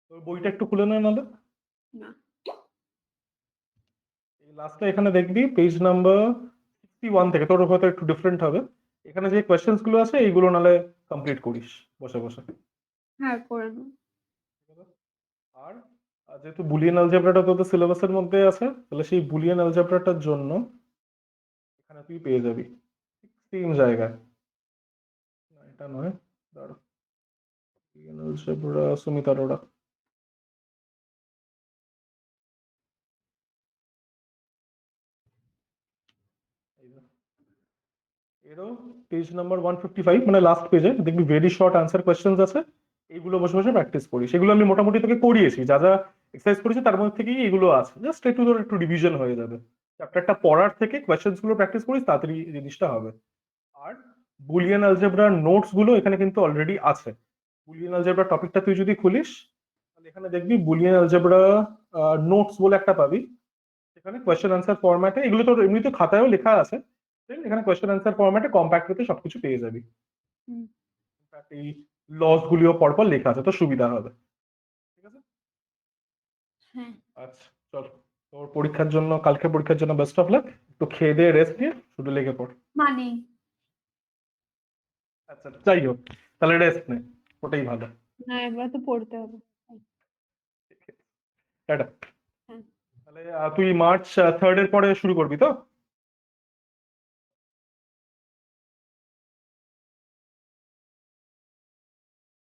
তোর বইটা একটু খুলে নে নাহলে। না এই লাস্টে এখানে দেখবি পেজ নাম্বার 61 থেকে, তোর হয়তো একটু ডিফারেন্ট হবে, এখানে যে কোয়েশ্চেন্স গুলো আছে এইগুলো নাহলে কমপ্লিট করিস বসে বসে। হ্যাঁ করে নাও আর যেহেতু বুলিয়ান অ্যালজেব্রাটা তোদের সিলেবাসের মধ্যে আছে, তাহলে সেই বুলিয়ান অ্যালজেব্রাটার জন্য এখানে তুই পেয়ে যাবি সেম জায়গায়, না এটা নয়, দাঁড়া, বুলিয়ান অ্যালজেব্রা সুমিত অরোরা, এরও পেজ নাম্বার 155, মানে লাস্ট পেজে দেখবি ভেরি শর্ট আনসার কোয়েশ্চেন্স আছে, এইগুলো বসে বসে প্র্যাকটিস করি, সেগুলো আমি মোটামুটি তোকে করিয়েছি, যা যা এক্সারসাইজ করেছি তার মধ্যে থেকেই এগুলো আছে, জাস্ট একটু তোর একটু রিভিশন হয়ে যাবে, চ্যাপ্টারটা পড়ার থেকে কোয়েশ্চেন্স গুলো প্র্যাকটিস করিস, তাড়াতাড়ি এই জিনিসটা হবে। আর বুলিয়ান অ্যালজেব্রার নোটস গুলো এখানে কিন্তু অলরেডি আছে, বুলিয়ান অ্যালজেব্রা টপিকটা তুই যদি খুলিস তাহলে এখানে দেখবি বুলিয়ান অ্যালজেব্রা নোটস বলে একটা পাবি, এখানে কোয়েশ্চেন আনসার ফরম্যাটে, এগুলো তোর এমনিতে খাতায়ও লেখা আছে, এখানে কোয়েশ্চেন আনসার ফরম্যাটে কম্প্যাক্ট করতে সবকিছু পেয়ে যাবি, হুম। এই লস গুলিও পরপর লেখা আছে, তো সুবিধা হবে। ঠিক আছে, হ্যাঁ আচ্ছা চল, তোর পরীক্ষার জন্য, কালকে পরীক্ষার জন্য বেস্ট অফ লাক, একটু খেয়ে দিয়ে রেস্ট নিয়ে শুধু লেগে পড়। মানে আচ্ছা যাই হোক, তাহলে রেস্ট নে, ওটাই ভালো। না এবার তো পড়তে হবে টাটা। হ্যাঁ তাহলে তুই মার্চ 3rd এর পরে শুরু করবি তো?